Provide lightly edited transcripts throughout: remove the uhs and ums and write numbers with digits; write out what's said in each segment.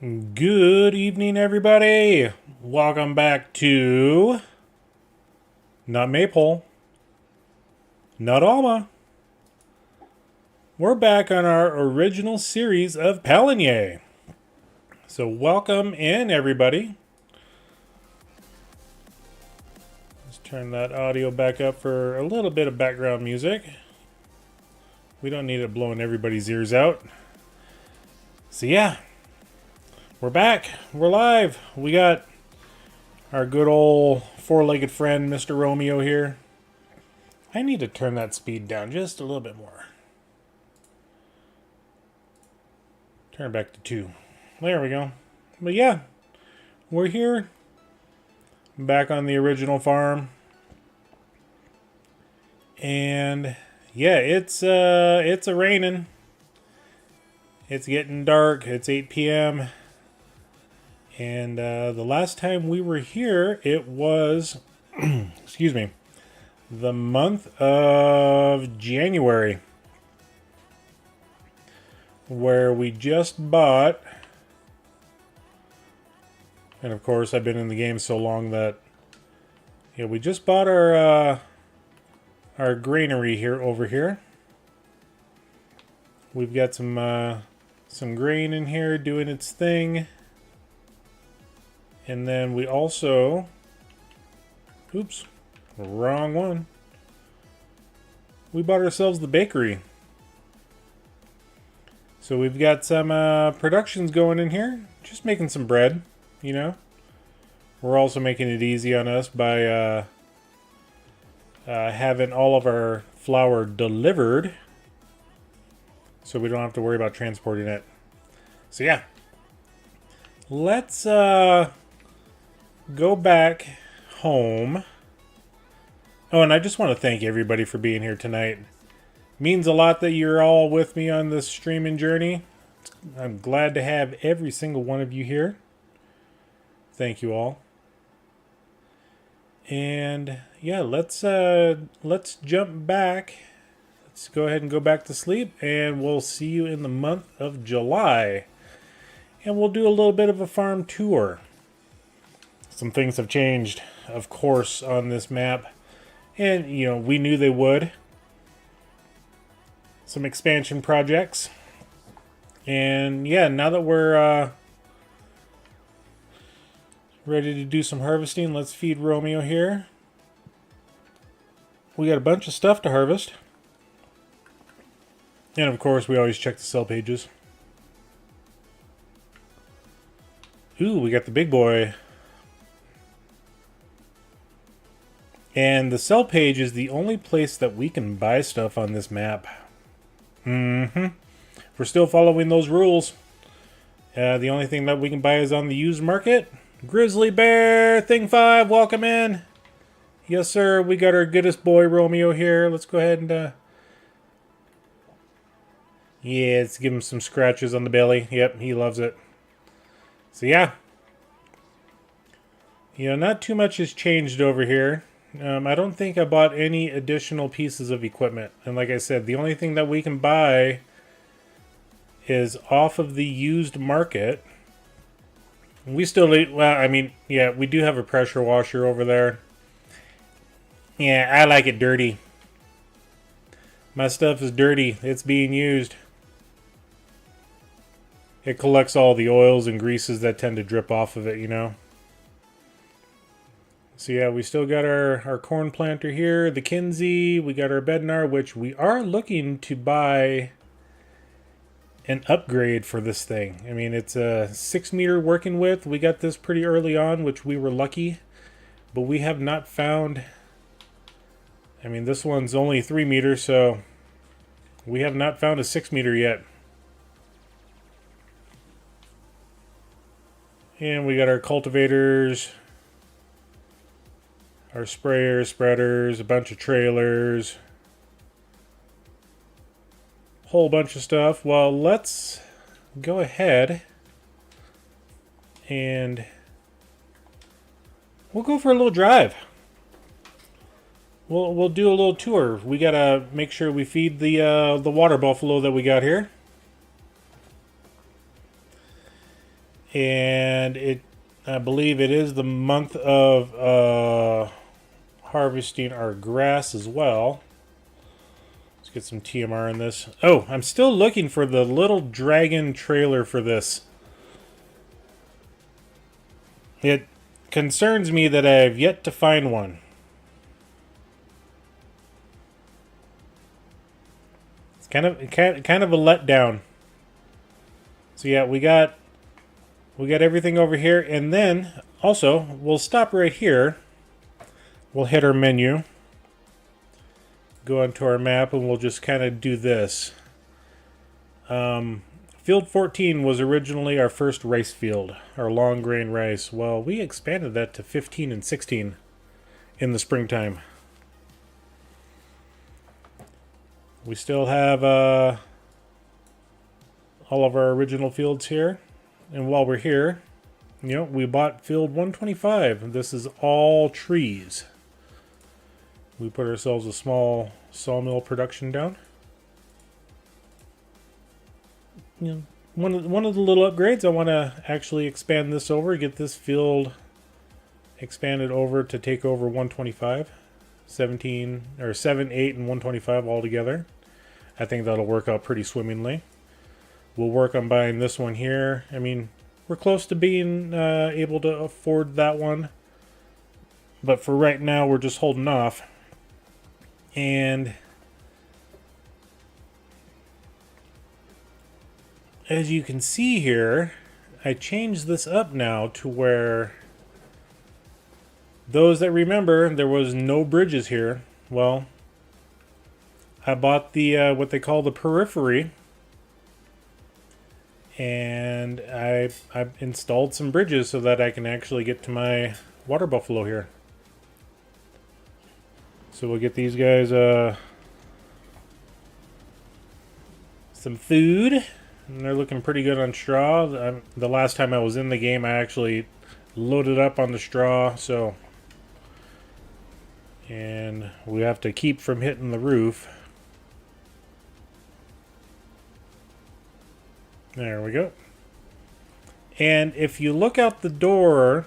Good evening, everybody. Welcome back to not Maple, not Alma. We're back on our original series of Pallegney. So welcome in, everybody. Let's turn that audio back up for a little bit of background music. We don't need it blowing everybody's ears out. So yeah, we're back. We're live. We got our good old four-legged friend, Mr. Romeo here. I need to turn that speed down just a little bit more. Turn it back to 2. There we go. But yeah, we're here. Back on the original farm. And yeah, it's a raining. It's getting dark. It's 8 p.m. And the last time we were here, it was, excuse me, the month of January, where we just bought, and of course I've been in the game so long that, yeah, we just bought our granary here over here. We've got some grain in here doing its thing. And then we also, oops, wrong one. We bought ourselves the bakery. So we've got some productions going in here. Just making some bread, you know. We're also making it easy on us by having all of our flour delivered. So we don't have to worry about transporting it. So yeah. Let's go back home. Oh, and I just want to thank everybody for being here tonight. It means a lot that you're all with me on this streaming journey. I'm glad to have every single one of you here. Thank you all. And yeah, let's jump back. Let's go ahead and go back to sleep, and we'll see you in the month of July. And we'll do a little bit of a farm tour. Some things have changed, of course, on this map. And, you know, we knew they would. Some expansion projects. And, yeah, now that we're ready to do some harvesting, let's feed Romeo here. We got a bunch of stuff to harvest. And, of course, we always check the sell pages. Ooh, we got the big boy. And the sell page is the only place that we can buy stuff on this map. We're still following those rules. The only thing that we can buy is on the used market. Grizzly Bear, Thing 5, welcome in. Yes, sir, we got our goodest boy Romeo here. Let's go ahead and... yeah, let's give him some scratches on the belly. Yep, he loves it. So yeah, you know, not too much has changed over here. I don't think I bought any additional pieces of equipment. And like I said, the only thing that we can buy is off of the used market. We still, well, I mean, yeah, we do have a pressure washer over there. Yeah, I like it dirty. My stuff is dirty. It's being used. It collects all the oils and greases that tend to drip off of it, you know. So yeah, we still got our corn planter here, the Kinsey, we got our Bednar, which we are looking to buy an upgrade for this thing. I mean, it's a 6-meter working width. We got this pretty early on, which we were lucky. But we have not found... I mean, this one's only 3 meters, so we have not found a 6-meter yet. And we got our cultivators, our sprayers, spreaders, a bunch of trailers, whole bunch of stuff. Well, let's go ahead and we'll go for a little drive. We'll do a little tour. We gotta make sure we feed the water buffalo that we got here. And I believe it is the month of harvesting our grass as well. Let's get some TMR in this. Oh, I'm still looking for the little dragon trailer for this. It concerns me that I have yet to find one. It's kind of a letdown. So yeah, we got everything over here, and then also we'll stop right here. We'll hit our menu, go onto our map, and we'll just kind of do this. Field 14 was originally our first rice field, our long grain rice. Well, we expanded that to 15 and 16 in the springtime. We still have all of our original fields here. And while we're here, you know, we bought field 125. This is all trees. We put ourselves a small sawmill production down. You know, one of the little upgrades, I want to actually expand this over, get this field expanded over to take over 125, 17 or 7, 8, and 125 all together. I think that'll work out pretty swimmingly. We'll work on buying this one here. I mean, we're close to being able to afford that one, but for right now, we're just holding off. And as you can see here, I changed this up now to where those that remember there was no bridges here. Well, I bought the what they call the periphery, and I installed some bridges so that I can actually get to my water buffalo here. So we'll get these guys some food. And they're looking pretty good on straw. The last time I was in the game, I actually loaded up on the straw, so... And we have to keep from hitting the roof. There we go. And if you look out the door,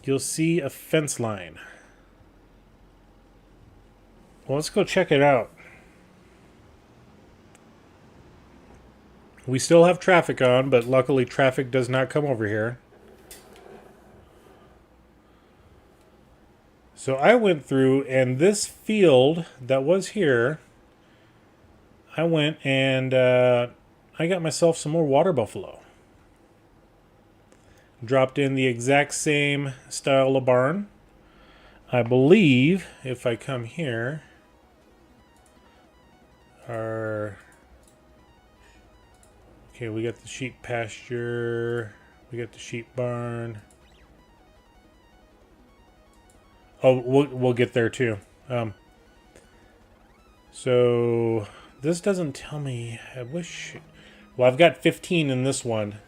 you'll see a fence line. Well, let's go check it out. We still have traffic on, but luckily traffic does not come over here. So I went through, and this field that was here, I went and I got myself some more water buffalo. Dropped in the exact same style of barn. I believe if I come here, okay, we got the sheep pasture, we got the sheep barn. Oh, we'll get there too. So this doesn't tell me. I wish. Well, I've got 15 in this one,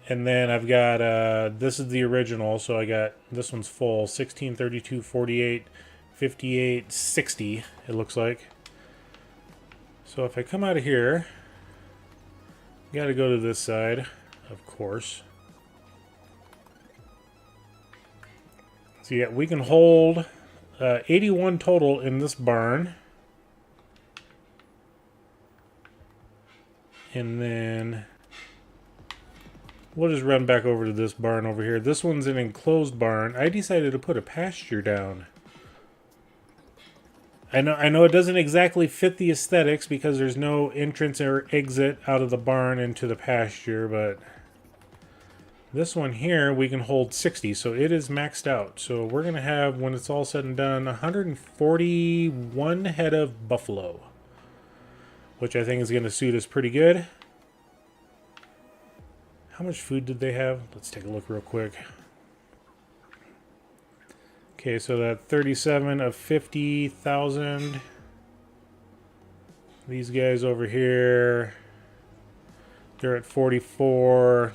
and then I've got this is the original, so I got this one's full: 16, 32, 48, 58, 60. It looks like. So if I come out of here, got to go to this side, of course. So yeah, we can hold 81 total in this barn. And then we'll just run back over to this barn over here. This one's an enclosed barn. I decided to put a pasture down. I know it doesn't exactly fit the aesthetics because there's no entrance or exit out of the barn into the pasture, but this one here we can hold 60, so it is maxed out. So we're going to have, when it's all said and done, 141 head of buffalo, which I think is going to suit us pretty good. How much food did they have? Let's take a look real quick. Okay, so that 37 of 50,000. These guys over here, they're at 44.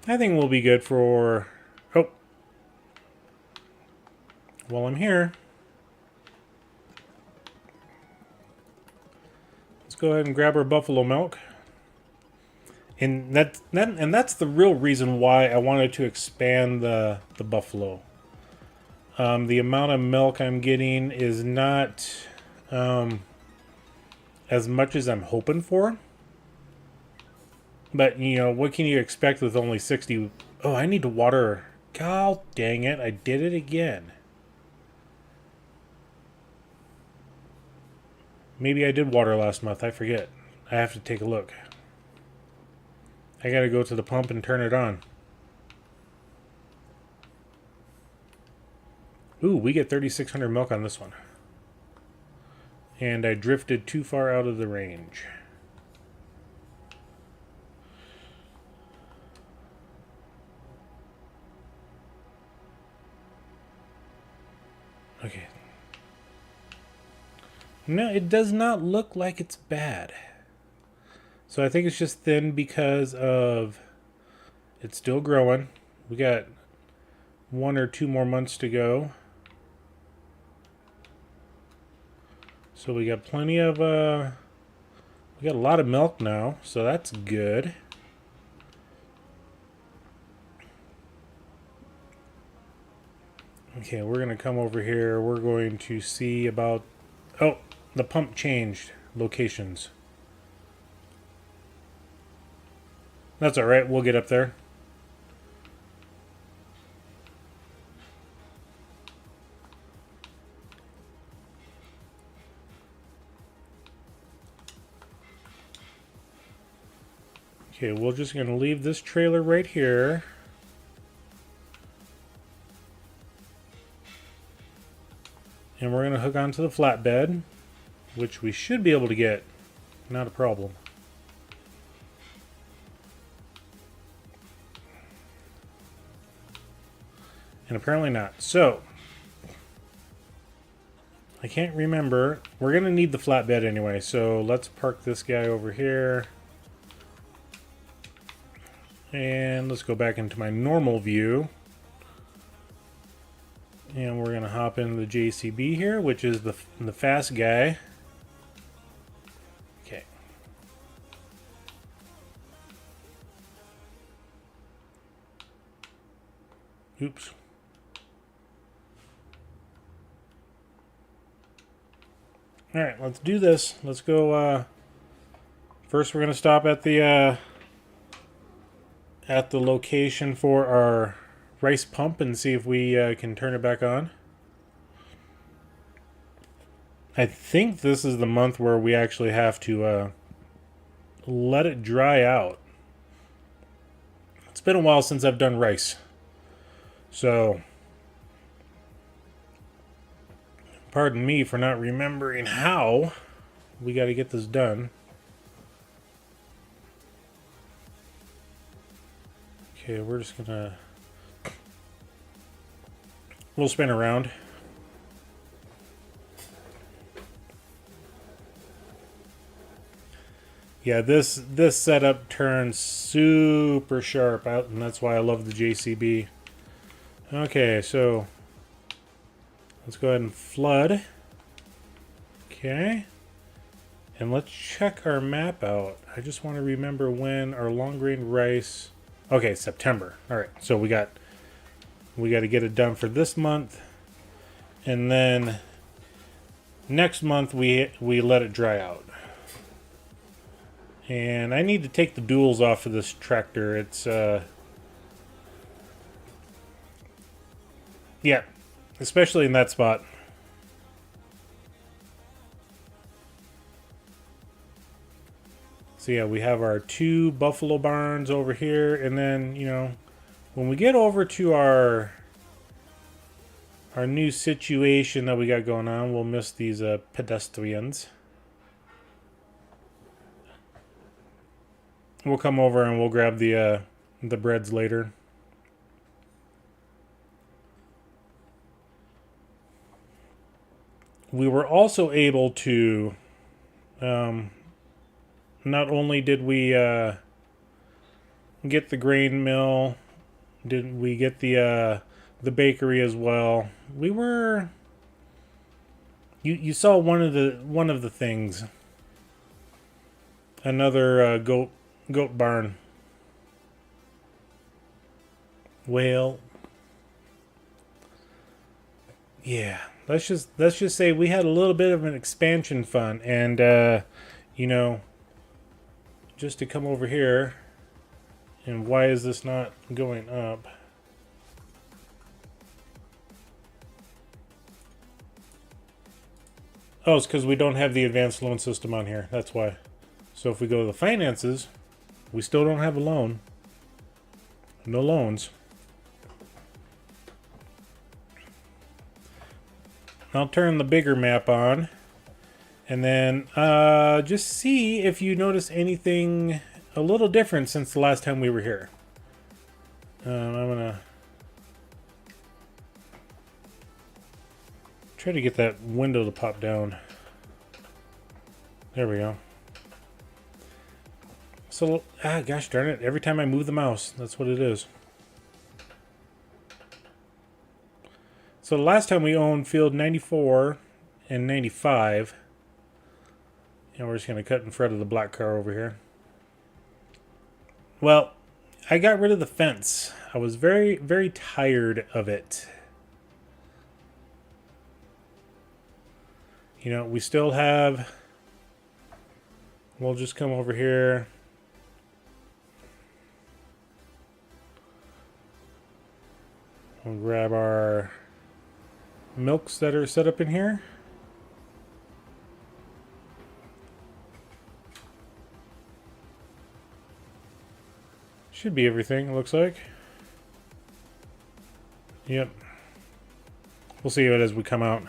I think we'll be good for... Oh. While I'm here, let's go ahead and grab our buffalo milk. And that's the real reason why I wanted to expand the buffalo. The amount of milk I'm getting is not as much as I'm hoping for. But, you know, what can you expect with only 60... Oh, I need to water. God dang it, I did it again. Maybe I did water last month, I forget. I have to take a look. I gotta go to the pump and turn it on. Ooh, we get 3,600 milk on this one. And I drifted too far out of the range. Okay. No, it does not look like it's bad. So I think it's just thin because of it's still growing. We got 1 or 2 more months to go. So we got plenty of we got a lot of milk now, so that's good. Okay, we're gonna come over here. We're going to see about... Oh, the pump changed locations. That's alright, we'll get up there. Okay, we're just going to leave this trailer right here. And we're going to hook onto the flatbed, which we should be able to get. Not a problem. And apparently not. So, I can't remember. We're going to need the flatbed anyway, so let's park this guy over here. And let's go back into my normal view. And we're going to hop into the JCB here, which is the fast guy. Okay. Oops. Alright, let's do this. Let's go, first we're going to stop at the location for our rice pump and see if we can turn it back on. I think this is the month where we actually have to let it dry out. It's been a while since I've done rice. So, pardon me for not remembering how we got to get this done. Okay, we're just gonna... We'll spin around. Yeah, this setup turns super sharp out, and that's why I love the JCB. Okay, so let's go ahead and flood. Okay. And let's check our map out. I just want to remember when our long grain rice... Okay, September. All right, so we got to get it done for this month, and then next month we let it dry out. And I need to take the duals off of this tractor. It's yeah, especially in that spot. So yeah, we have our 2 buffalo barns over here, and then, you know, when we get over to our new situation that we got going on, we'll miss these pedestrians. We'll come over and we'll grab the breads later. We were also able to not only did we get the grain mill, did we get the bakery as well. We were... You saw one of the things. Another goat barn Well, yeah. Let's just say we had a little bit of an expansion fund, and you know, just to come over here, and why is this not going up? Oh, it's because we don't have the advanced loan system on here. That's why. So if we go to the finances, we still don't have a loan. No loans. I'll turn the bigger map on. And then just see if you notice anything a little different since the last time we were here. I'm going to try to get that window to pop down. There we go. So, gosh darn it. Every time I move the mouse, that's what it is. So the last time we owned field 94 and 95. And we're just going to cut in front of the black car over here. Well, I got rid of the fence. I was very, very tired of it. You know, we still have... We'll just come over here. We'll grab our milks that are set up in here. Should be everything, it looks like. Yep. We'll see it as we come out.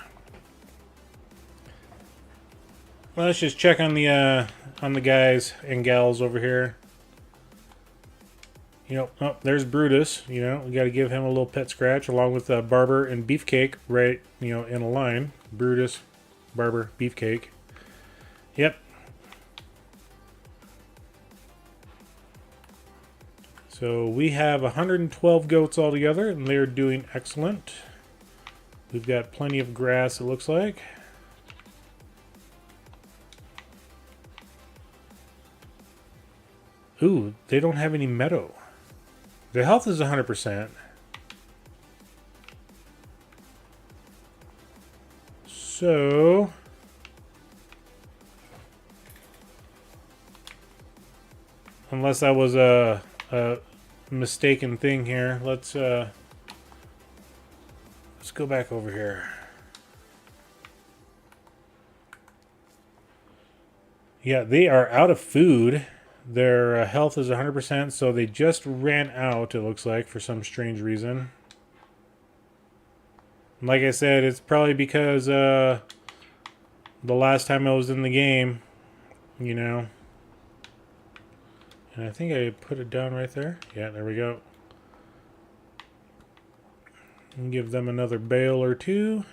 Well, let's just check on the guys and gals over here. You know, oh, there's Brutus. You know, we got to give him a little pet scratch along with Barber and Beefcake, right? You know, in a line. Brutus, Barber, Beefcake. Yep. So we have 112 goats altogether, and they're doing excellent. We've got plenty of grass, it looks like. Ooh, they don't have any meadow. Their health is 100%. So... unless that was a mistaken thing here, let's go back over here. Yeah, they are out of food. Their health is 100%, so they just ran out, it looks like, for some strange reason. Like I said, it's probably because the last time I was in the game, you know. And I think I put it down right there. Yeah, there we go. And give them another bale or two.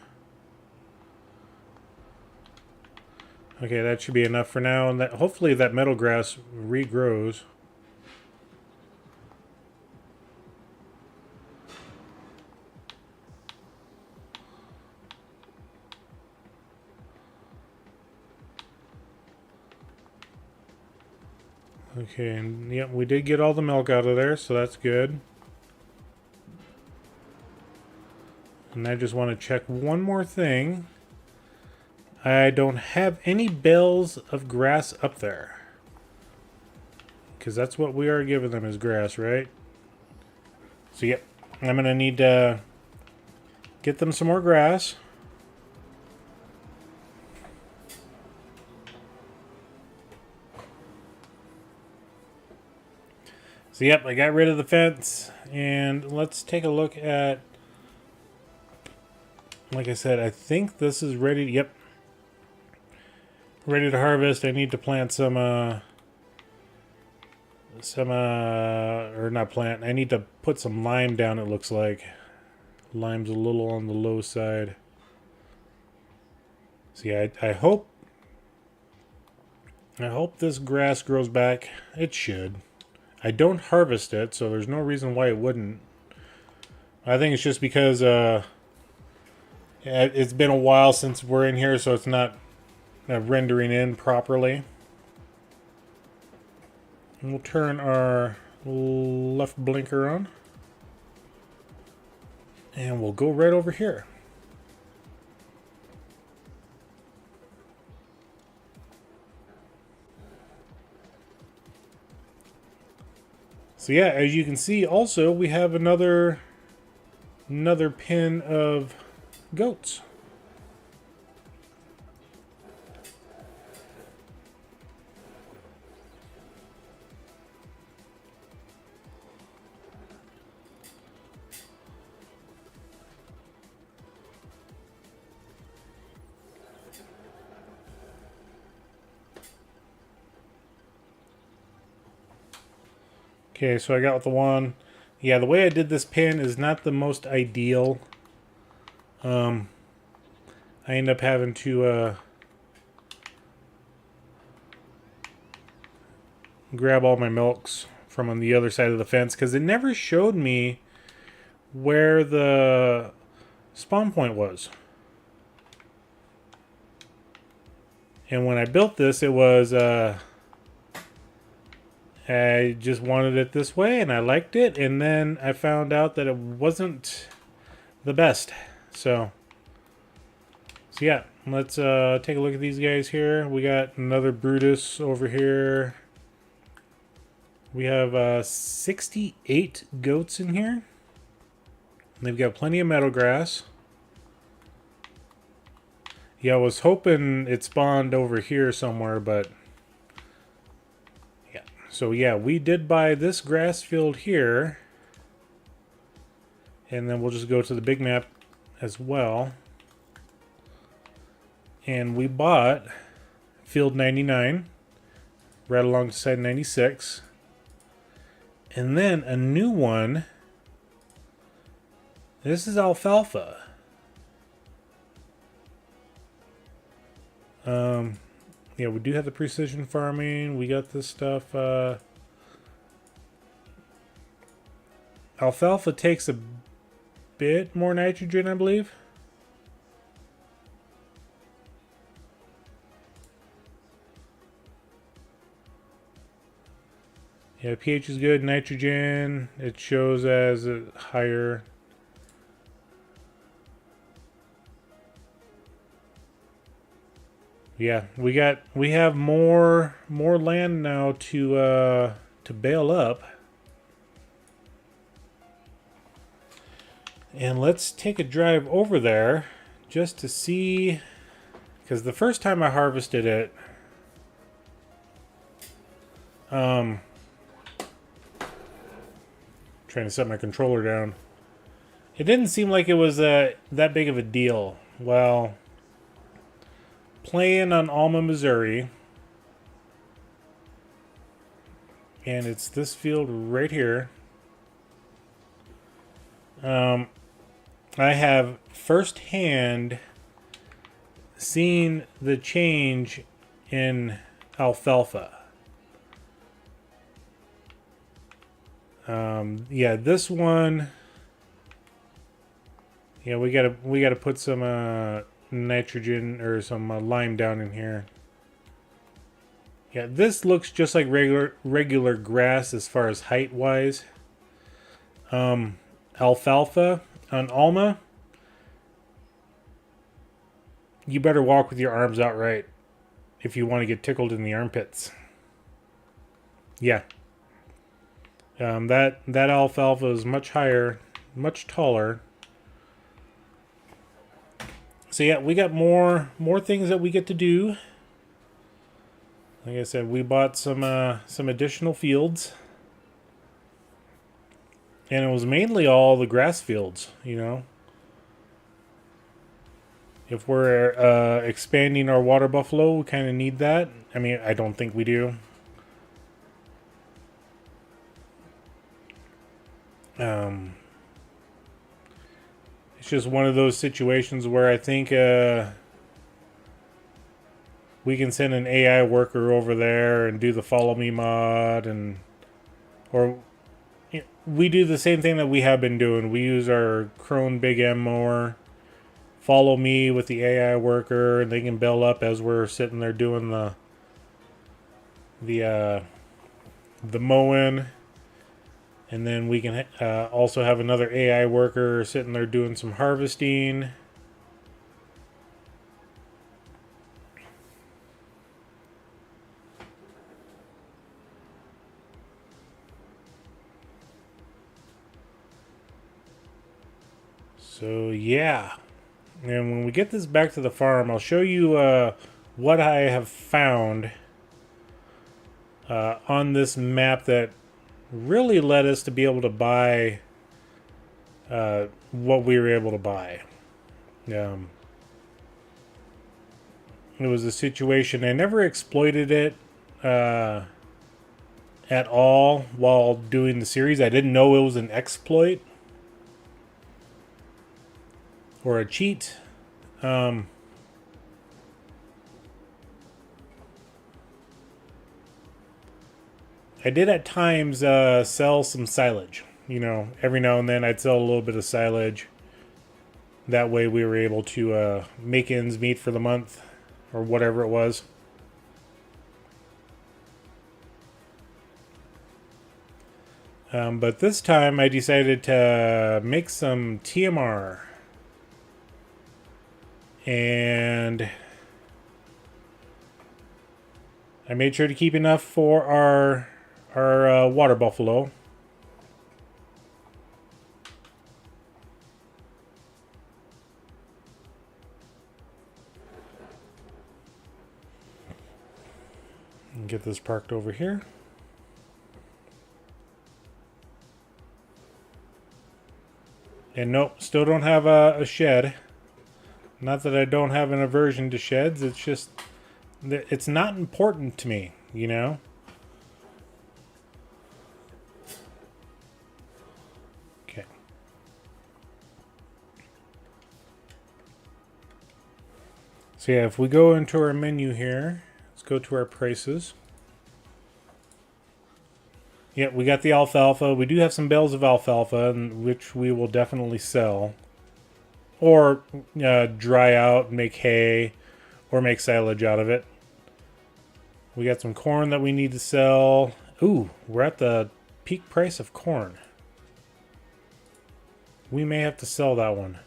Okay, that should be enough for now, and that hopefully that meadow grass regrows. Okay, and yep, we did get all the milk out of there, so that's good. And I just want to check one more thing. I don't have any bales of grass up there. Because that's what we are giving them is grass, right? So yep, I'm going to need to get them some more grass. So yep, I got rid of the fence. And let's take a look at... like I said, I think this is ready. Yep. Ready to harvest. I need to plant some or not plant. I need to put some lime down, it looks like. Lime's a little on the low side. See, I hope this grass grows back. It should. I don't harvest it, so there's no reason why it wouldn't. I think it's just because it's been a while since we're in here, so it's not rendering in properly. And we'll turn our left blinker on. And we'll go right over here. So yeah, as you can see, also we have another pen of goats. Okay, so I got the one. Yeah, the way I did this pin is not the most ideal. I end up having to grab all my milks from on the other side of the fence because it never showed me where the spawn point was. And when I built this, it was I just wanted it this way, and I liked it, and then I found out that it wasn't the best. So yeah, let's take a look at these guys here. We got another Brutus over here. We have 68 goats in here. They've got plenty of meadow grass. Yeah, I was hoping it spawned over here somewhere, but yeah. So yeah, we did buy this grass field here. And then we'll just go to the big map as well. And we bought field 99 right alongside 96. And then a new one. This is alfalfa. Yeah, we do have the precision farming. We got this stuff. Alfalfa takes a bit more nitrogen, I believe. Yeah, pH is good. Nitrogen, it shows as a higher. Yeah, we have more land now to bale up. And let's take a drive over there just to see, because the first time I harvested it, trying to set my controller down, it didn't seem like it was that big of a deal. Well, playing on Alma, Missouri, and it's this field right here. I have firsthand seen the change in alfalfa. Yeah, this one. Yeah, we gotta put some nitrogen or some lime down in here. Yeah, this looks just like regular grass as far as height wise. Alfalfa on Alma, you better walk with your arms out right if you want to get tickled in the armpits. Yeah. That alfalfa is much higher, much taller. So yeah, we got more things that we get to do. Like I said, we bought some additional fields. And it was mainly all the grass fields, you know. If we're expanding our water buffalo, we kind of need that. I mean, I don't think we do. It's just one of those situations where I think we can send an AI worker over there and do the follow me mod, or we do the same thing that we have been doing. We use our Crone Big M mower, follow me with the AI worker, and they can bale up as we're sitting there doing the mowing. And then we can also have another AI worker sitting there doing some harvesting. So yeah, and when we get this back to the farm, I'll show you what I have found on this map that really led us to be able to buy what we were able to buy. It was a situation, I never exploited it at all while doing the series. I didn't know it was an exploit or a cheat. I did at times sell some silage. You know, every now and then I'd sell a little bit of silage. That way we were able to make ends meet for the month or whatever it was. But this time I decided to make some TMR. And I made sure to keep enough for our water buffalo. And get this parked over here. And nope, still don't have a shed. Not that I don't have an aversion to sheds, it's just it's not important to me, you know? Okay. So yeah, if we go into our menu here, let's go to our prices. Yeah, we got the alfalfa. We do have some bales of alfalfa, which we will definitely sell. Or dry out, make hay, or make silage out of it. We got some corn that we need to sell. Ooh, we're at the peak price of corn. We may have to sell that one.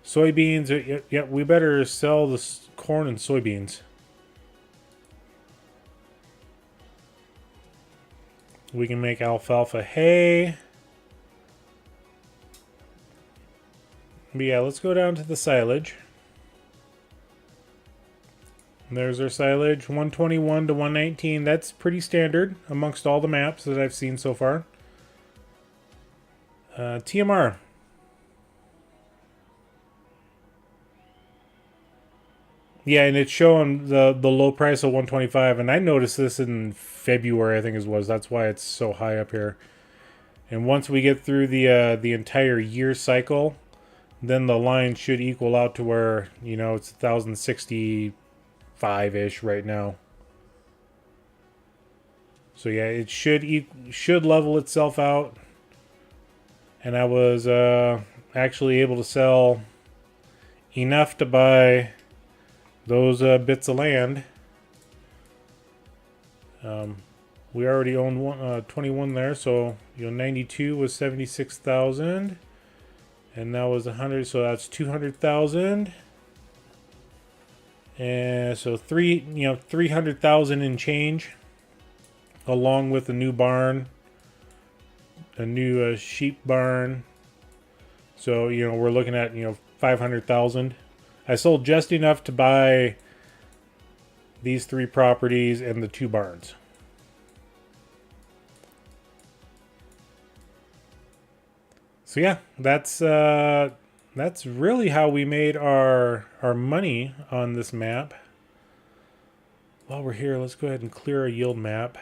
Soybeans, yeah, we better sell the corn and soybeans. We can make alfalfa hay. But yeah, let's go down to the silage. There's our silage, 121 to 119. That's pretty standard amongst all the maps that I've seen so far. TMR. Yeah, and it's showing the low price of 125, and I noticed this in February, I think it was. That's why it's so high up here. And once we get through the entire year cycle, then the line should equal out to where, you know, it's 1,065-ish right now. So yeah, it should level itself out. And I was actually able to sell enough to buy those bits of land. We already own 21 there, so 92 was 76,000. And that was 100, so that's 200,000. And so 300,000 in change, along with a new barn, a new sheep barn. So we're looking at 500,000. I sold just enough to buy these 3 properties and the 2 barns. So yeah, that's really how we made our money on this map. While we're here, let's go ahead and clear our yield map.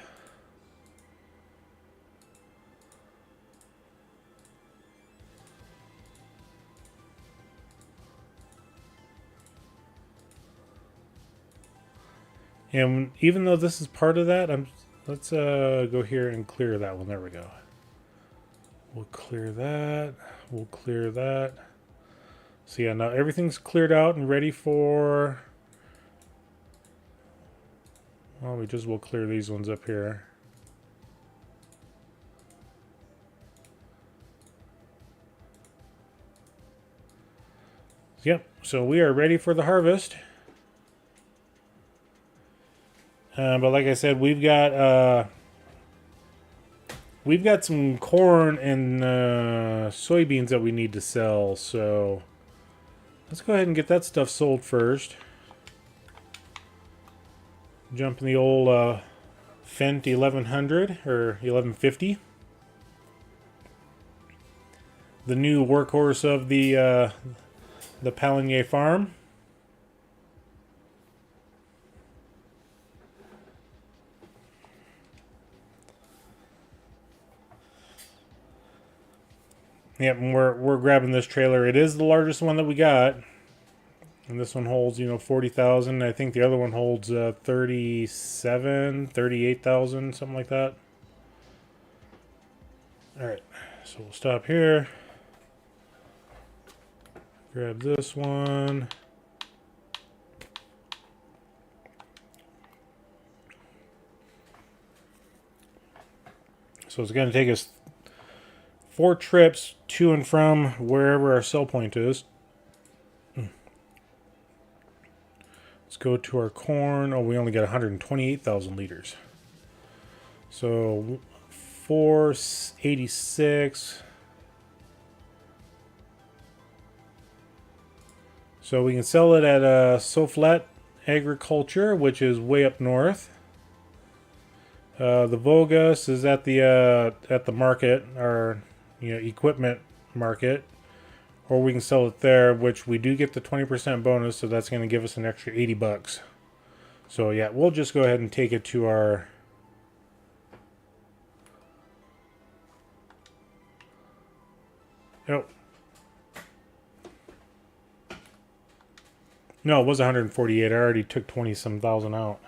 And even though this is part of that, let's go here and clear that one. There we go. We'll clear that. We'll clear that. So yeah, now everything's cleared out and ready for... Well, we'll clear these ones up here. Yep, so we are ready for the harvest. But like I said, we've got some corn and soybeans that we need to sell. So let's go ahead and get that stuff sold first. Jump in the old Fendt 1100 or 1150. The new workhorse of the Pallegney farm. Yep, and we're grabbing this trailer. It is the largest one that we got. And this one holds, 40,000. I think the other one holds 38,000, something like that. All right, so we'll stop here. Grab this one. So it's going to take us 4 trips to and from wherever our sell point is. Let's go to our corn. Oh, we only got 128,000 liters. So 486. So we can sell it at Soflet Agriculture, which is way up north. The Vogus is at the market, our equipment market, or we can sell it there, which we do get the 20% bonus, so that's going to give us an extra $80. So yeah, we'll just go ahead and take it to our no, it was 148. I already took 20-some thousand out.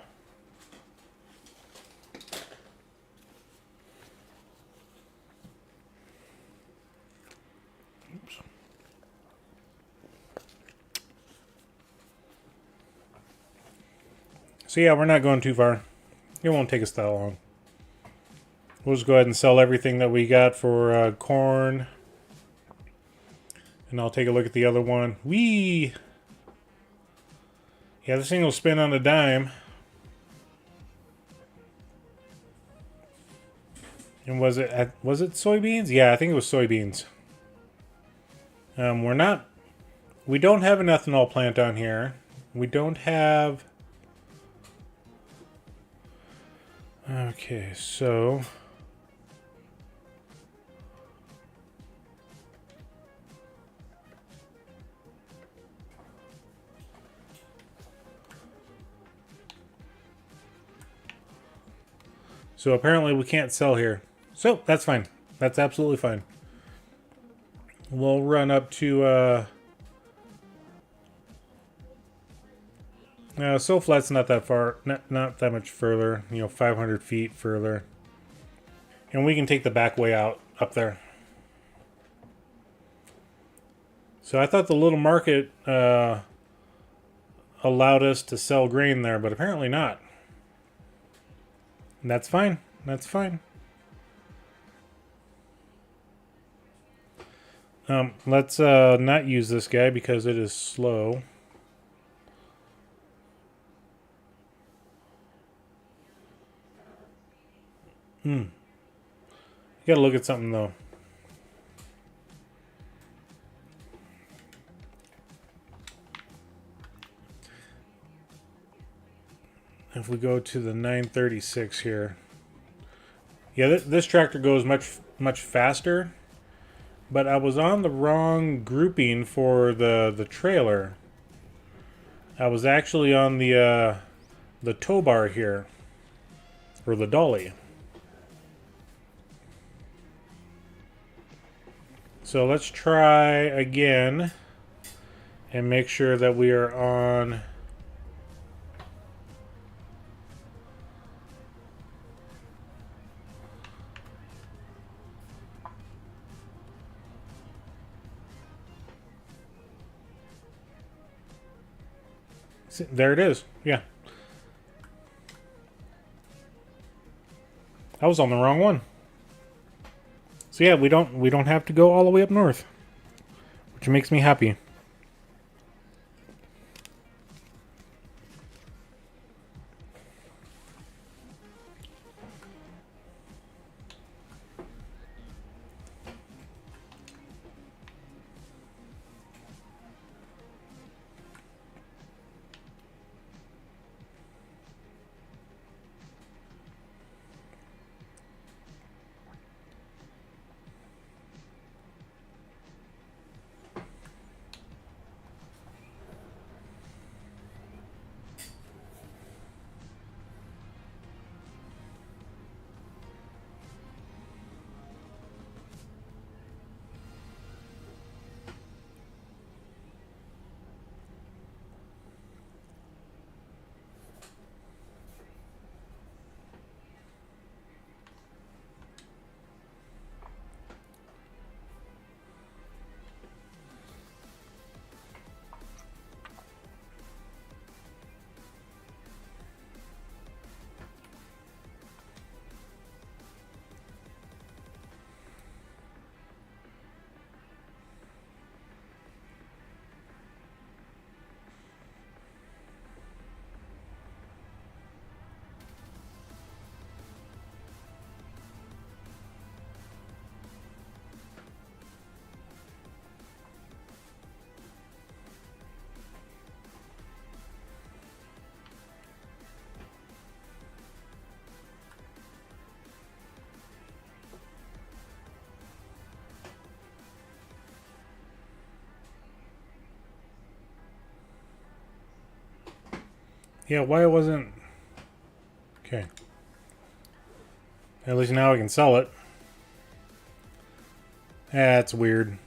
So yeah, we're not going too far. It won't take us that long. We'll just go ahead and sell everything that we got for corn. And I'll take a look at the other one. Whee! Yeah, this thing will spin on a dime. And was it soybeans? Yeah, I think it was soybeans. We don't have an ethanol plant on here. We don't have... Okay, so... So apparently we can't sell here. So that's fine. That's absolutely fine. We'll run up to... Soflet's not that far, not that much further, 500 feet further. And we can take the back way out up there. So I thought the little market allowed us to sell grain there, but apparently not. And that's fine. That's fine. Let's not use this guy because it is slow. Gotta look at something though. If we go to the 936 here, yeah, this tractor goes much faster, but I was on the wrong grouping for the trailer. I was actually on the tow bar here, or the dolly. So let's try again and make sure that we are on there it is. Yeah. I was on the wrong one. So yeah, we don't have to go all the way up north, which makes me happy. Yeah, why it wasn't... Okay. At least now I can sell it. That's weird.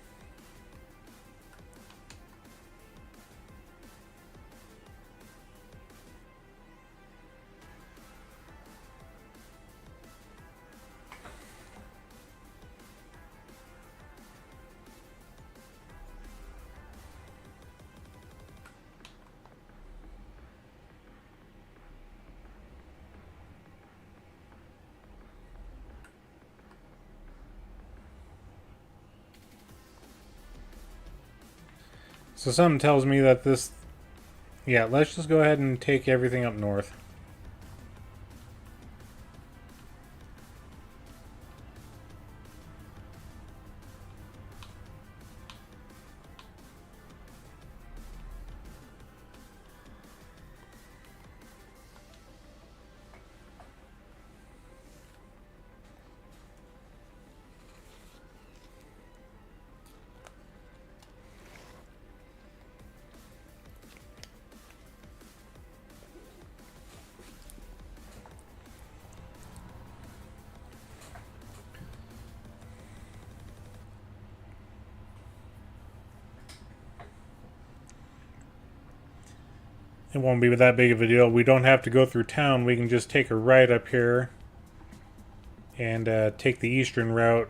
So something tells me that this... Yeah, let's just go ahead and take everything up north. It won't be that big of a deal. We don't have to go through town. We can just take a right up here and take the eastern route.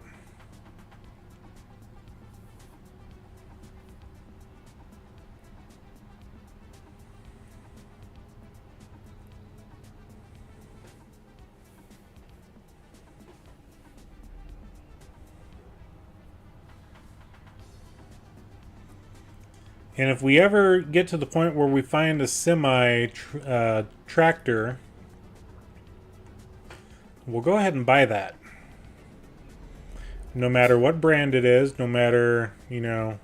And if we ever get to the point where we find a semi tractor, we'll go ahead and buy that. No matter what brand it is, no matter, you know,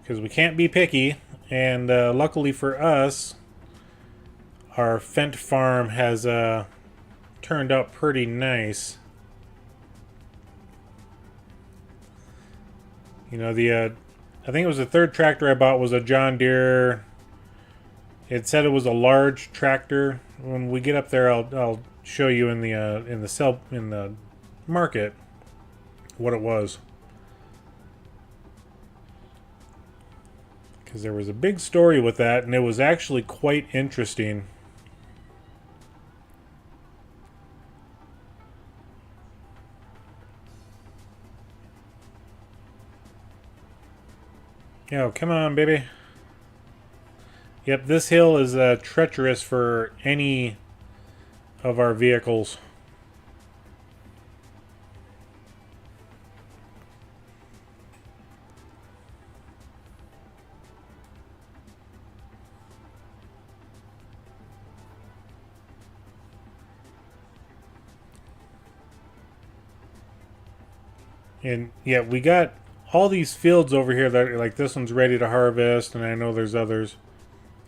because we can't be picky. And luckily for us, our Fent farm has turned out pretty nice. You know, I think it was the third tractor I bought was a John Deere. It said it was a large tractor. When we get up there, I'll show you in the market what it was, because there was a big story with that, and it was actually quite interesting. Yo, come on, baby. Yep, this hill is treacherous for any of our vehicles. And yeah, we got all these fields over here that are, like, this one's ready to harvest, and I know there's others.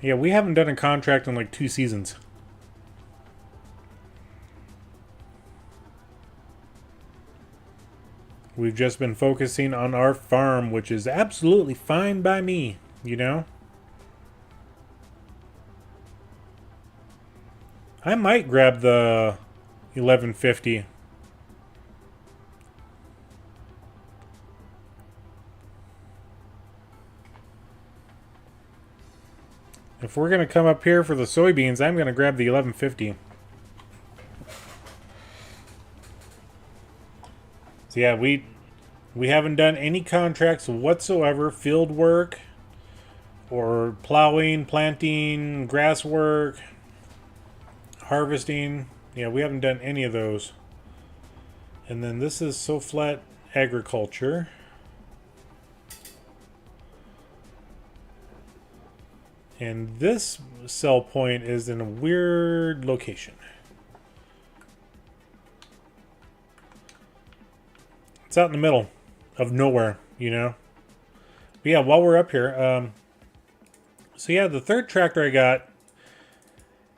Yeah, we haven't done a contract in like 2 seasons. We've just been focusing on our farm, which is absolutely fine by me, you know? I might grab the 1150. If we're going to come up here for the soybeans, I'm going to grab the 1150. So yeah, we haven't done any contracts whatsoever, field work or plowing, planting, grass work, harvesting. Yeah, we haven't done any of those. And then this is So Flat Agriculture. And this sell point is in a weird location. It's out in the middle of nowhere, you know? But yeah, while we're up here, so yeah, the third tractor I got,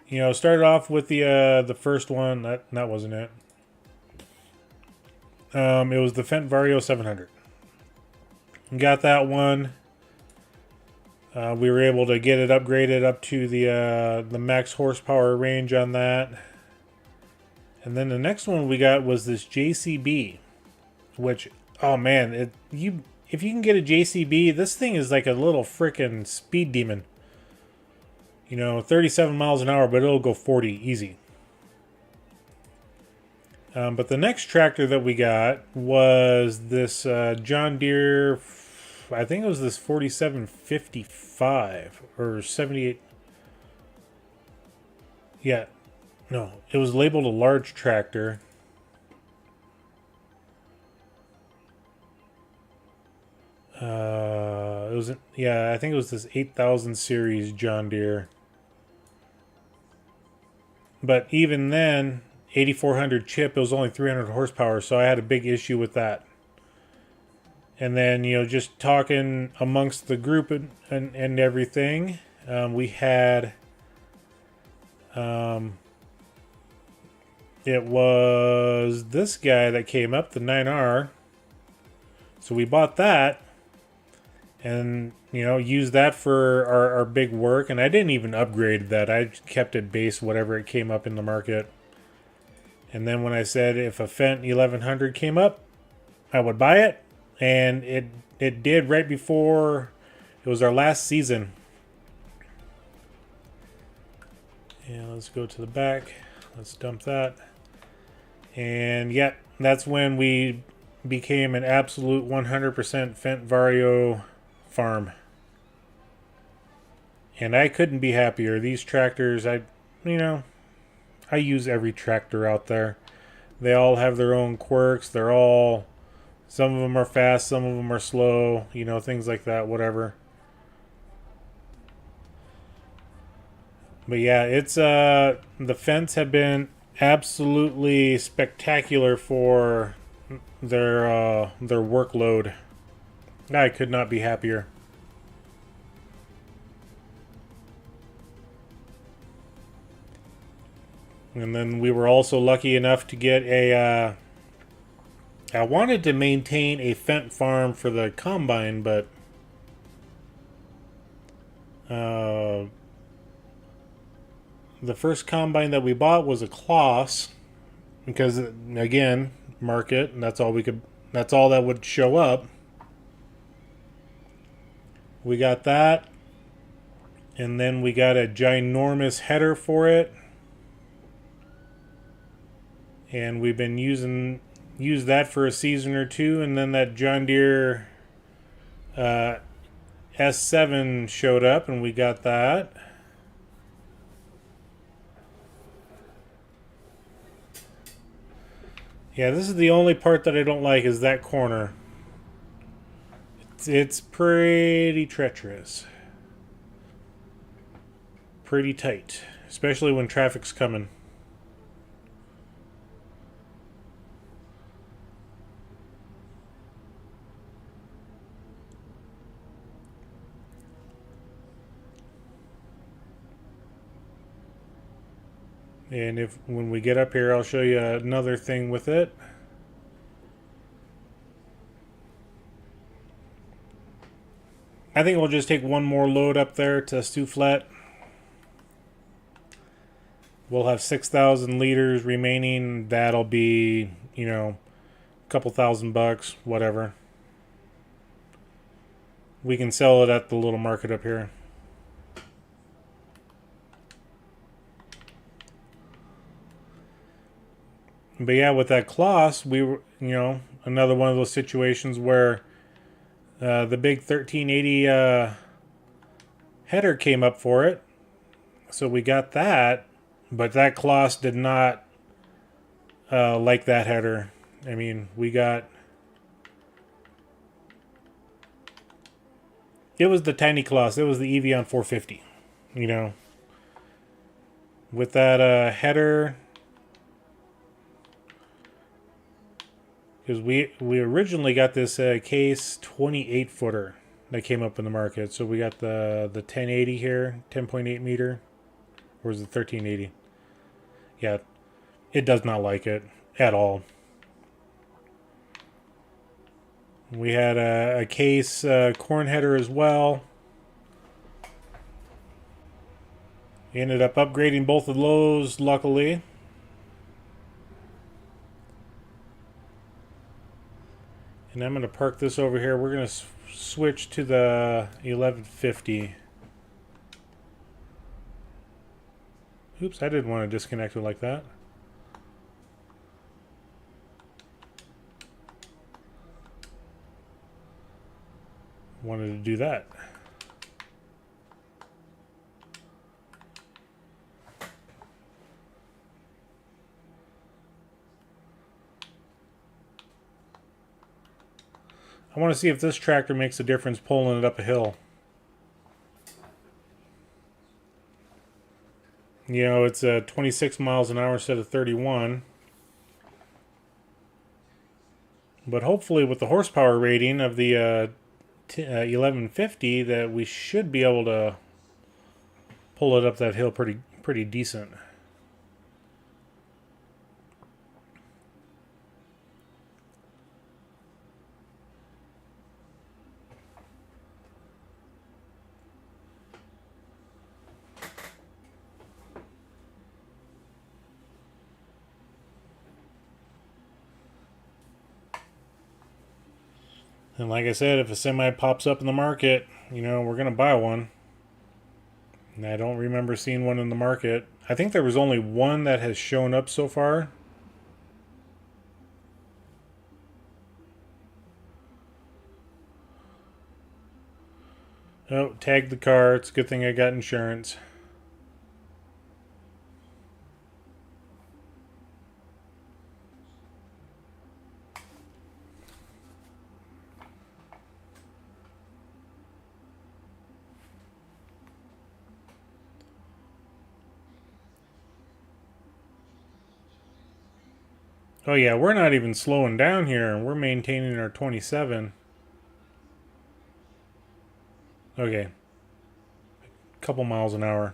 you know, started off with the first one. That wasn't it. It was the Fent Vario 700. Got that one. We were able to get it upgraded up to the max horsepower range on that. And then the next one we got was this JCB, which, oh man, if you can get a JCB, this thing is like a little freaking speed demon. You know, 37 miles an hour, but it'll go 40 easy. But the next tractor that we got was this John Deere, I think it was this 4755 or 78. Yeah, no, it was labeled a large tractor. It was, yeah, I think it was this 8000 series John Deere. But even then, 8400 chip, it was only 300 horsepower, so I had a big issue with that. And then, you know, just talking amongst the group and everything, we had, it was this guy that came up, the 9R. So we bought that and, you know, used that for our big work. And I didn't even upgrade that. I kept it base, whatever it came up in the market. And then when I said if a Fendt 1100 came up, I would buy it. And it did right before it was our last season. And let's go to the back. Let's dump that. And yeah, that's when we became an absolute 100% Fendt Vario farm. And I couldn't be happier. These tractors, I use every tractor out there. They all have their own quirks. They're all, some of them are fast, some of them are slow, you know, things like that, whatever. But yeah, it's the Fendts have been absolutely spectacular for their workload. I could not be happier. And then we were also lucky enough to get a I wanted to maintain a Fendt farm for the combine, but the first combine that we bought was a Kloss, because again, market, and that's all that would show up. We got that, and then we got a ginormous header for it, and we've been used that for a season or two. And then that John Deere S7 showed up, and we got that. Yeah, this is the only part that I don't like, is that corner. It's pretty treacherous. Pretty tight, especially when traffic's coming. And when we get up here, I'll show you another thing with it. I think we'll just take one more load up there to Stu Flat. We'll have 6,000 liters remaining. That'll be, you know, a couple $1,000, whatever. We can sell it at the little market up here. But yeah, with that Kloss, we were, you know, another one of those situations where the big 1380 header came up for it. So we got that, but that Kloss did not like that header. I mean, we got... It was the tiny Kloss. It was the Evian 450, you know. With that header... Because we originally got this case 28 footer that came up in the market. So we got the 1080 here, 10.8 meter. Or is it 1380? Yeah, it does not like it at all. We had a case corn header as well. We ended up upgrading both of those, luckily. And I'm going to park this over here. We're going to switch to the 1150. Oops, I didn't want to disconnect it like that. Wanted to do that. I want to see if this tractor makes a difference pulling it up a hill. You know, it's 26 miles an hour instead of 31. But hopefully with the horsepower rating of the 1150 that we should be able to pull it up that hill pretty decent. And like I said, if a semi pops up in the market, you know, we're going to buy one. And I don't remember seeing one in the market. I think there was only one that has shown up so far. Oh, tagged the car. It's a good thing I got insurance. Oh yeah, we're not even slowing down here. We're maintaining our 27. Okay. A couple miles an hour.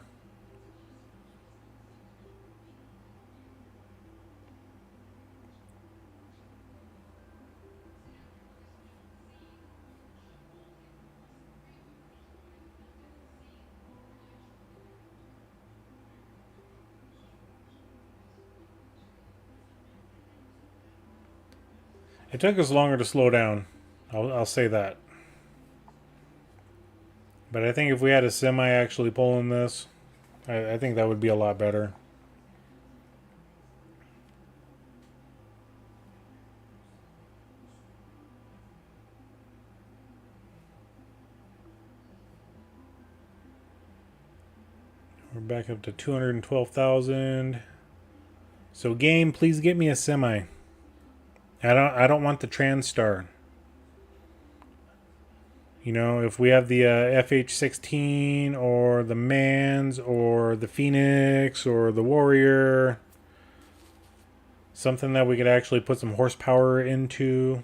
It took us longer to slow down. I'll say that. But I think if we had a semi actually pulling this, I think that would be a lot better. We're back up to 212,000. So game, please get me a semi. I don't want the Transstar. You know, if we have the FH16 or the Mans or the Phoenix or the Warrior, something that we could actually put some horsepower into.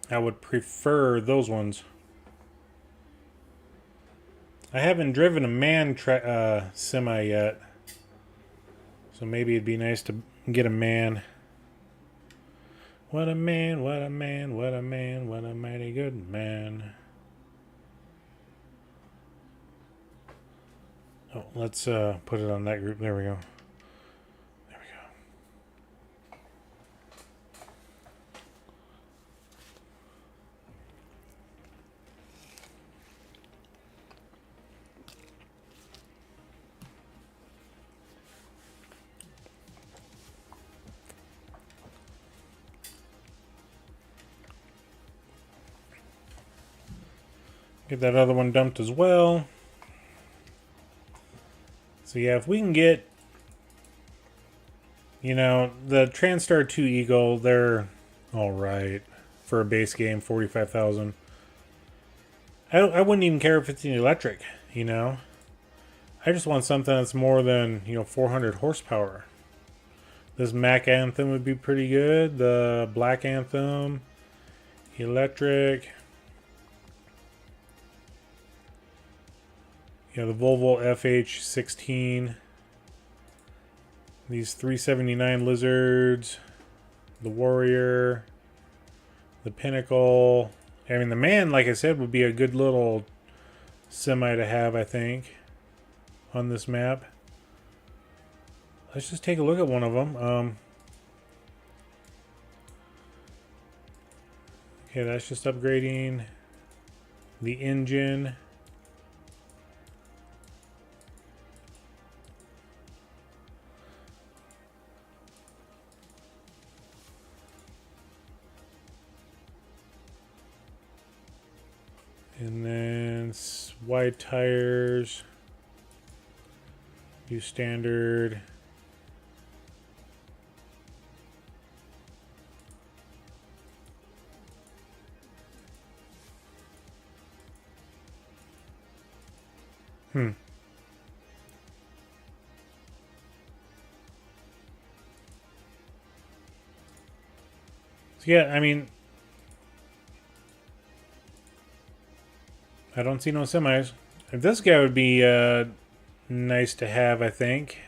I would prefer those ones. I haven't driven a man semi yet. So maybe it'd be nice to get a man. What a man, what a man, what a man, what a mighty good man. Oh, let's put it on that group. There we go. There we go. Get that other one dumped as well. So yeah, if we can get, you know, the Transstar 2 Eagle, they're all right for a base game, 45,000. I wouldn't even care if it's an electric, you know. I just want something that's more than, you know, 400 horsepower. This Mac Anthem would be pretty good. The Black Anthem, electric. Yeah, the Volvo FH16. These 379 Lizards. The Warrior. The Pinnacle. I mean, the Man, like I said, would be a good little semi to have, I think, on this map. Let's just take a look at one of them. Okay, that's just upgrading the engine. And then wide tires. Use standard. So yeah, I mean, I don't see no semis. This guy would be nice to have, I think.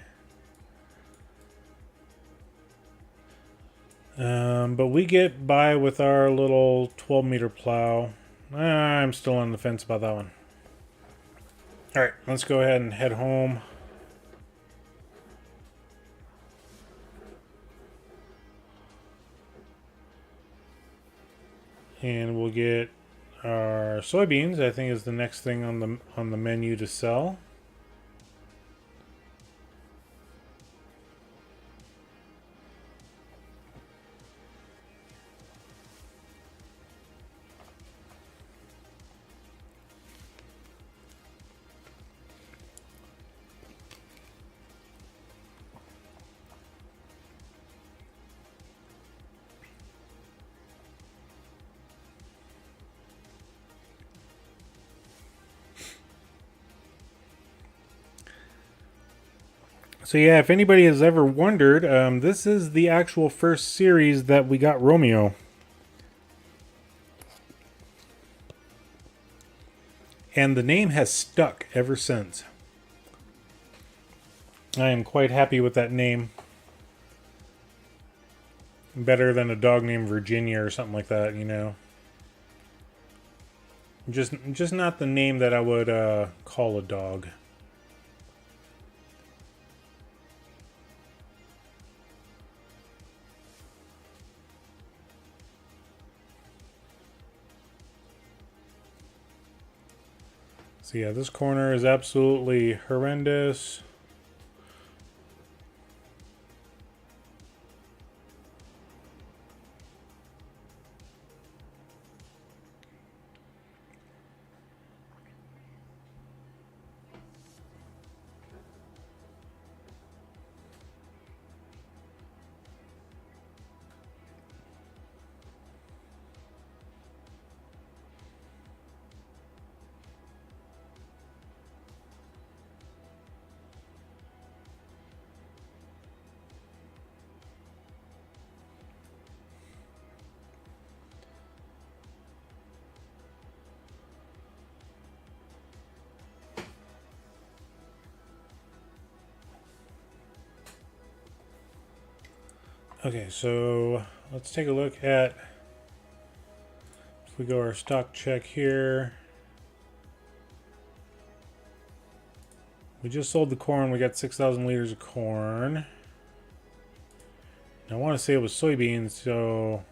But we get by with our little 12-meter plow. I'm still on the fence about that one. Alright, let's go ahead and head home. And we'll get our soybeans, I think, is the next thing on the menu to sell. So yeah, if anybody has ever wondered, this is the actual first series that we got Romeo. And the name has stuck ever since. I am quite happy with that name. Better than a dog named Virginia or something like that, you know. Just not the name that I would call a dog. So yeah, this corner is absolutely horrendous. Okay, so let's take a look at, if we go our stock check here. We just sold the corn, we got 6,000 liters of corn. I want to say it was soybeans, so...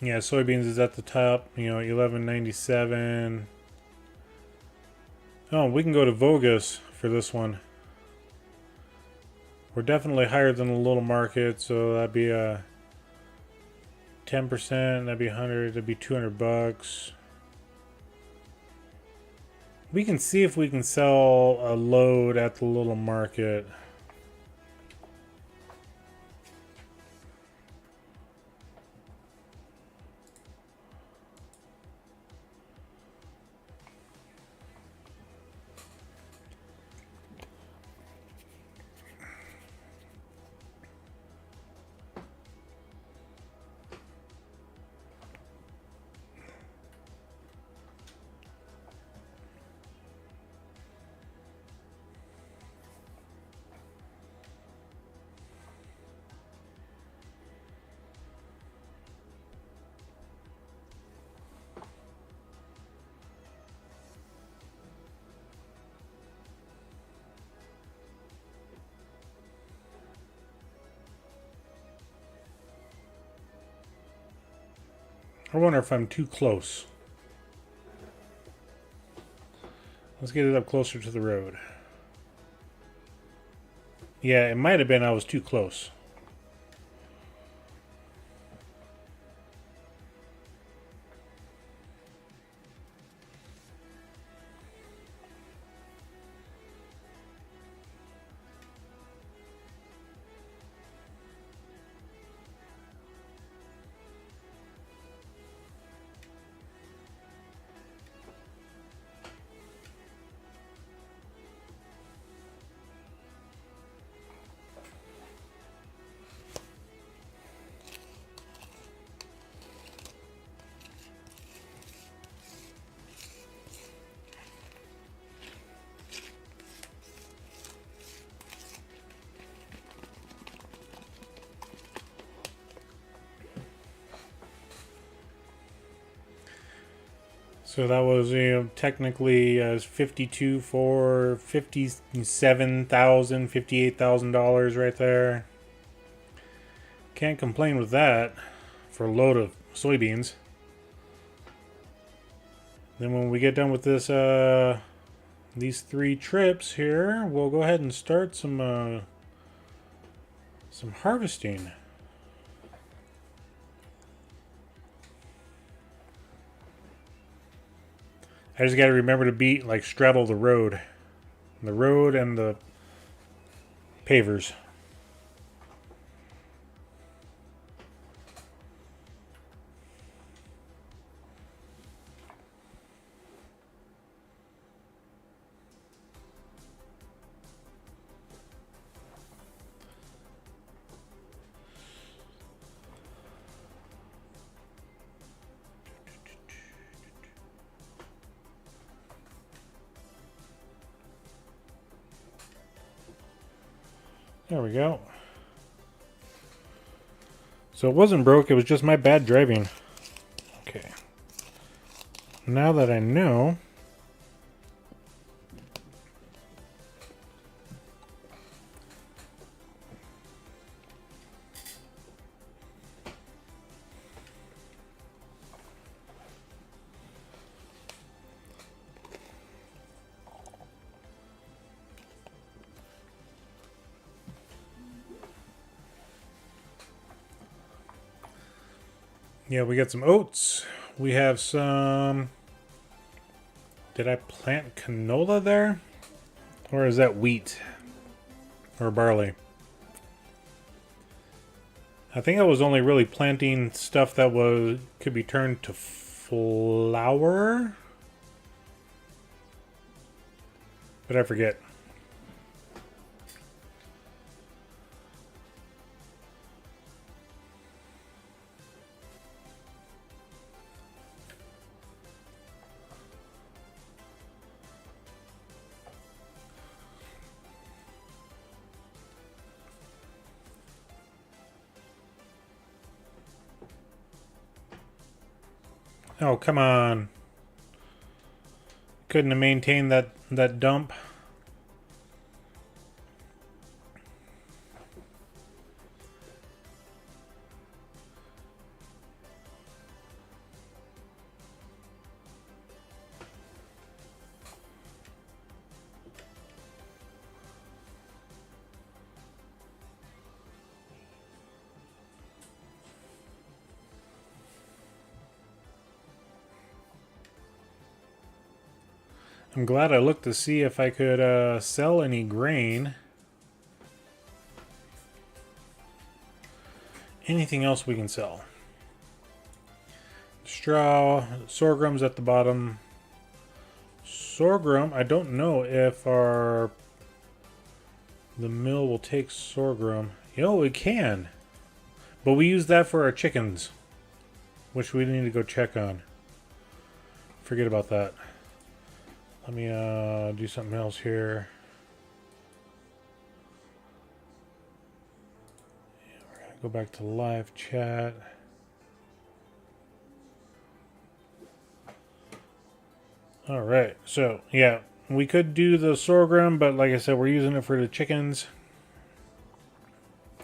Yeah, soybeans is at the top, you know, 1197. Oh, we can go to Vogus for this one. We're definitely higher than the little market, so that'd be a 10%, that'd be 100, that'd be 200 bucks. We can see if we can sell a load at the little market. I wonder if I'm too close. Let's get it up closer to the road. Yeah, it might have been I was too close. So that was, technically 52 for $57,000, $58,000 right there. Can't complain with that for a load of soybeans. Then when we get done with this, these 3 trips here, we'll go ahead and start some harvesting. I just got to remember to straddle the road and the pavers. There we go. So it wasn't broke, it was just my bad driving. Okay. Now that I know, yeah, we got some oats. We have some... Did I plant canola there? Or is that wheat? Or barley? I think I was only really planting stuff that could be turned to flour. But I forget. Oh, come on. Couldn't have maintained that dump. I'm glad I looked to see if I could sell any grain. Anything else we can sell? Straw, sorghum's at the bottom. Sorghum, I don't know if the mill will take sorghum. It can. But we use that for our chickens, which we need to go check on. Forget about that. Let me do something else here. Yeah, we're going to go back to live chat. All right, so yeah, we could do the sorghum, but like I said, we're using it for the chickens.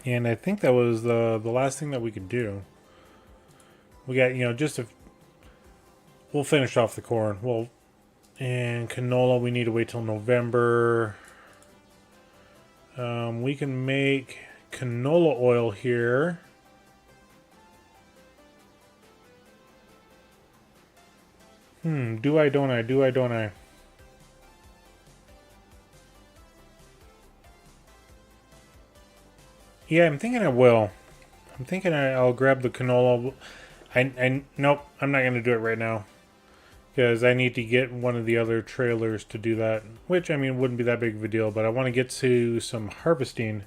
And I think that was the last thing that we could do. We got, you know, just a... We'll finish off the corn. And canola, we need to wait till November. We can make canola oil here. Do I, don't I? Do I, don't I? Yeah, I'm thinking I will. I'm thinking I'll grab the canola. Nope, I'm not going to do it right now. Because I need to get one of the other trailers to do that. Which, I mean, wouldn't be that big of a deal. But I want to get to some harvesting.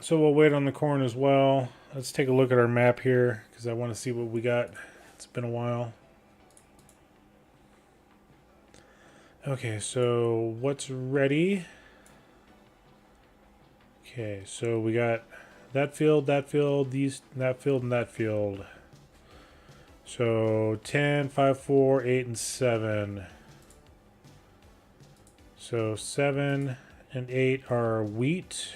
So we'll wait on the corn as well. Let's take a look at our map here. Because I want to see what we got. It's been a while. Okay, so what's ready? Okay, so we got that field, that field, that field, and that field. So 10, 5, 4, 8, and 7. So 7 and 8 are wheat.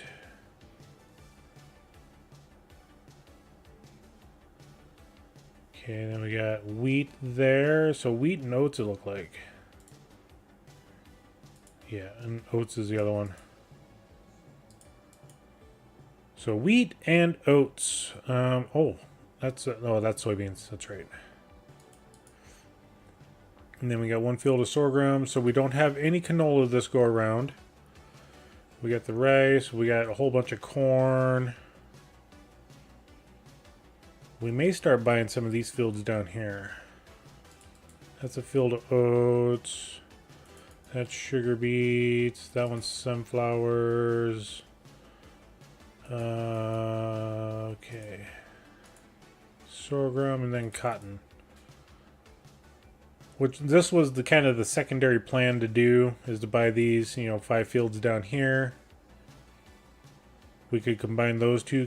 Okay, then we got wheat there. So wheat and oats it look like. Yeah, and oats is the other one. So wheat and oats. That's soybeans. That's right. And then we got one field of sorghum. So we don't have any canola this go around. We got the rice. We got a whole bunch of corn. We may start buying some of these fields down here. That's a field of oats. That's sugar beets. That one's sunflowers. Okay. Sorghum and then cotton. Which this was the kind of the secondary plan to do, is to buy these, 5 fields down here. We could combine those two,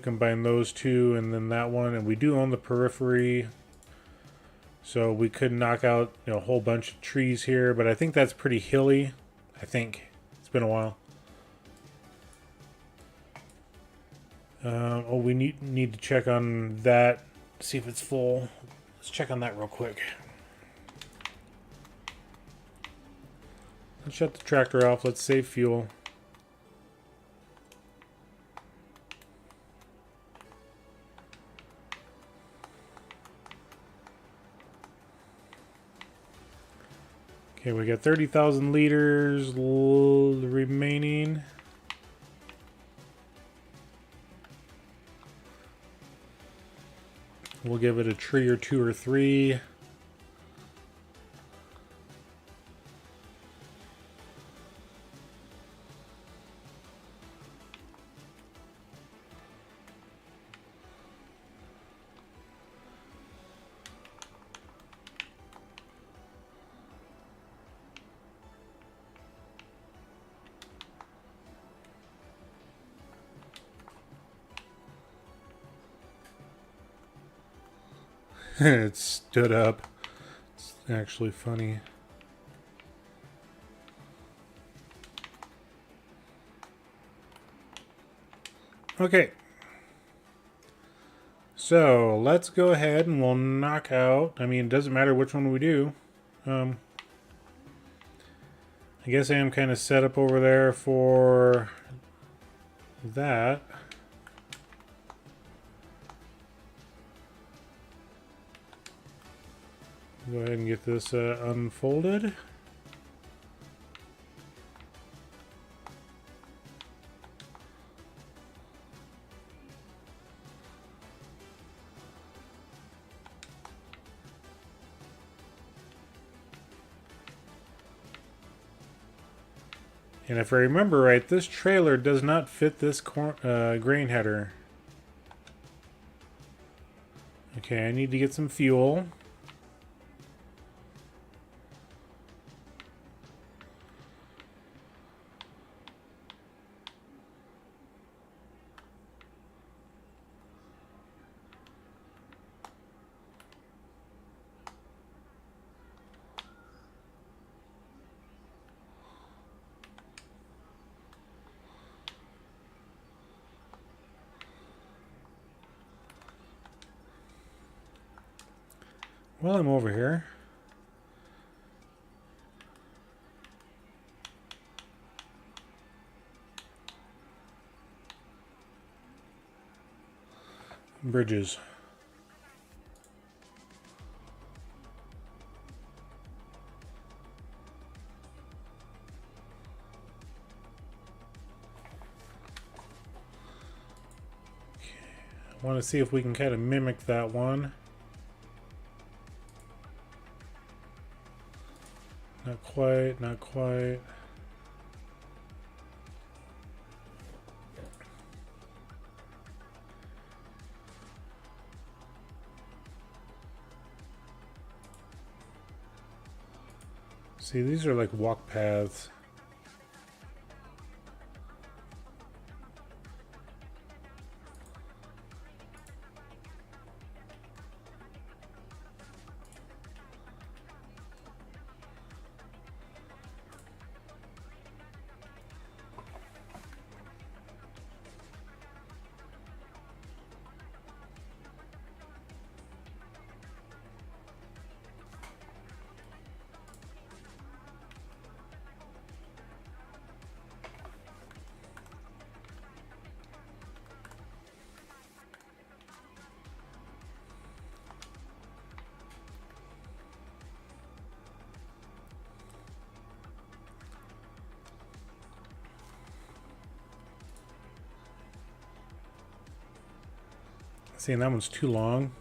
and then that one, and we do own the periphery. So we could knock out, a whole bunch of trees here, but I think that's pretty hilly. I think. It's been a while. We need to check on that, see if it's full. Let's check on that real quick. Let's shut the tractor off. Let's save fuel. Okay, we got 30,000 liters remaining. We'll give it a tree or 2 or 3. It stood up. It's actually funny. Okay. So let's go ahead and we'll knock out. I mean, it doesn't matter which one we do. I guess I am kind of set up over there for that. Go ahead and get this unfolded. And if I remember right, this trailer does not fit this grain header. Okay, I need to get some fuel. while I'm over here, bridges. I want to see if we can kind of mimic that one. Not quite, not quite. See, these are like walk paths. See, and that one's too long.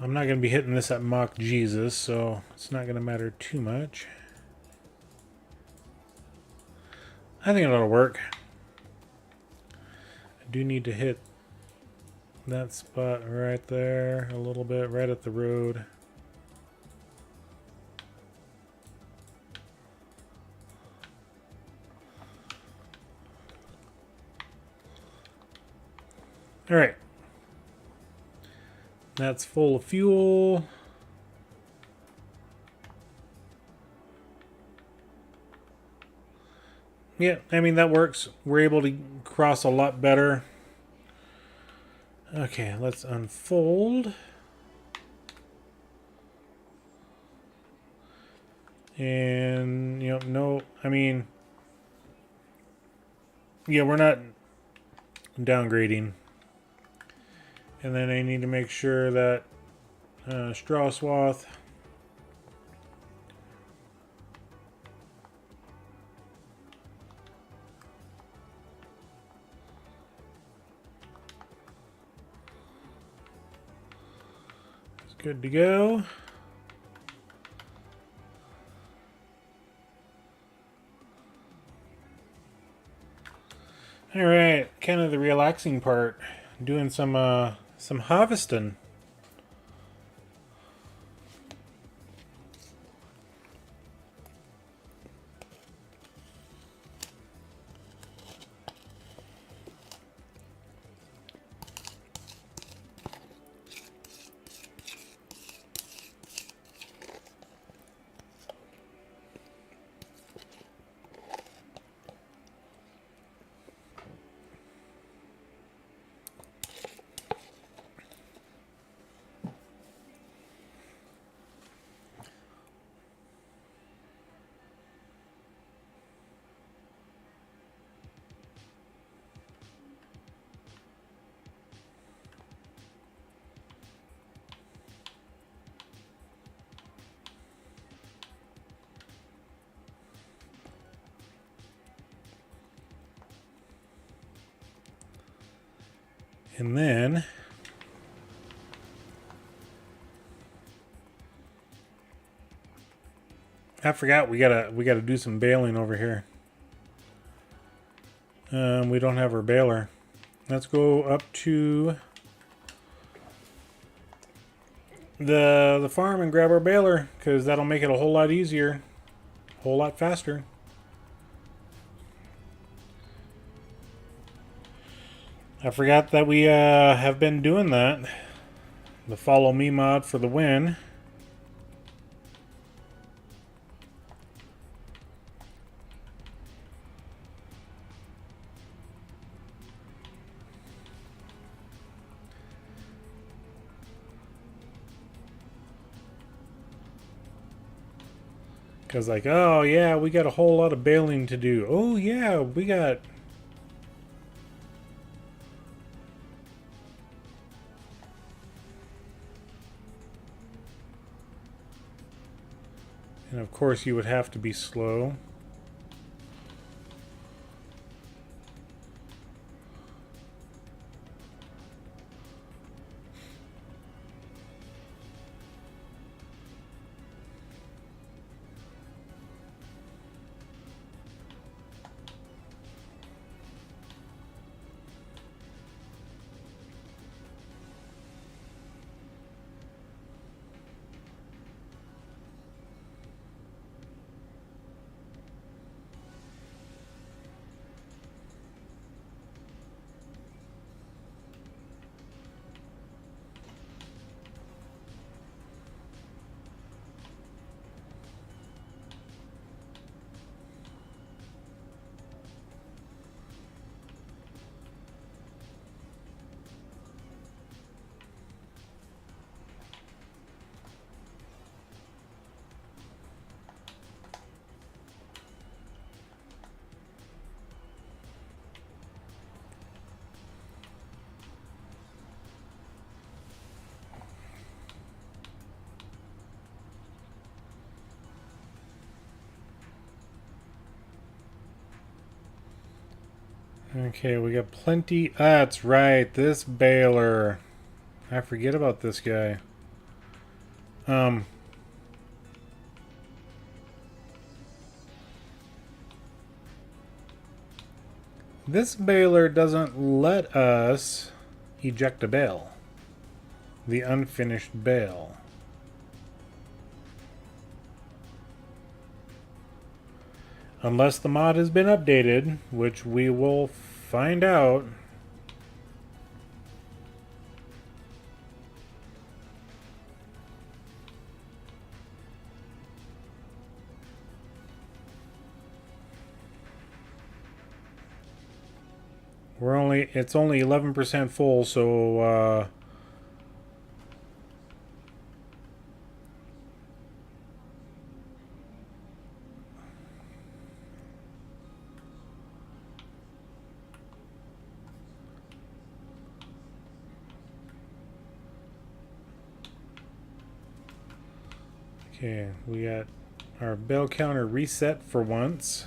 I'm not going to be hitting this at Mach Jesus, so it's not going to matter too much. I think it'll work. I do need to hit that spot right there a little bit, right at the road. All right. That's full of fuel. Yeah, I mean, that works. We're able to cross a lot better. Okay, let's unfold. And, you know, no, I mean, yeah, we're not downgrading. And then I need to make sure that straw swath is good to go. All right, kind of the relaxing part, doing some harvesting. And then I forgot we gotta do some baling over here. We don't have our baler. Let's go up to the farm and grab our baler, because that'll make it a whole lot easier, a whole lot faster. I forgot that we have been doing that. The follow me mod for the win. Because like, oh yeah, we got a whole lot of baling to do. Oh yeah, we got... And of course you would have to be slow. Okay, we got plenty. That's right, this baler. I forget about this guy. This baler doesn't let us eject a bale. The unfinished bale. Unless the mod has been updated, which we will find out. It's only 11% full, so okay, we got our bell counter reset for once.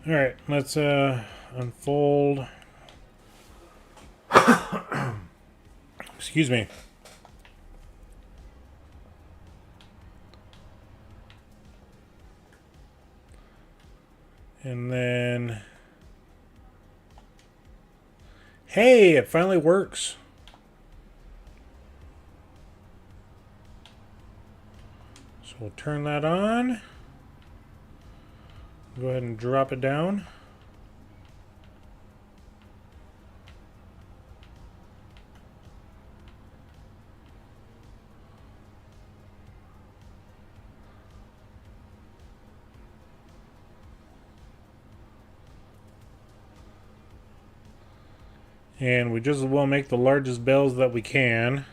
All right, let's unfold. Excuse me. And then, hey, it finally works. So we'll turn that on. Go ahead and drop it down. And we just as well make the largest bells that we can.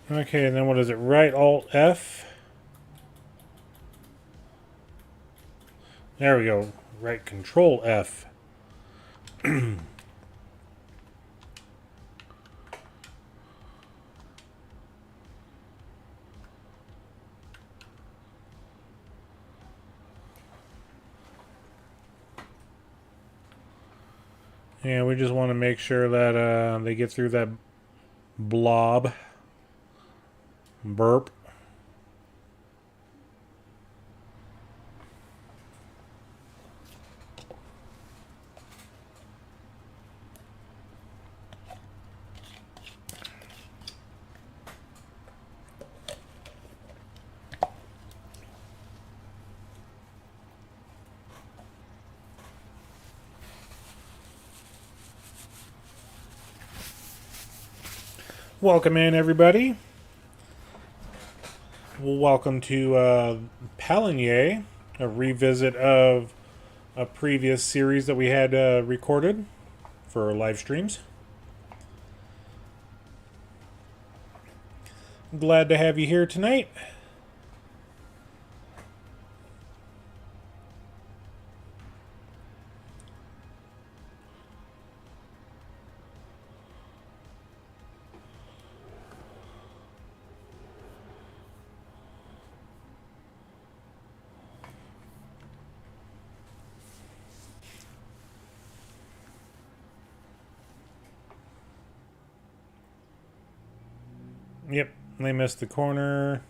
Okay, and then what is it? Right Alt F. There we go. Right Control F. And we just want to make sure that they get through that blob. Burp. Welcome in, everybody. Welcome to Pallegney, a revisit of a previous series that we had recorded for our live streams. Glad to have you here tonight. Yep, they missed the corner.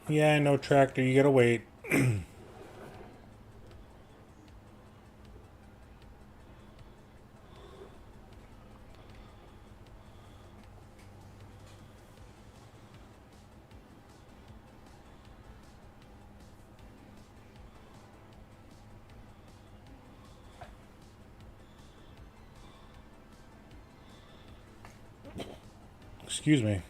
Yeah, no tractor, you gotta wait. Excuse me.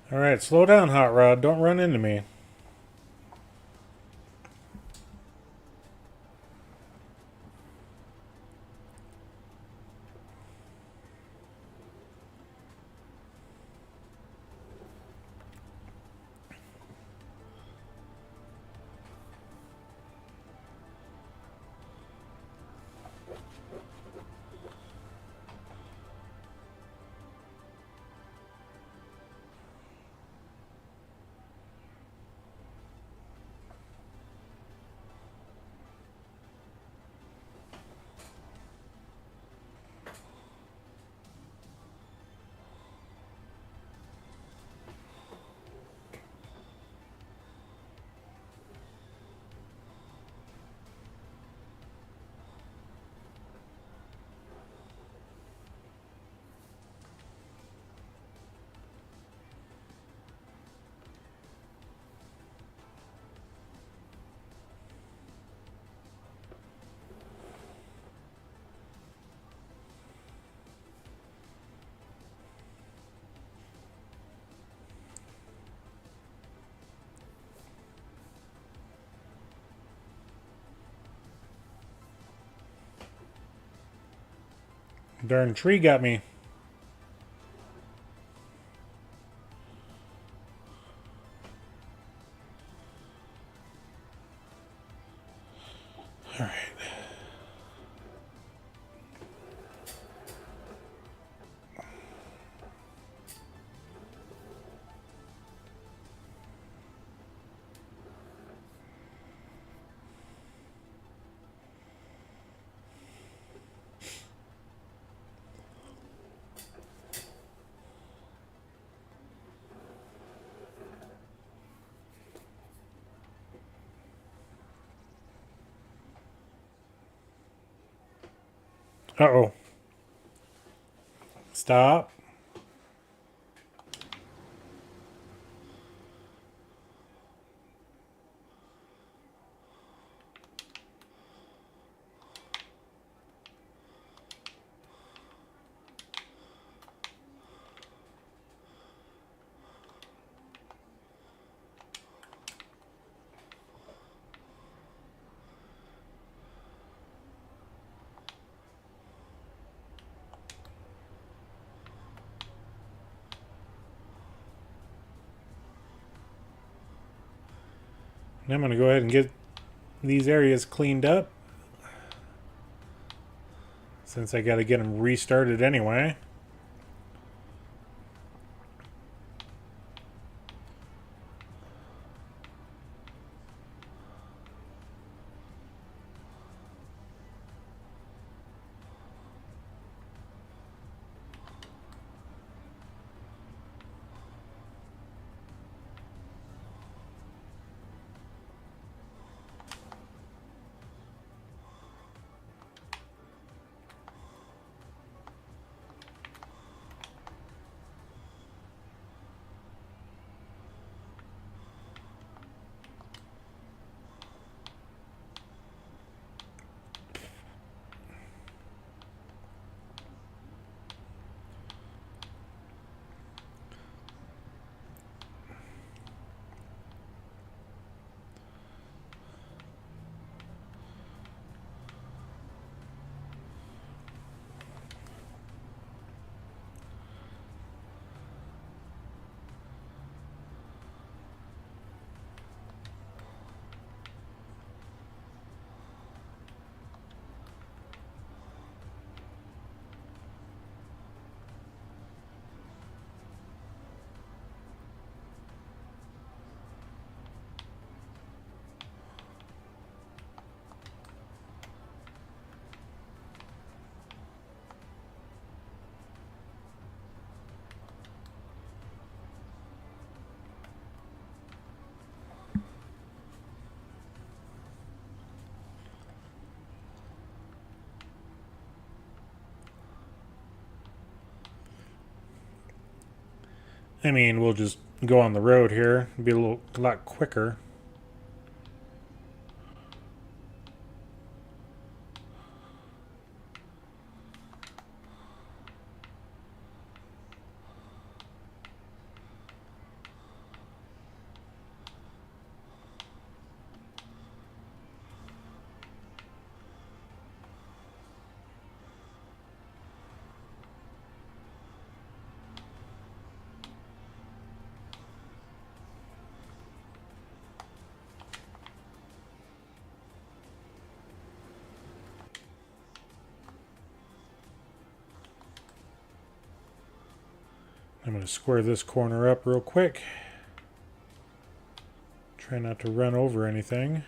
Alright, slow down, Hot Rod. Don't run into me. Darn tree got me. All right. Uh-oh. Stop. And I'm going to go ahead and get these areas cleaned up, since I got to get them restarted anyway. I mean, we'll just go on the road here. It'll be a lot quicker. I'm going to square this corner up real quick. Try not to run over anything.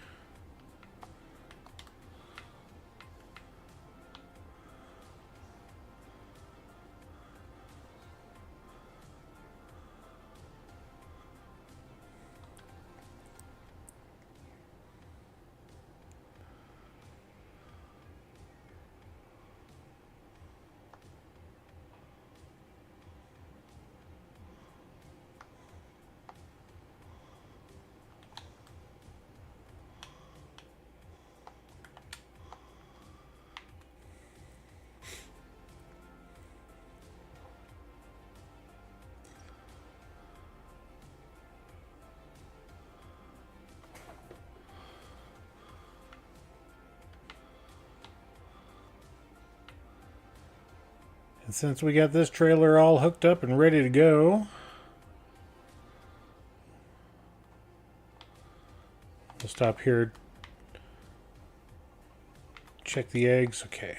And since we got this trailer all hooked up and ready to go, we'll stop here. Check the eggs. Okay.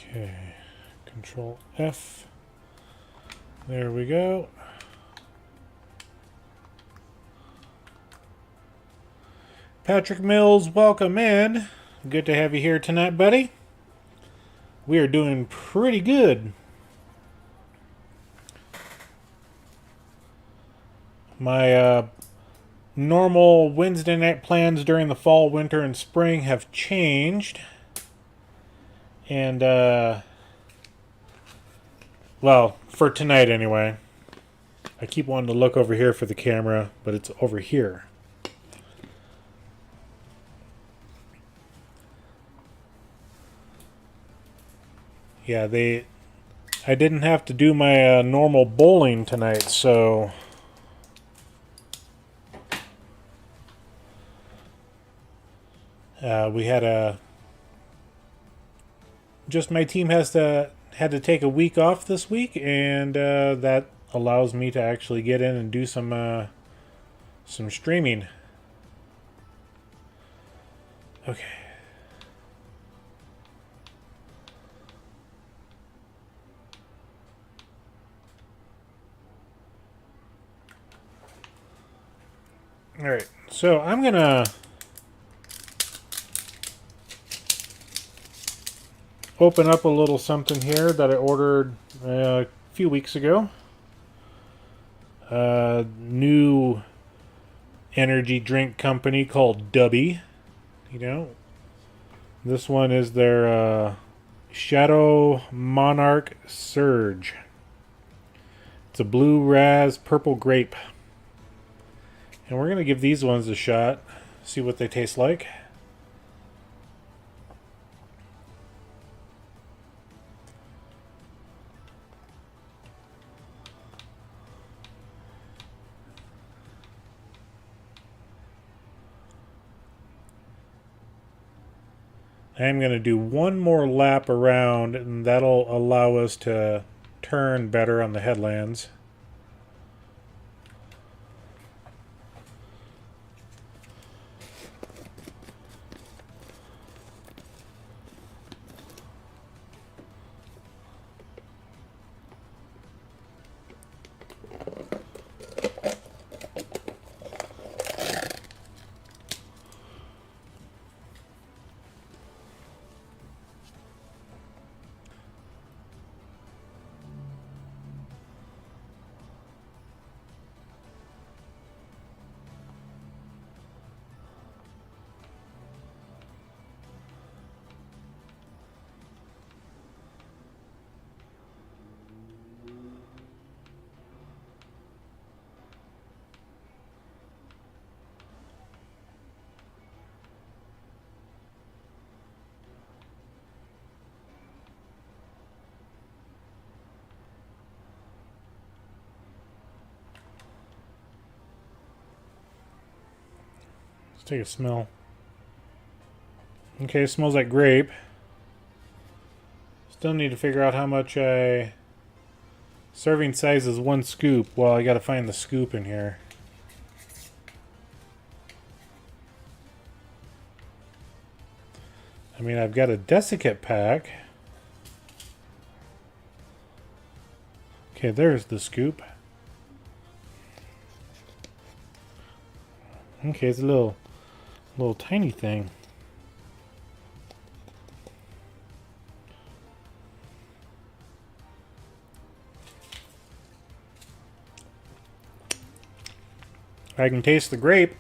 Okay, Control F. There we go. Patrick Mills, welcome in. Good to have you here tonight, buddy. We are doing pretty good. My normal Wednesday night plans during the fall, winter, and spring have changed. And, well, for tonight anyway. I keep wanting to look over here for the camera, but it's over here. Yeah, I didn't have to do my normal bowling tonight, so we had just my team had to take a week off this week, and that allows me to actually get in and do some streaming. Okay. All right, so I'm gonna open up a little something here that I ordered a few weeks ago. New energy drink company called Dubby. You know, this one is their Shadow Monarch Surge. It's a blue raz purple grape. And we're going to give these ones a shot, see what they taste like. I'm going to do one more lap around, and that'll allow us to turn better on the headlands. Take a smell. Okay, it smells like grape. Still need to figure out how much serving size is 1 scoop. Well, I gotta find the scoop in here. I mean, I've got a desiccant pack. Okay, there's the scoop. Okay, it's a little tiny thing. I can taste the grape.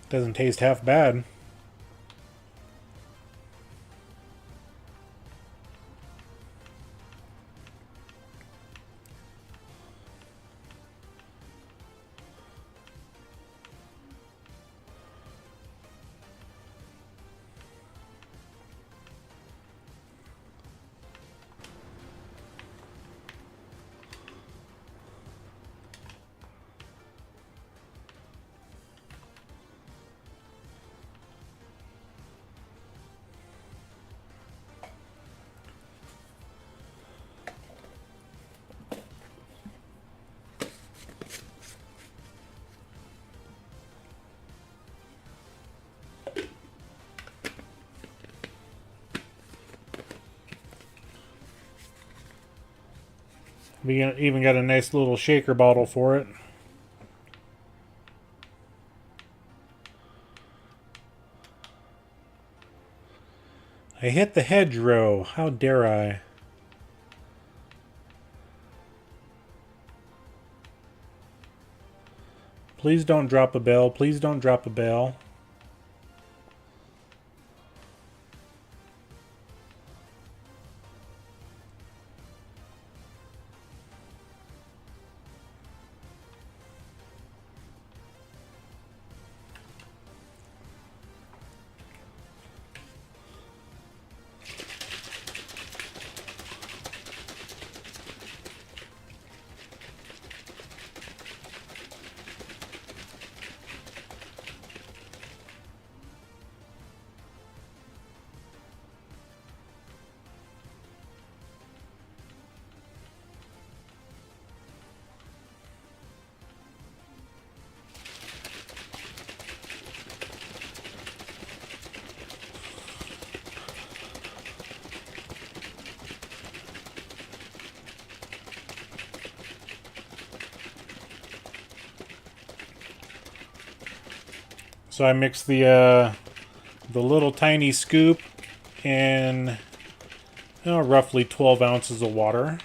Doesn't taste half bad. We even got a nice little shaker bottle for it. I hit the hedgerow. How dare I? Please don't drop a bell. Please don't drop a bell. So I mixed the little tiny scoop in roughly 12 ounces of water.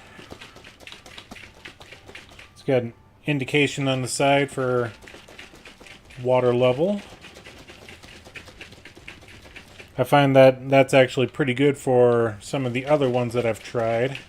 It's got an indication on the side for water level. I find that that's actually pretty good for some of the other ones that I've tried.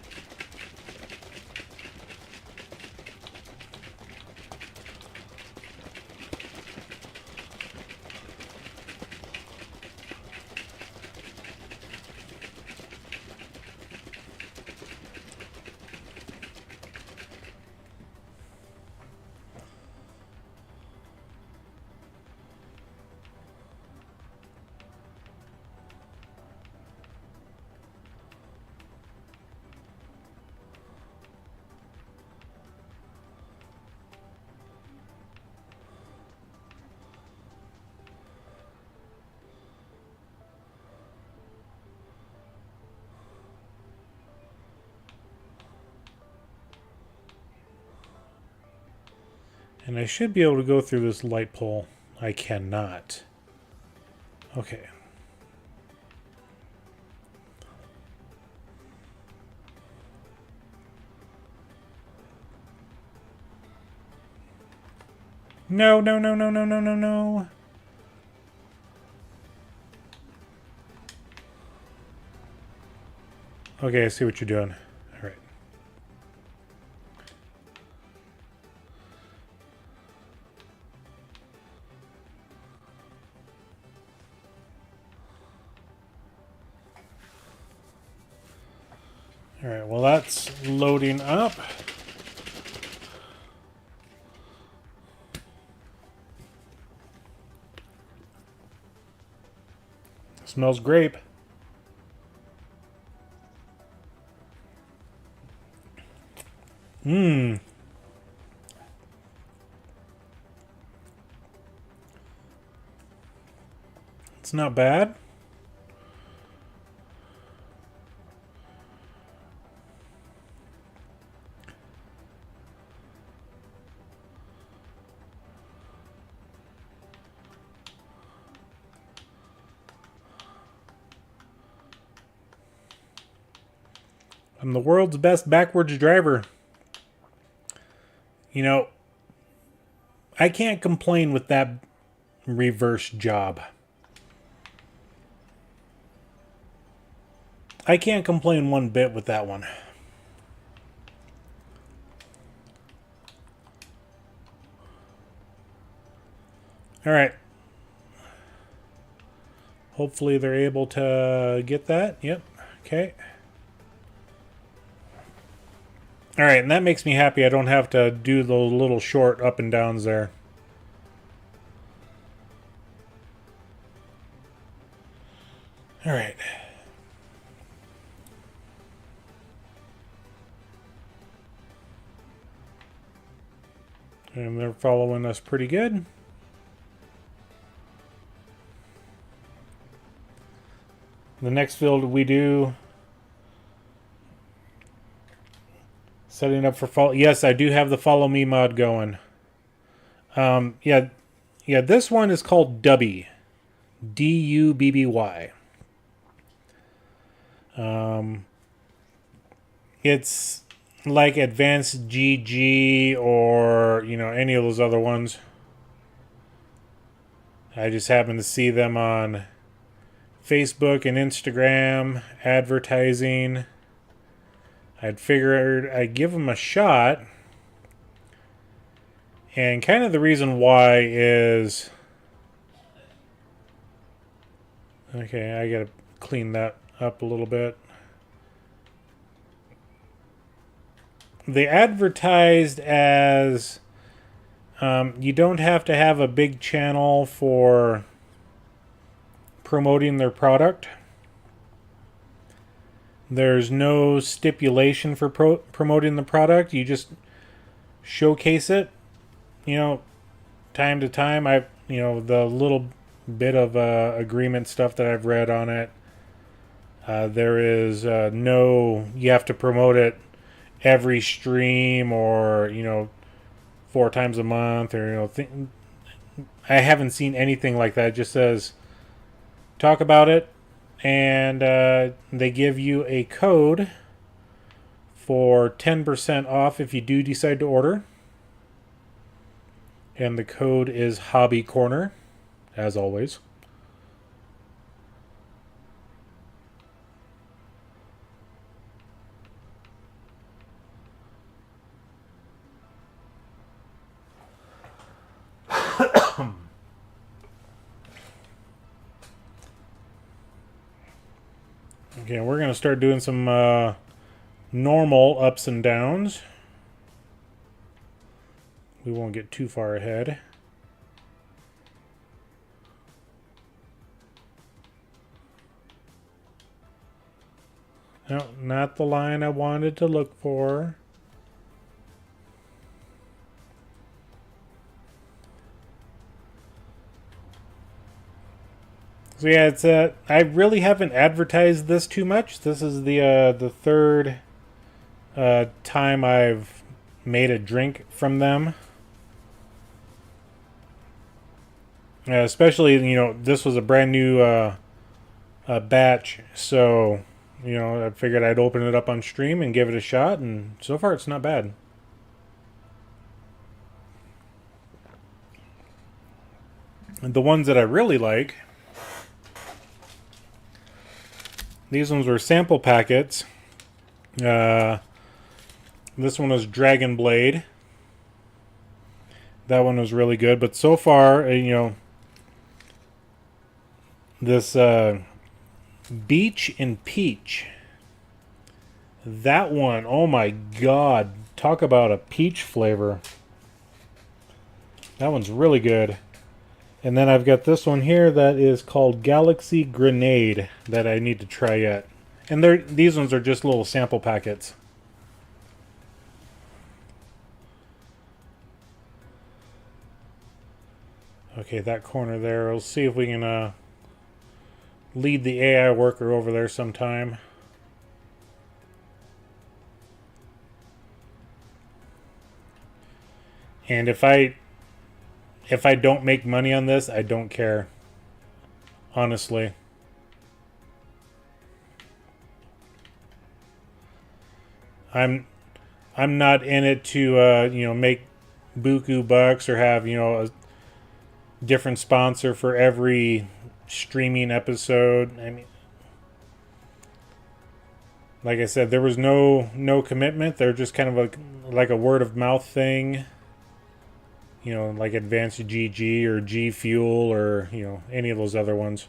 And I should be able to go through this light pole. I cannot. Okay. No, no, no, no, no, no, no, no. Okay, I see what you're doing. All right. All right, well, that's loading up. Smells grape. Mmm. It's not bad. I'm the world's best backwards driver. You know, I can't complain with that reverse job. I can't complain one bit with that one. All right. Hopefully they're able to get that. Yep. Okay. All right, and that makes me happy. I don't have to do those little short up and downs there. All right. And they're following us pretty good. The next field we do, setting up for follow. Yes, I do have the follow me mod going. Yeah, this one is called Dubby, D-U-B-B-Y. It's like Advanced GG or, you know, any of those other ones. I just happen to see them on Facebook and Instagram advertising. I'd figured I'd give them a shot. And kind of the reason why is... Okay, I gotta clean that up a little bit. They advertised as you don't have to have a big channel for promoting their product. There's no stipulation for promoting the product. You just showcase it. You know, time to time, you know, the little bit of agreement stuff that I've read on it. There is no, you have to promote it every stream or, you know, 4 times a month or, you know, I haven't seen anything like that. It just says talk about it, and they give you a code for 10% off if you do decide to order. And the code is Hobby Corner, as always. Okay, we're going to start doing some normal ups and downs. We won't get too far ahead. No, not the line I wanted to look for. So yeah, it's I really haven't advertised this too much. This is the third time I've made a drink from them. Especially, you know, this was a brand new batch, so, you know, I figured I'd open it up on stream and give it a shot, and so far it's not bad. And the ones that I really like, these ones were sample packets. This one was Dragon Blade. That one was really good, but so far, you know, this Beach and Peach, that one, oh my god, talk about a peach flavor. That one's really good. And then I've got this one here that is called Galaxy Grenade that I need to try yet. And these ones are just little sample packets. Okay, that corner there. We'll see if we can lead the AI worker over there sometime. And if I don't make money on this, I don't care. Honestly. I'm not in it to make buku bucks or have a different sponsor for every streaming episode. I mean, like I said, there was no commitment. They're just kind of like a word of mouth thing. Like Advanced GG or G Fuel or any of those other ones.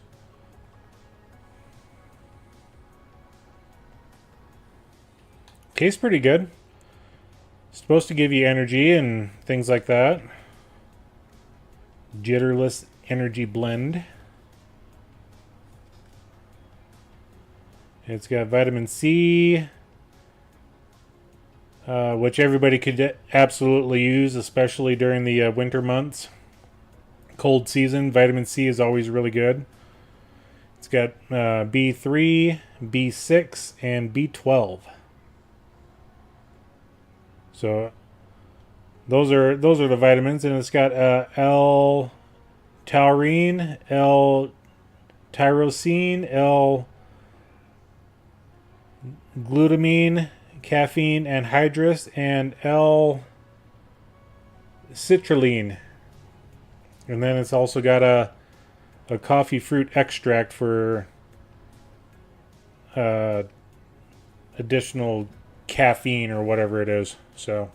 Tastes pretty good. It's supposed to give you energy and things like that. Jitterless energy blend. It's got vitamin C, which everybody could absolutely use, especially during the winter months. Cold season, vitamin C is always really good. It's got B3, B6, and B12. So those are the vitamins, and it's got L-taurine, L-tyrosine, L-glutamine, caffeine, anhydrous, and L-citrulline. And then it's also got a coffee fruit extract for additional caffeine or whatever it is. So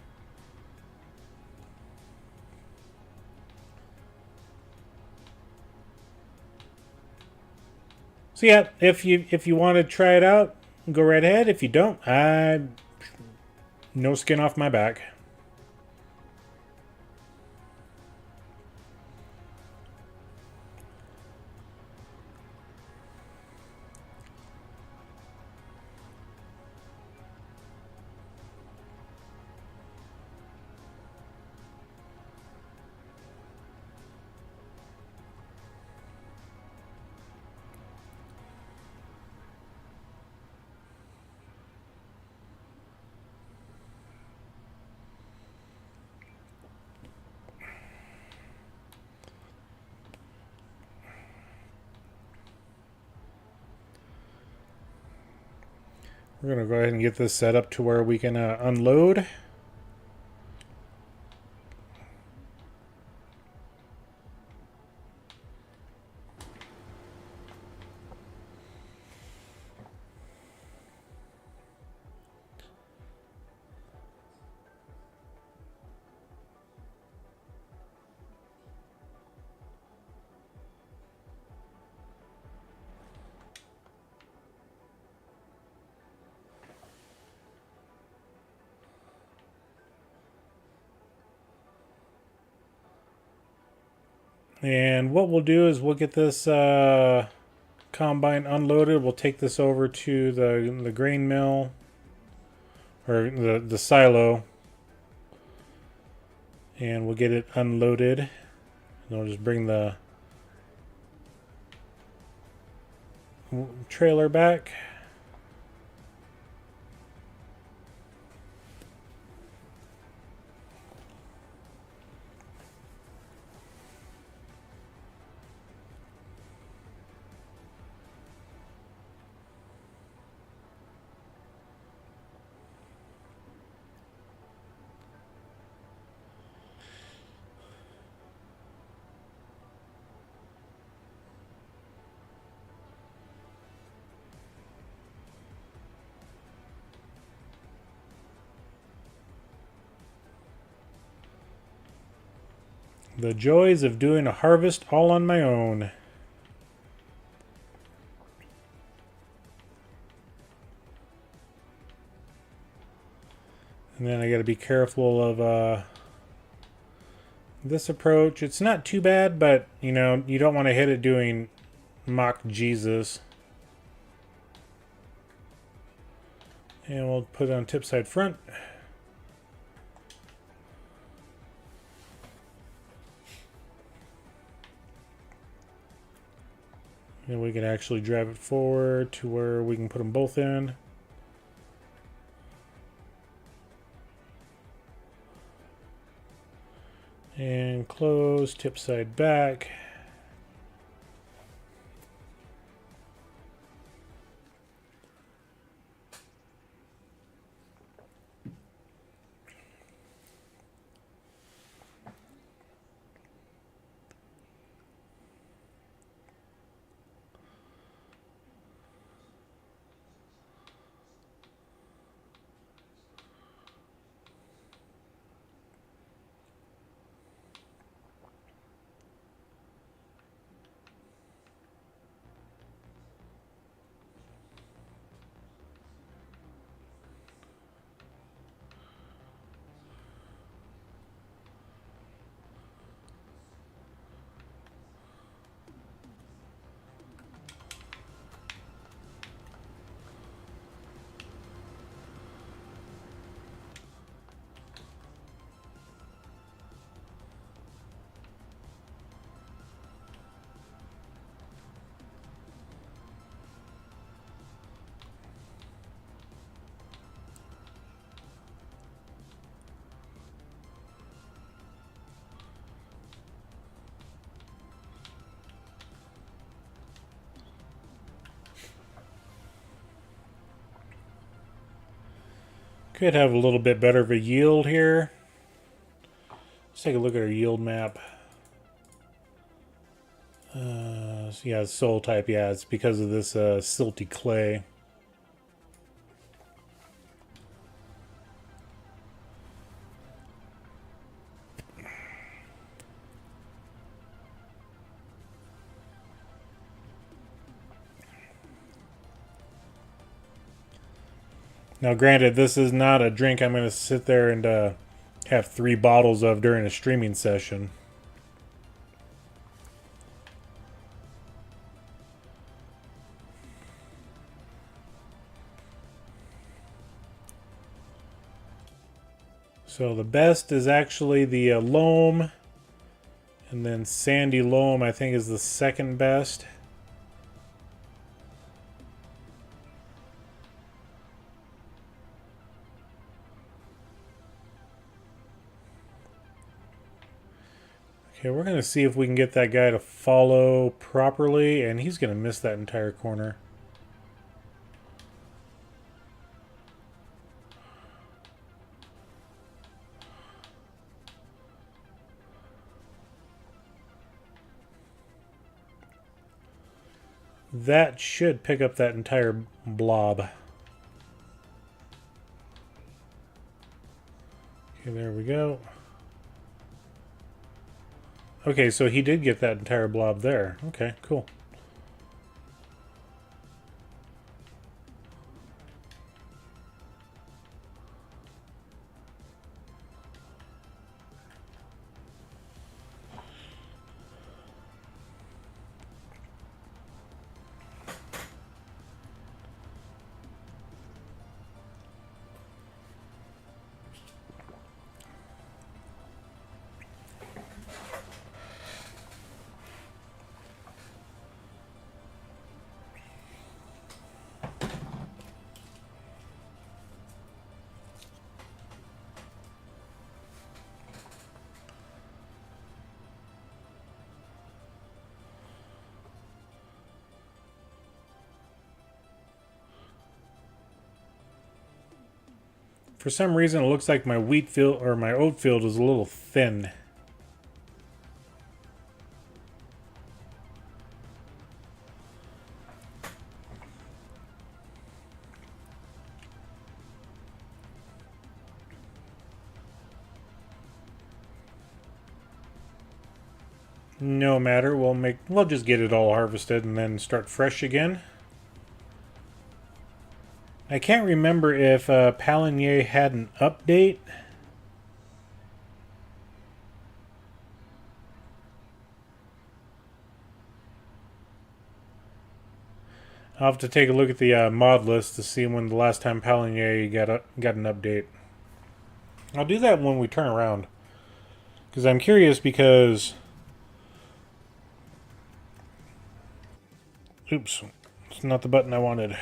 yeah, if you want to try it out, go right ahead. If you don't, no skin off my back. We're going to go ahead and get this set up to where we can unload. And what we'll do is we'll get this combine unloaded. We'll take this over to the grain mill or the silo, and we'll get it unloaded. And we'll just bring the trailer back. The joys of doing a harvest all on my own. And then I got to be careful of this approach. It's not too bad, but you don't want to hit it doing mock Jesus. And we'll put it on tip side front. And we can actually drive it forward to where we can put them both in. And close, tip side back. Could have a little bit better of a yield here. Let's take a look at our yield map. Yeah, soil type. Yeah, it's because of this silty clay. Now, granted, this is not a drink I'm going to sit there and have 3 bottles of during a streaming session. So the best is actually the loam, and then sandy loam I think is the second best. Okay, we're going to see if we can get that guy to follow properly, and he's going to miss that entire corner. That should pick up that entire blob. Okay, there we go. Okay, so he did get that entire blob there. Okay, cool. For some reason, it looks like my wheat field or my oat field is a little thin. No matter, we'll just get it all harvested and then start fresh again. I can't remember if Pallegney had an update. I'll have to take a look at the mod list to see when the last time Pallegney got an update. I'll do that when we turn around. Because I'm curious because... Oops, it's not the button I wanted.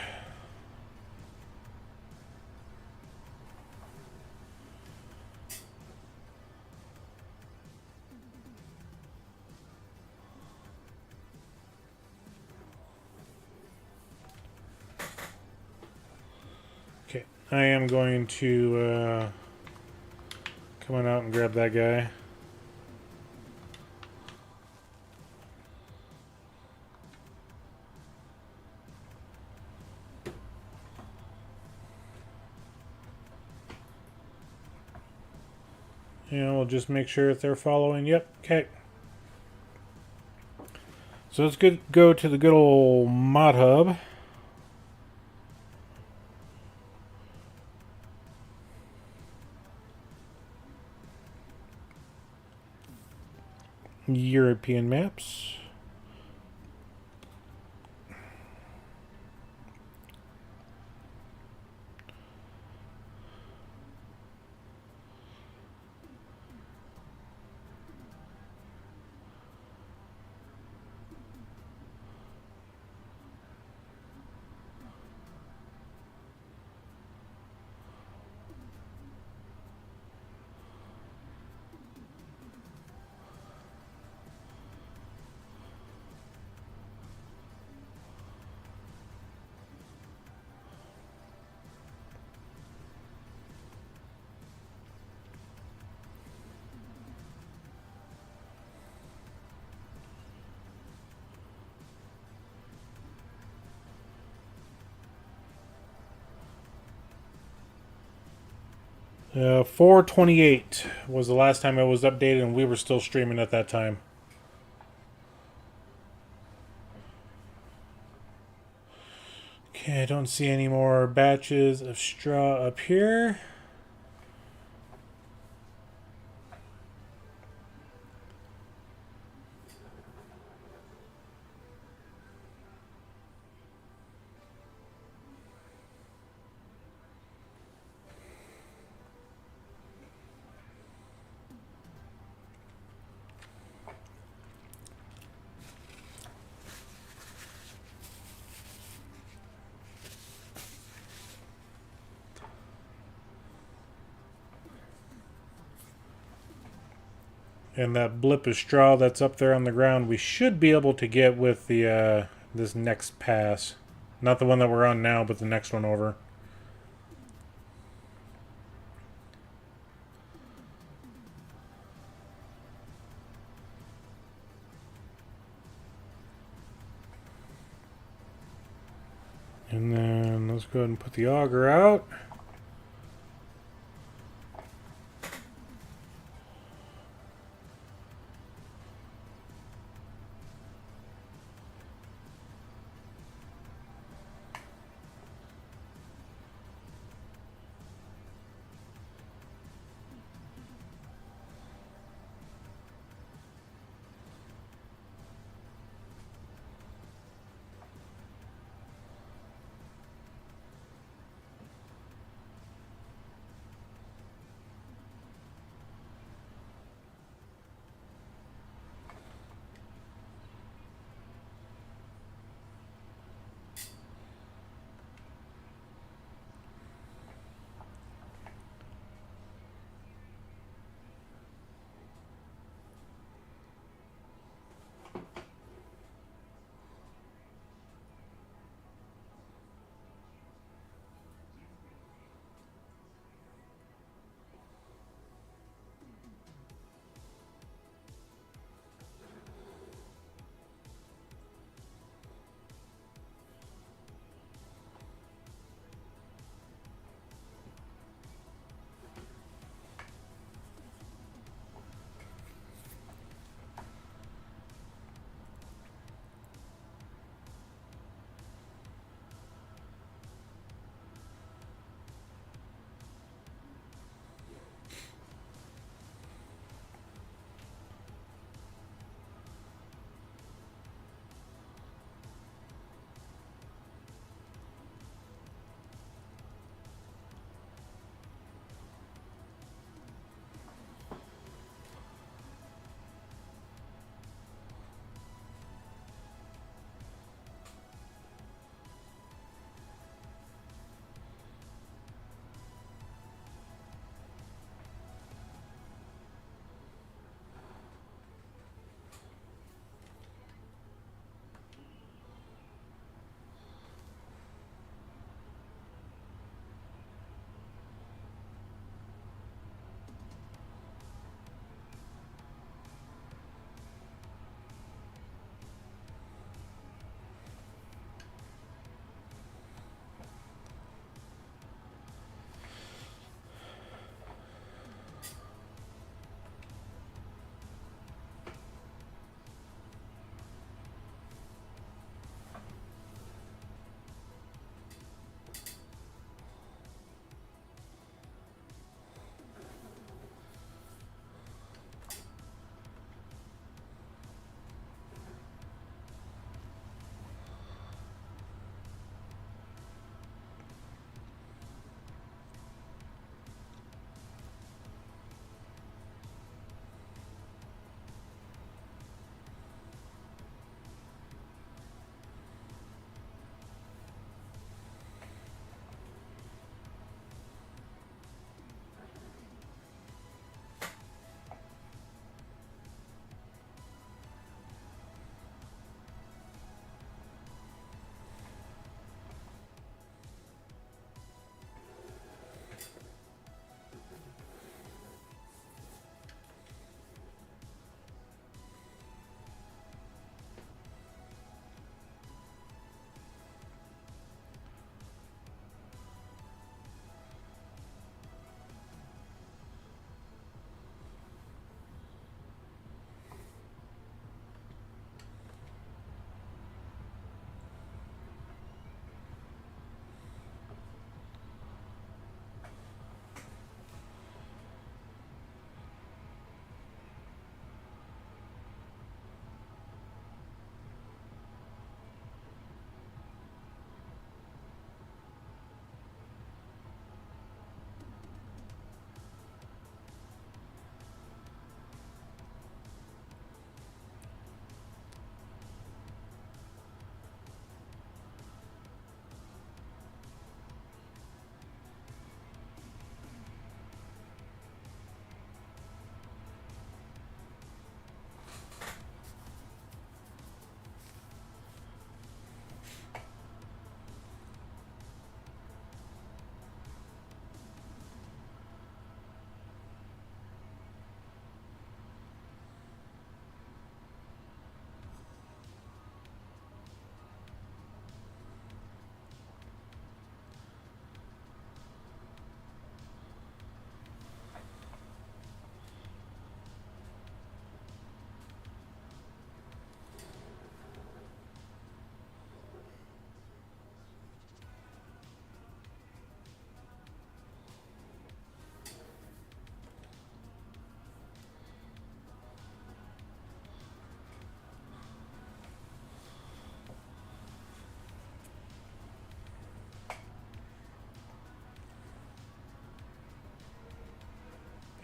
Okay, I am going to come on out and grab that guy. And we'll just make sure if they're following. Yep, okay. So let's go to the good old mod hub. European maps. 428 was the last time it was updated, and we were still streaming at that time. Okay, I don't see any more batches of straw up here. And that blip of straw that's up there on the ground, we should be able to get with the this next pass. Not the one that we're on now, but the next one over. And then let's go ahead and put the auger out.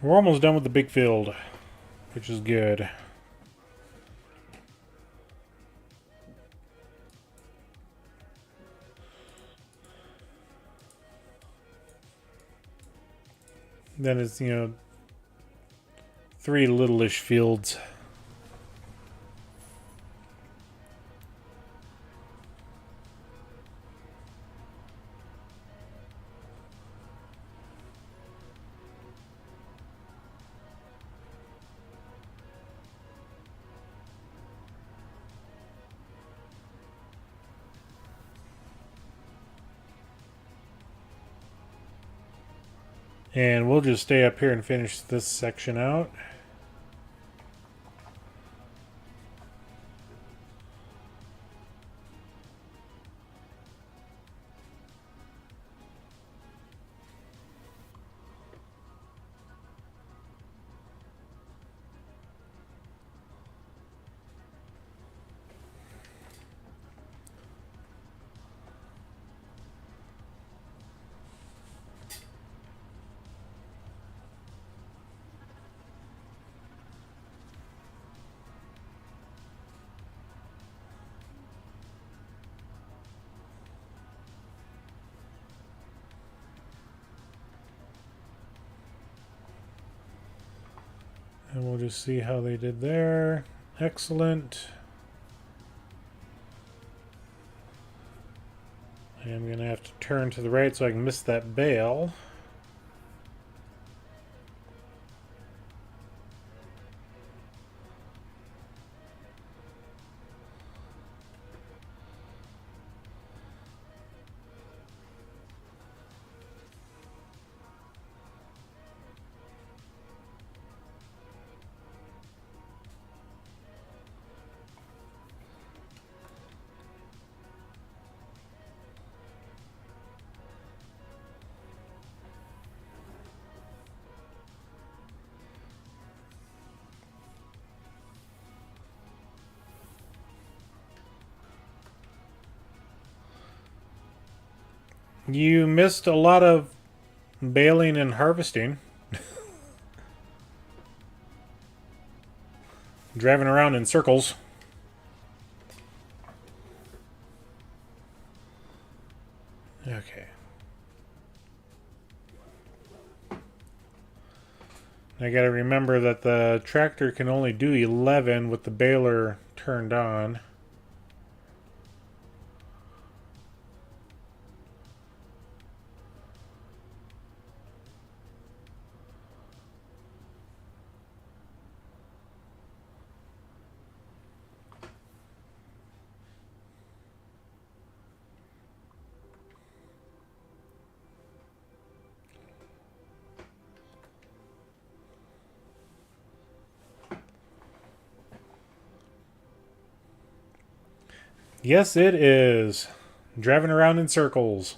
We're almost done with the big field, which is good. Then it's, you know, 3 littleish fields. And we'll just stay up here and finish this section out. And we'll just see how they did there. Excellent. I'm going to have to turn to the right so I can miss that bale. You missed a lot of baling and harvesting. Driving around in circles. Okay. I gotta remember that the tractor can only do 11 with the baler turned on. Yes, it is. Driving around in circles.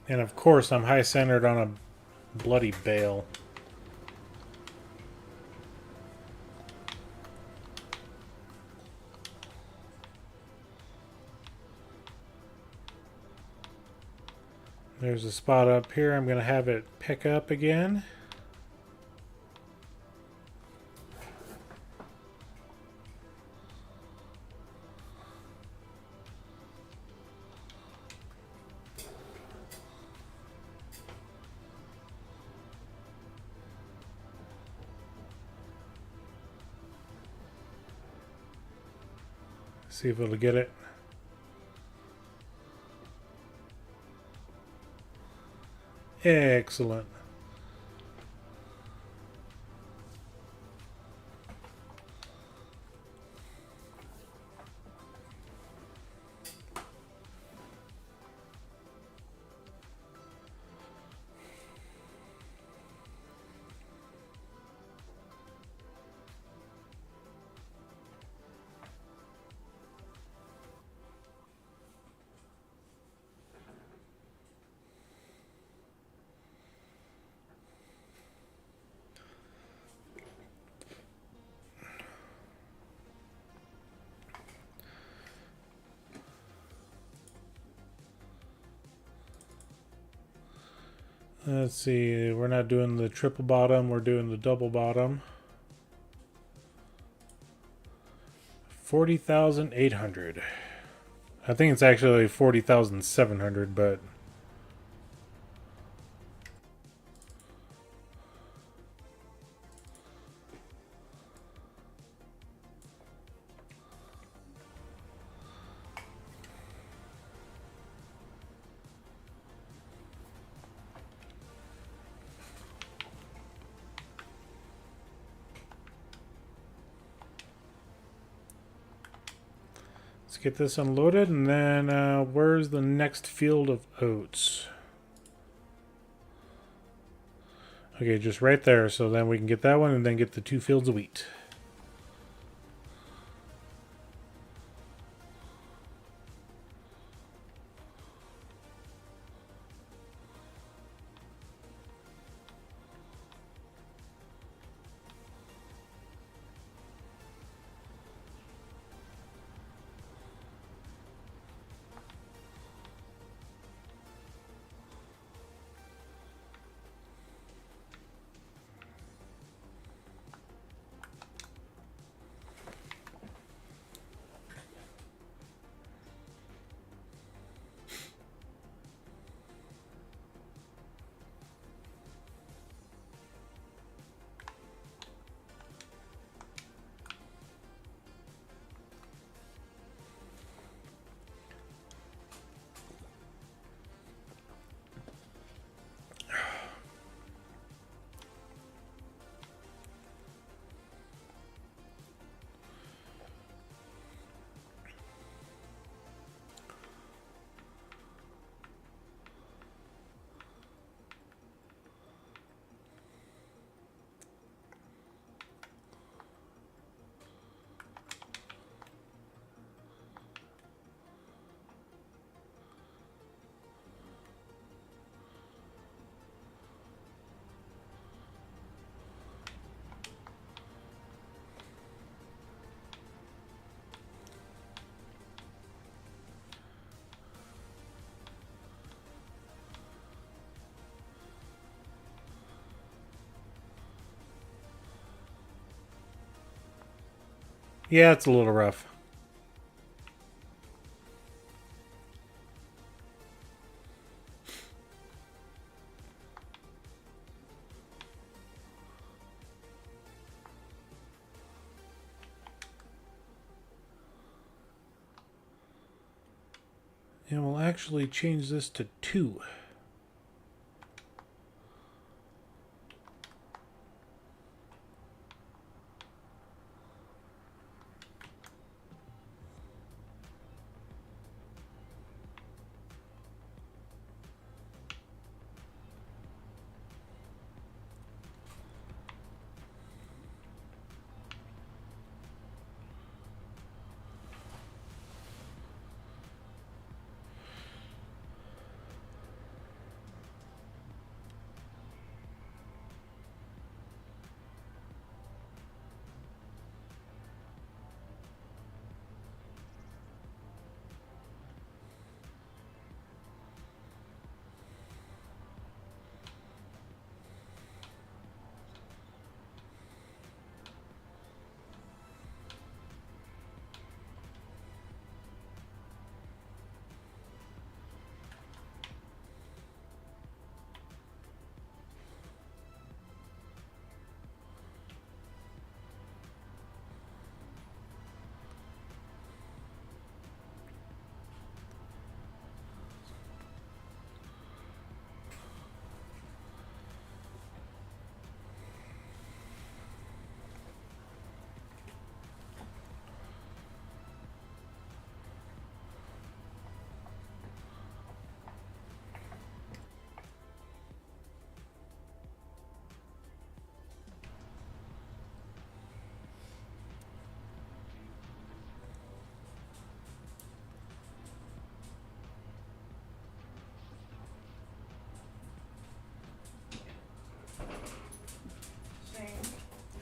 And of course, I'm high centered on a bloody bale. There's a spot up here. I'm going to have it pick up again. See if it'll get it. Excellent. Let's see, we're not doing the triple bottom, we're doing the double bottom. 40,800. I think it's actually 40,700, but let's get this unloaded, and then where's the next field of oats? Okay, just right there, so then we can get that one and then get the 2 fields of wheat. Yeah, it's a little rough. And we'll actually change this to 2.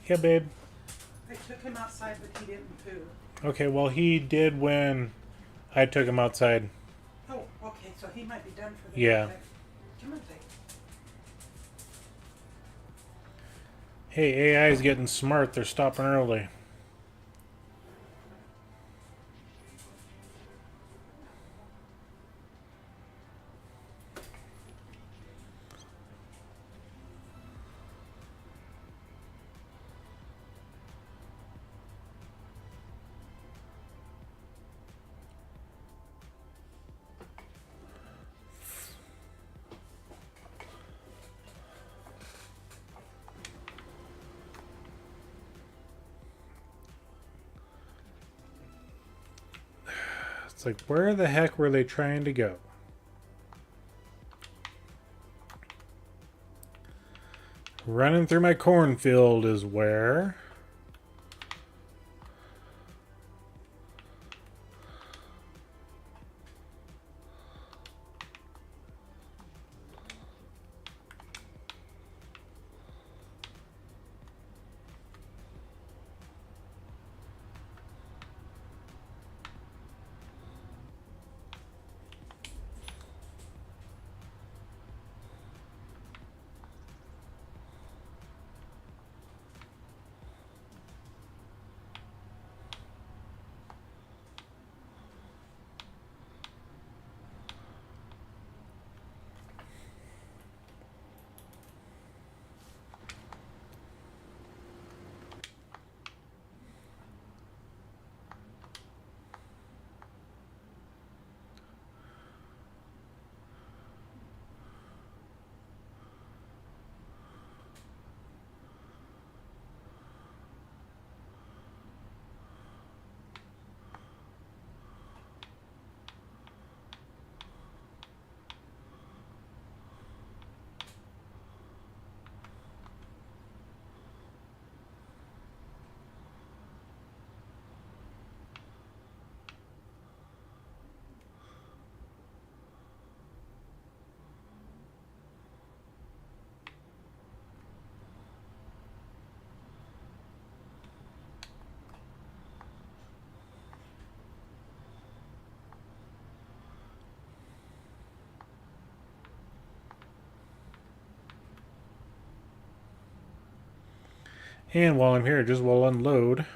Yeah, babe. I took him outside, but he didn't poo. Okay, well, he did when I took him outside. Oh, okay, so he might be done for the Yeah. day. Come on, Zay. Hey, AI is getting smart. They're stopping early. It's like, where the heck were they trying to go? Running through my cornfield is where. And while I'm here, just will unload.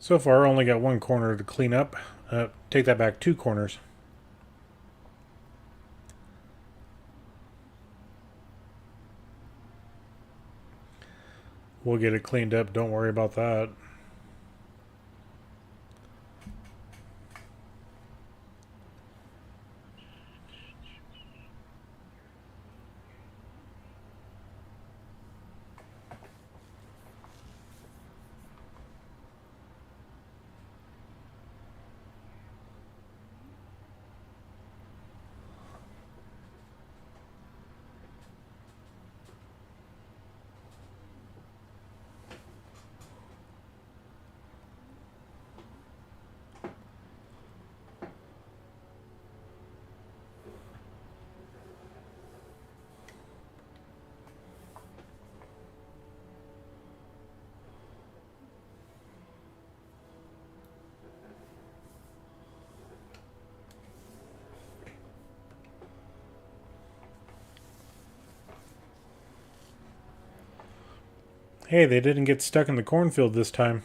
So far, only got one corner to clean up. Take that back, 2 corners. We'll get it cleaned up, don't worry about that. Hey, they didn't get stuck in the cornfield this time.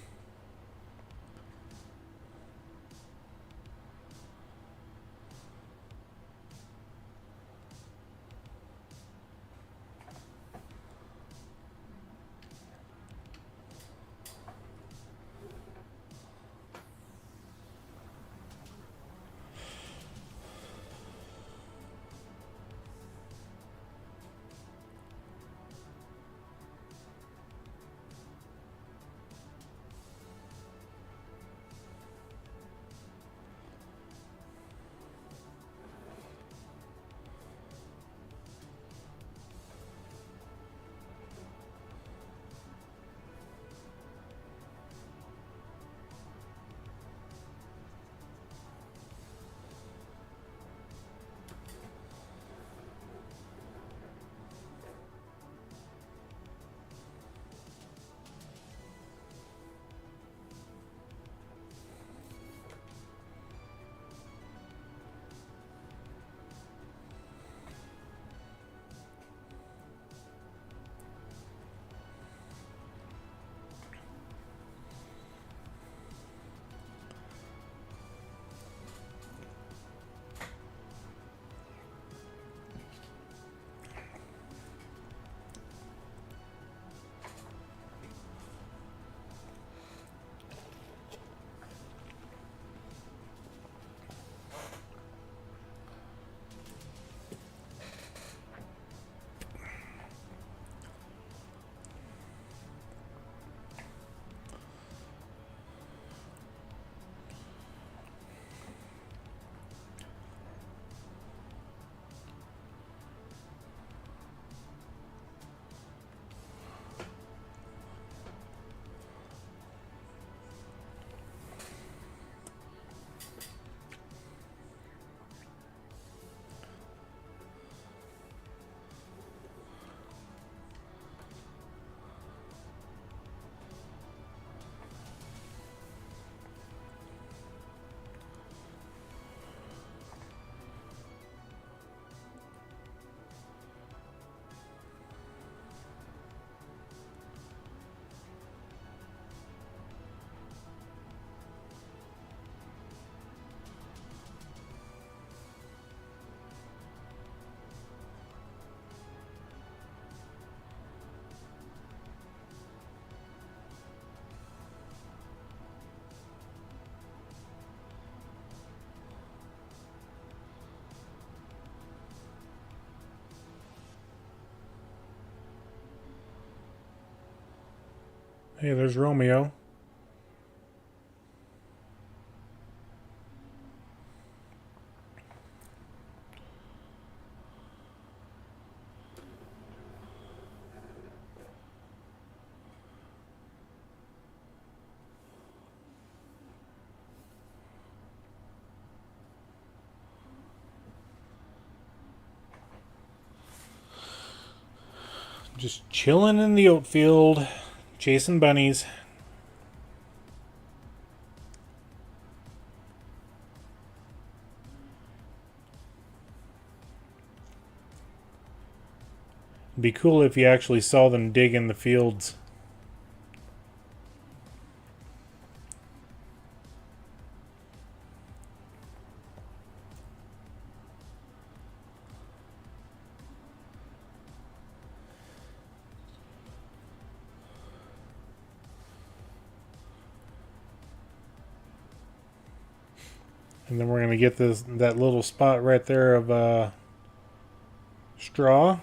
Hey, there's Romeo. Just chilling in the oat field, chasing bunnies. It'd be cool if you actually saw them dig in the fields. And then we're going to get that little spot right there of straw.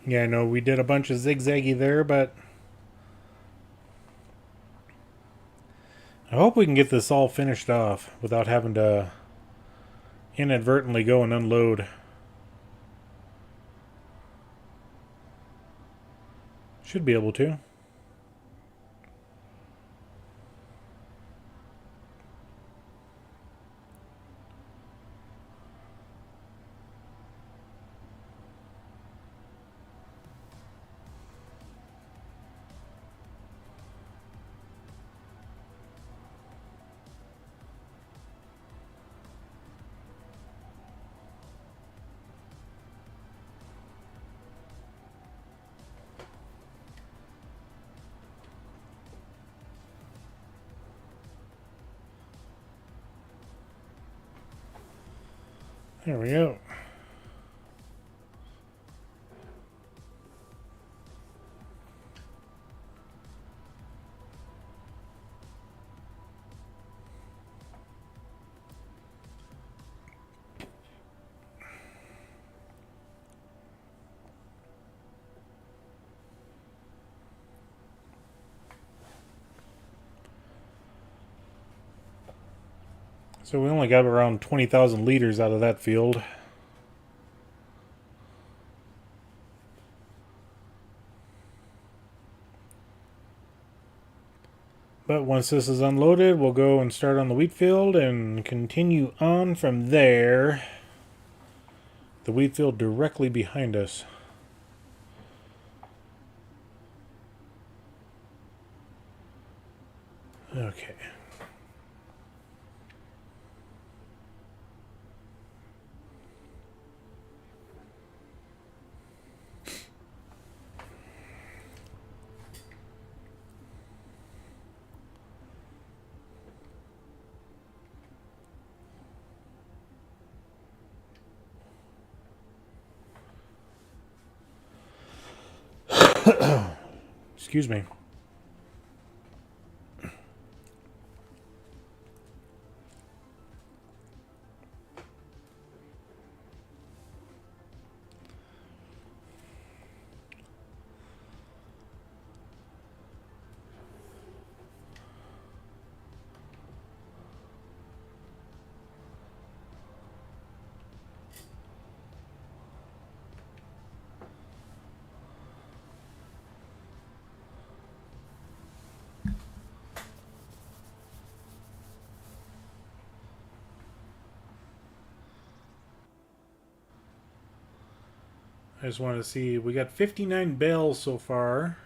Yeah, I know we did a bunch of zigzaggy there, but I hope we can get this all finished off without having to inadvertently go and unload. Should be able to. There we go. So we only got around 20,000 liters out of that field. But once this is unloaded, we'll go and start on the wheat field and continue on from there. The wheat field directly behind us. Okay. Excuse me. I just wanted to see, we got 59 bales so far.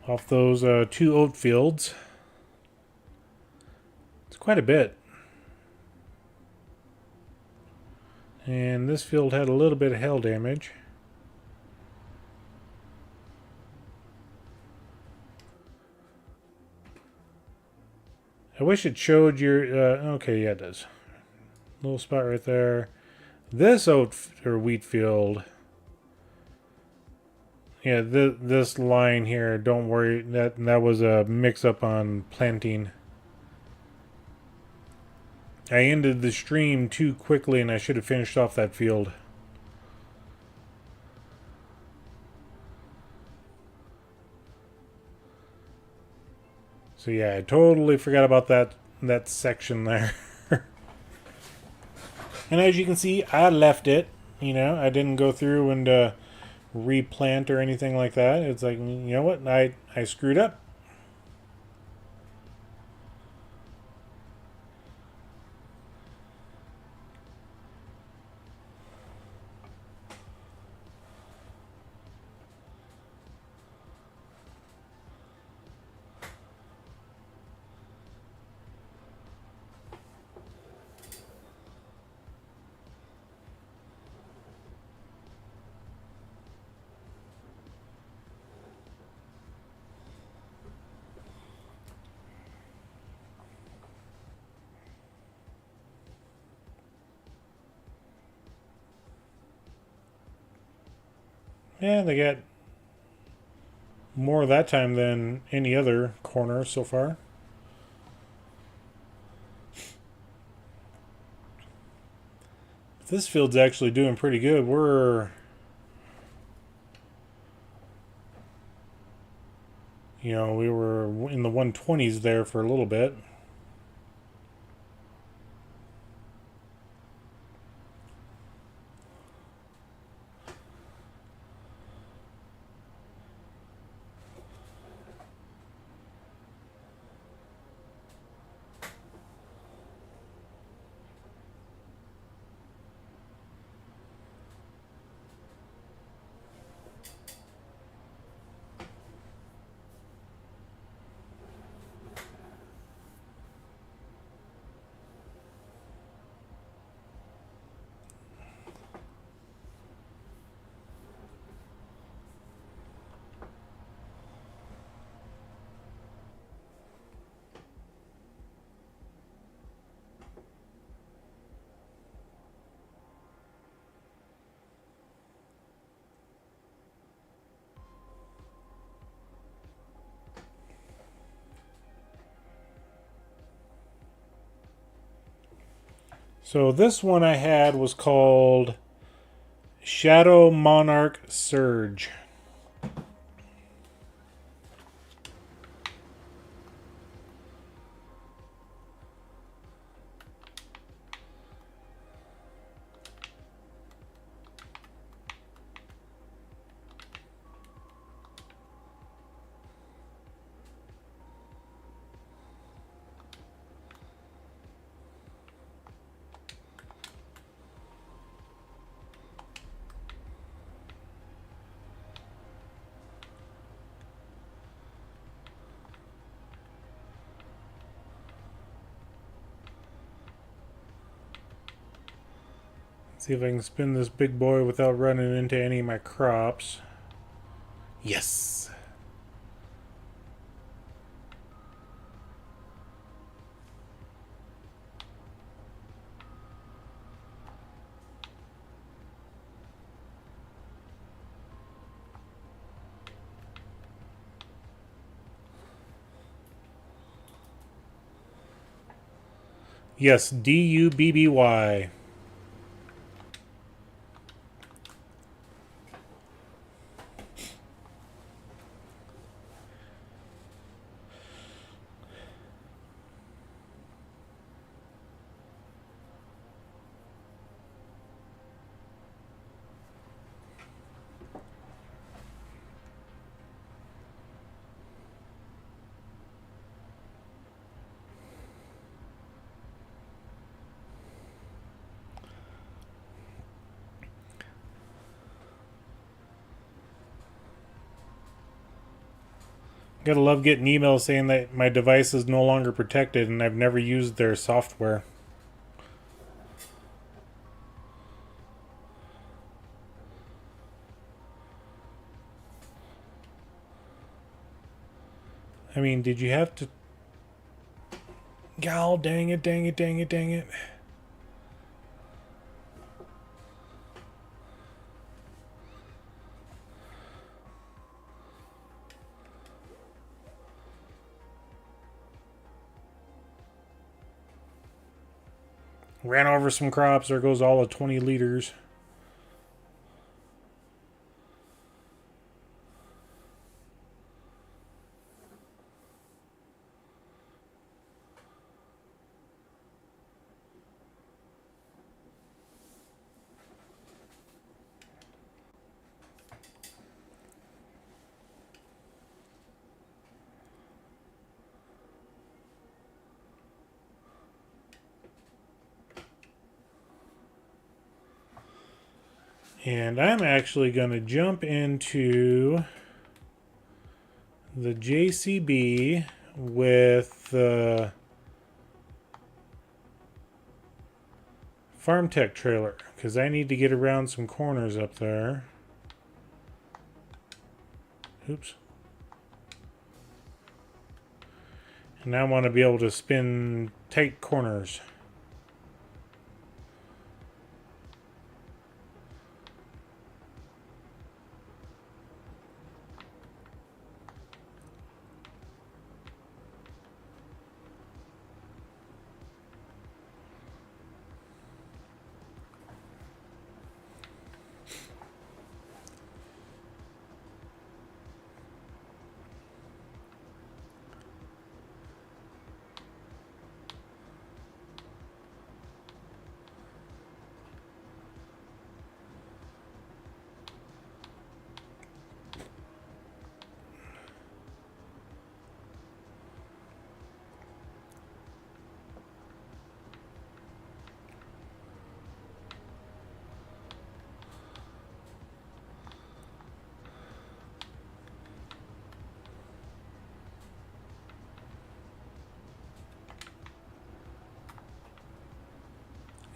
Off those 2 oat fields. It's quite a bit. And this field had a little bit of hail damage. I wish it showed your... okay, yeah, it does. Little spot right there. This wheat field... Yeah, this line here, don't worry. That was a mix-up on planting. I ended the stream too quickly, and I should have finished off that field. So yeah, I totally forgot about that section there. And as you can see, I left it. You know, I didn't go through and replant or anything like that. It's like, you know what? I screwed up. Yeah, they got more that time than any other corner so far. This field's actually doing pretty good. We're, you know, we were in the 120s there for a little bit. So this one I had was called Shadow Monarch Surge. See if I can spin this big boy without running into any of my crops. Yes! Yes, D-U-B-B-Y. Gotta love getting emails saying that my device is no longer protected and I've never used their software. I mean, did you have to... Gal, dang it, dang it, dang it, dang it. Ran over some crops. There goes all of 20 liters. And I'm actually going to jump into the JCB with the FarmTech trailer, because I need to get around some corners up there. Oops. And I want to be able to spin tight corners.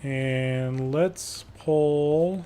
And let's pull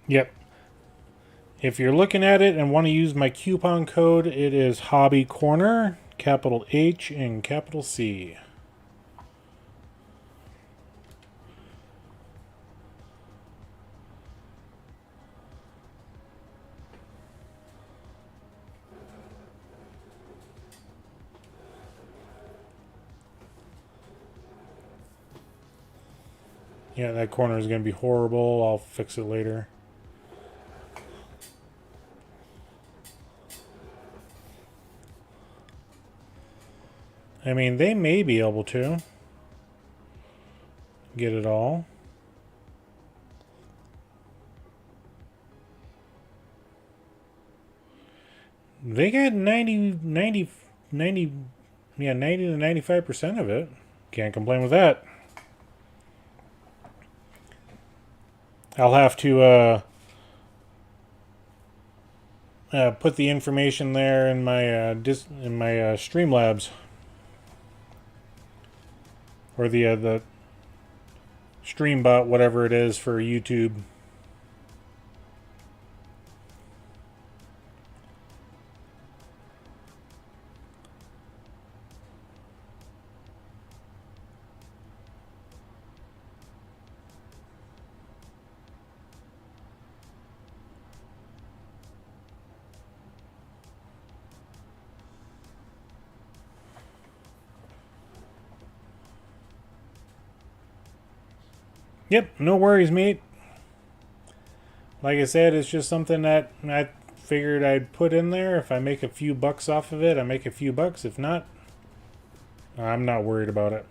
Yep. If you're looking at it and want to use my coupon code, it is Hobby Corner, capital H and capital C. Yeah, that corner is going to be horrible. I'll fix it later. I mean, they may be able to get it all. They got 90 to 95% of it. Can't complain with that. I'll have to put the information there in my Streamlabs, or the Streambot, whatever it is for YouTube. Yep, no worries, mate. Like I said, it's just something that I figured I'd put in there. If I make a few bucks off of it, I make a few bucks. If not, I'm not worried about it.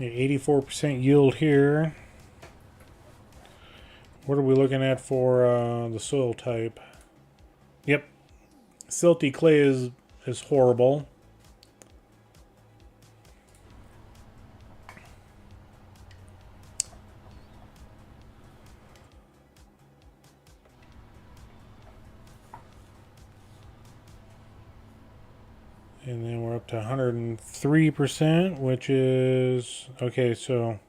84% yield here. What are we looking at for the soil type? Yep, silty clay is horrible. And then we're up to 103%, which is okay. So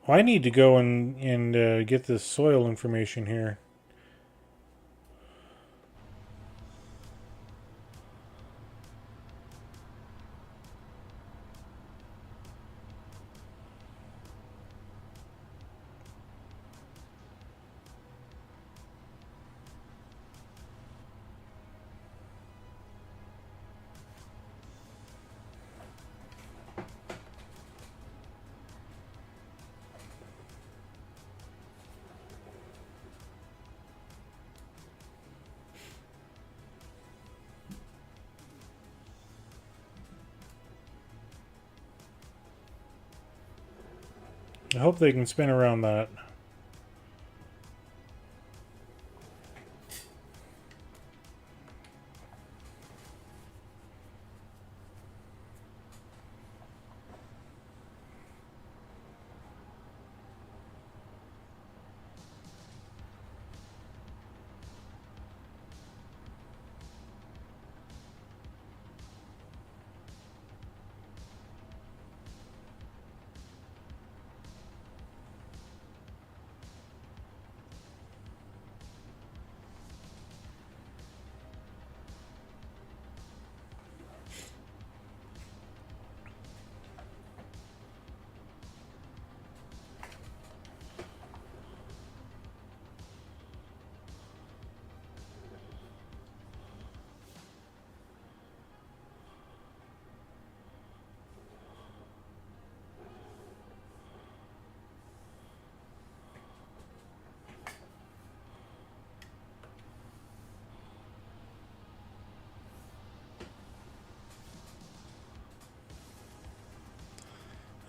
well, I need to go and get this soil information here. I hope they can spin around that.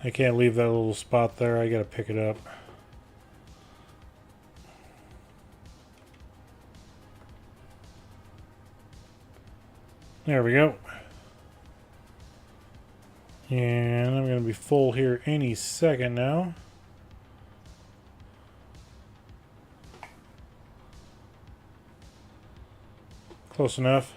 I can't leave that little spot there. I gotta pick it up. There we go. And I'm gonna be full here any second now. Close enough.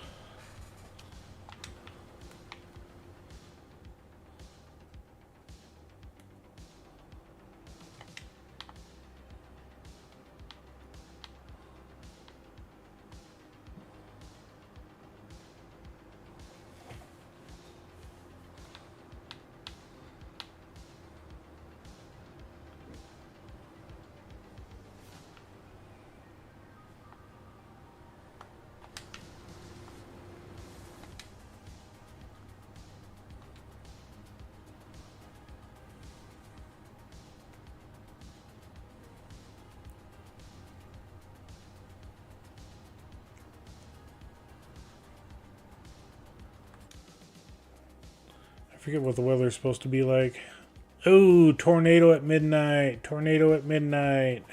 I forget what the weather's supposed to be like. Oh, tornado at midnight. Tornado at midnight.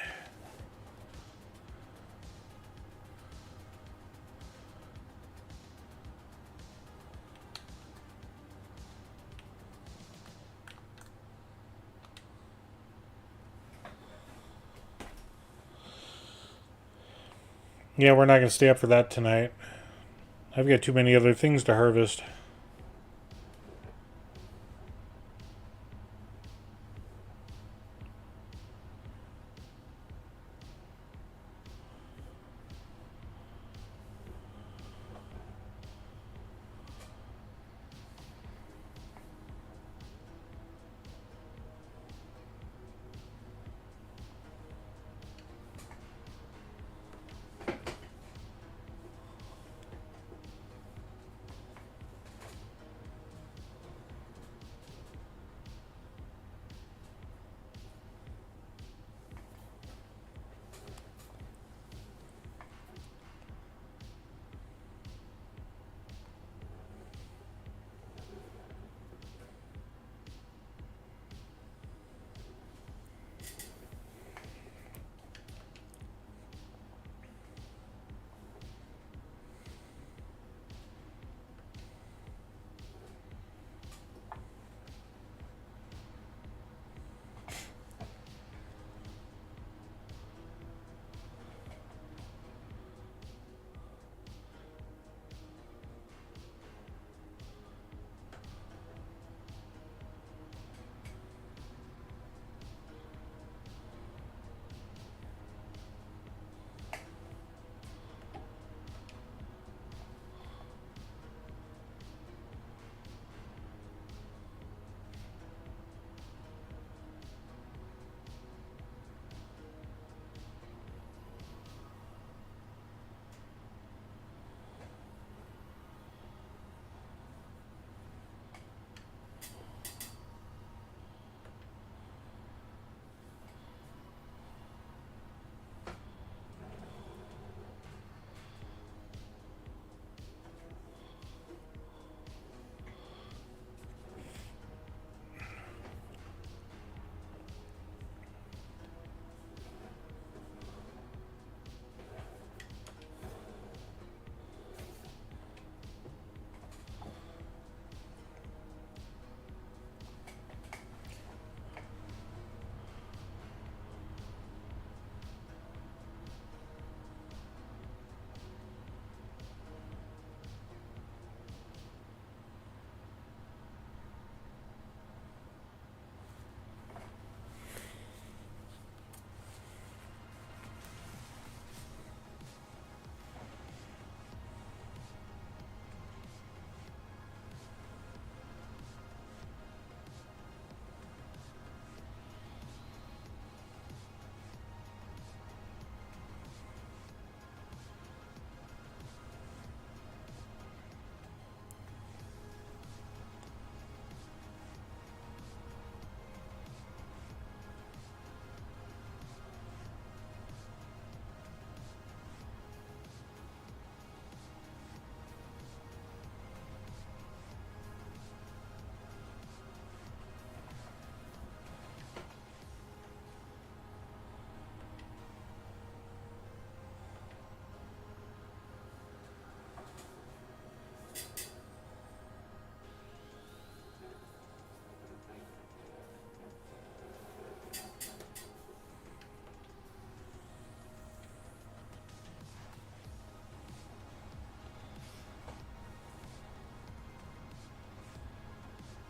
Yeah, we're not going to stay up for that tonight. I've got too many other things to harvest.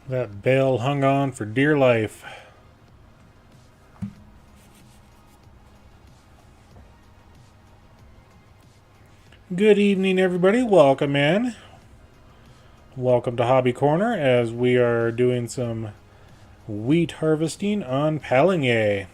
That bale hung on for dear life. Good evening, everybody. Welcome in. Welcome to Hobby Corner as we are doing some wheat harvesting on Pallegney.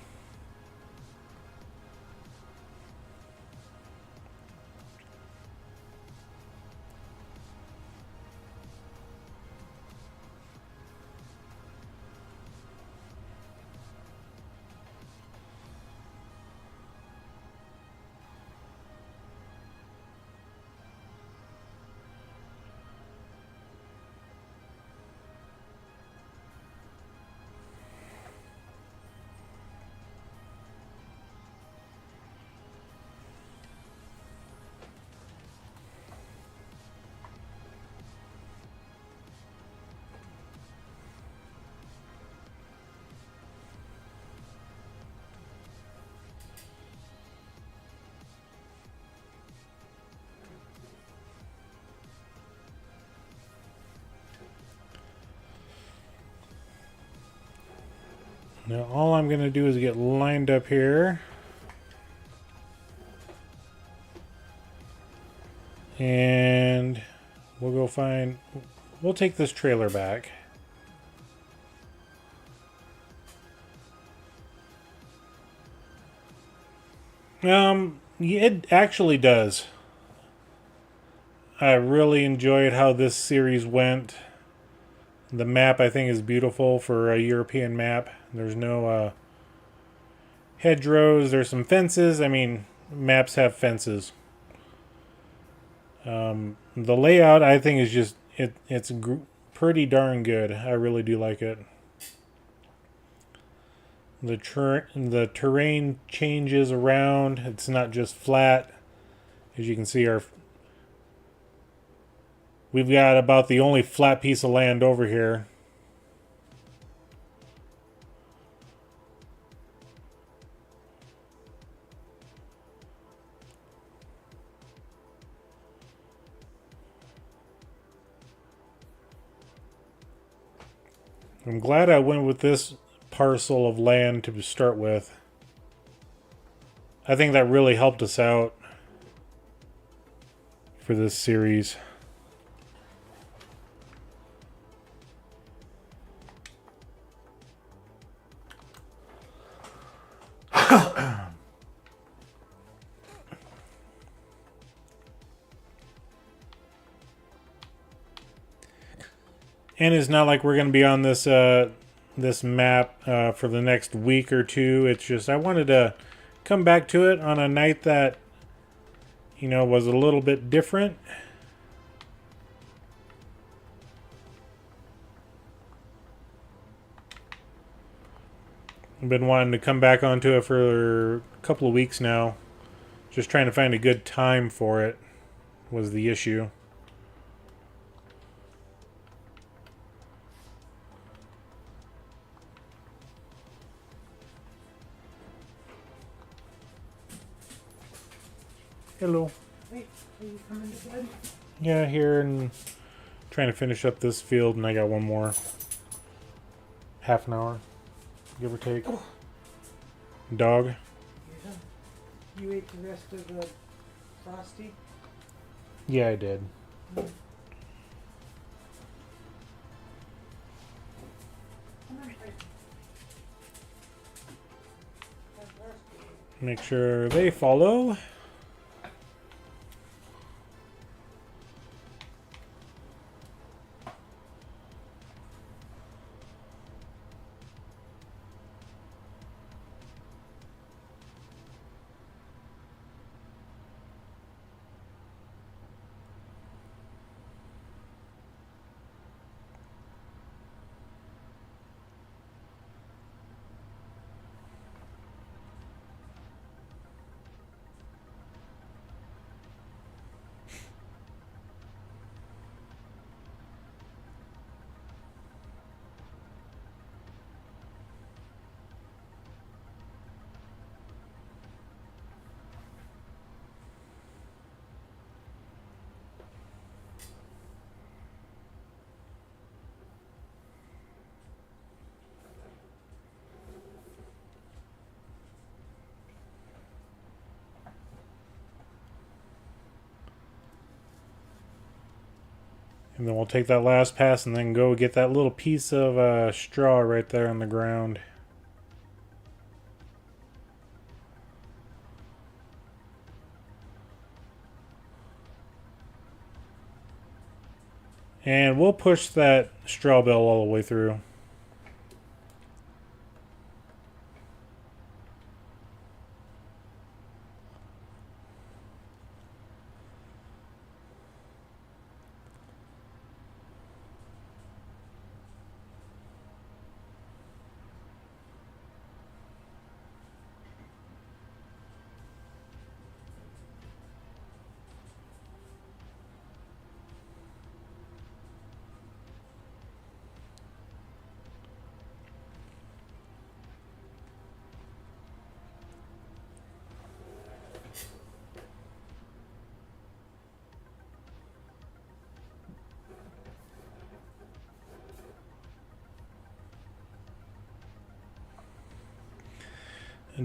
Now all I'm going to do is get lined up here. And we'll go find... We'll take this trailer back. It actually does. I really enjoyed how this series went. The map, I think, is beautiful for a European map. There's no hedgerows. There's some fences. I mean, maps have fences. The layout, I think, is just... It's pretty darn good. I really do like it. The terrain changes around. It's not just flat. As you can see, we've got about the only flat piece of land over here. I'm glad I went with this parcel of land to start with. I think that really helped us out for this series. And it's not like we're going to be on this this map for the next week or two. It's just I wanted to come back to it on a night that, you know, was a little bit different. I've been wanting to come back onto it for a couple of weeks now. Just trying to find a good time for it was the issue. Hello. Hey, are you coming to bed? Yeah, here and trying to finish up this field, and I got one more. Half an hour, give or take. Oh. Dog. Yeah. You ate the rest of the Frosty? Yeah, I did. Mm. Come on, Frosty. Make sure they follow. And then we'll take that last pass and then go get that little piece of straw right there on the ground. And we'll push that straw bale all the way through.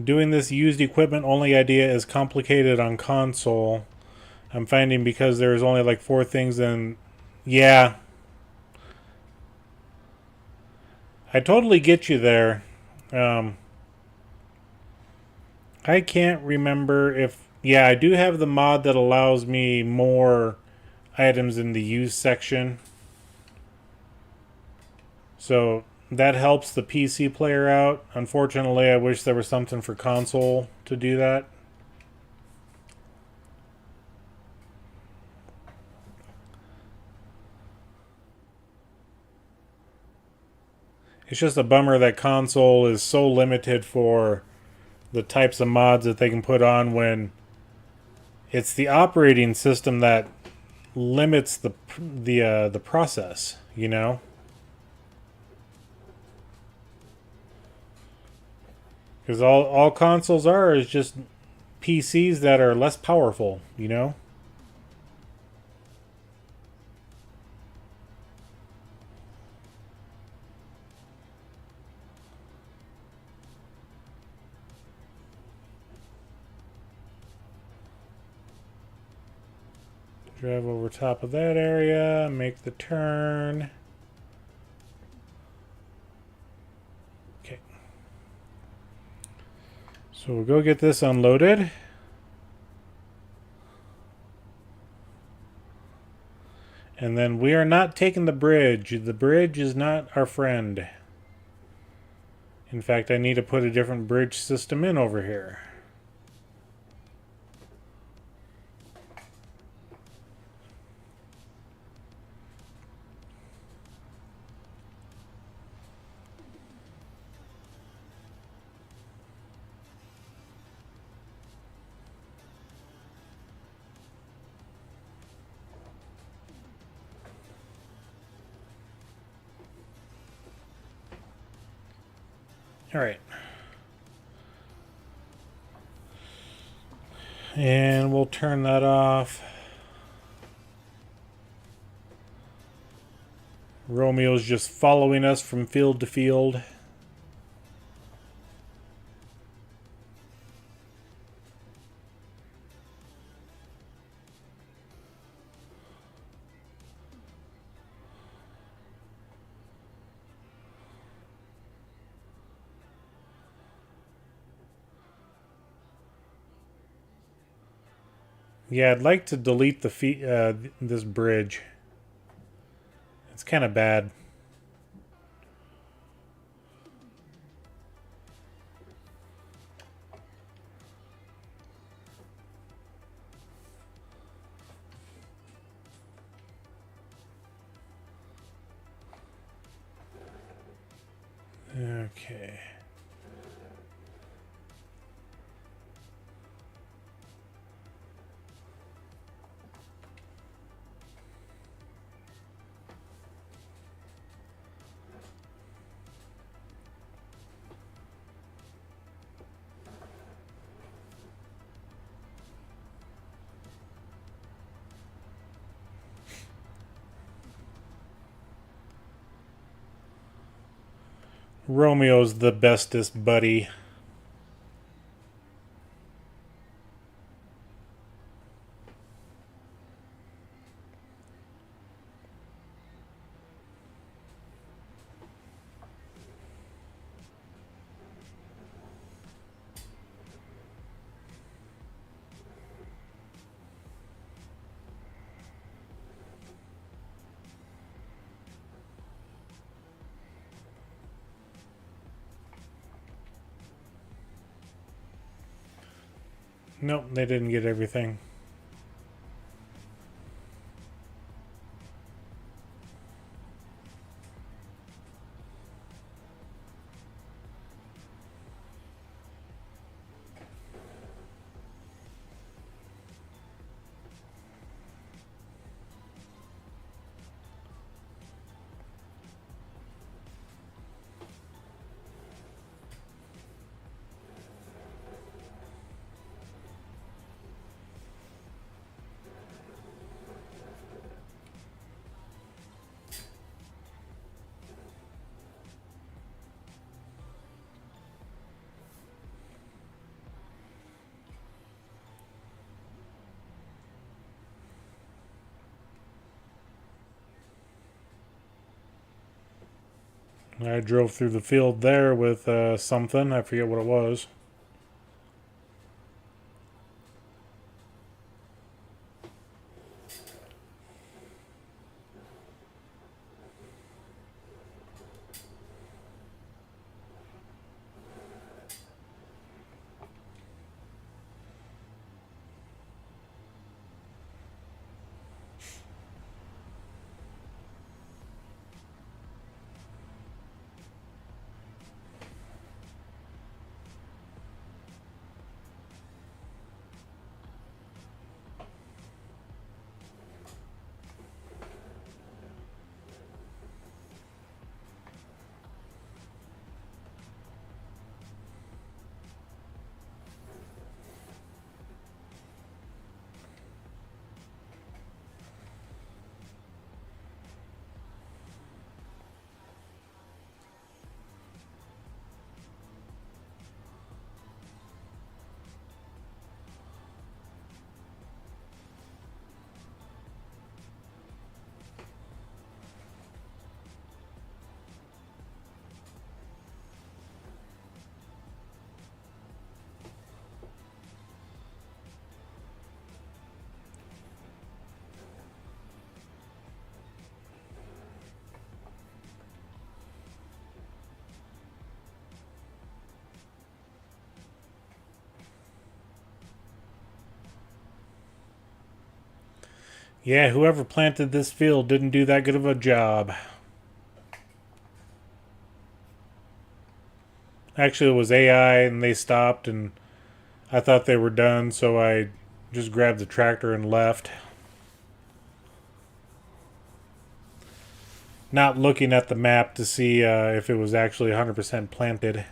Doing this used equipment only idea is complicated on console. I'm finding because there's only like 4 things, and yeah, I totally get you there. I can't remember if, yeah, I do have the mod that allows me more items in the used section, so that helps the PC player out. Unfortunately, I wish there was something for console to do that. It's just a bummer that console is so limited for the types of mods that they can put on, when it's the operating system that limits the process, you know? Because all consoles are is just PCs that are less powerful, you know? Drive over top of that area, make the turn. Okay. So we'll go get this unloaded. And then we are not taking the bridge. The bridge is not our friend. In fact, I need to put a different bridge system in over here. All right. And we'll turn that off. Romeo's just following us from field to field. Yeah, I'd like to delete this bridge. It's kind of bad. Okay. Romeo's the bestest buddy. Nope, they didn't get everything. I drove through the field there with something. I forget what it was. Yeah, whoever planted this field didn't do that good of a job. Actually, it was AI, and they stopped, and I thought they were done, so I just grabbed the tractor and left. Not looking at the map to see if it was actually 100% planted.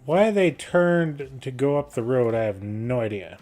Why they turned to go up the road, I have no idea.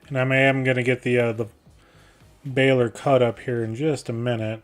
And I am going to get the baler cut up here in just a minute.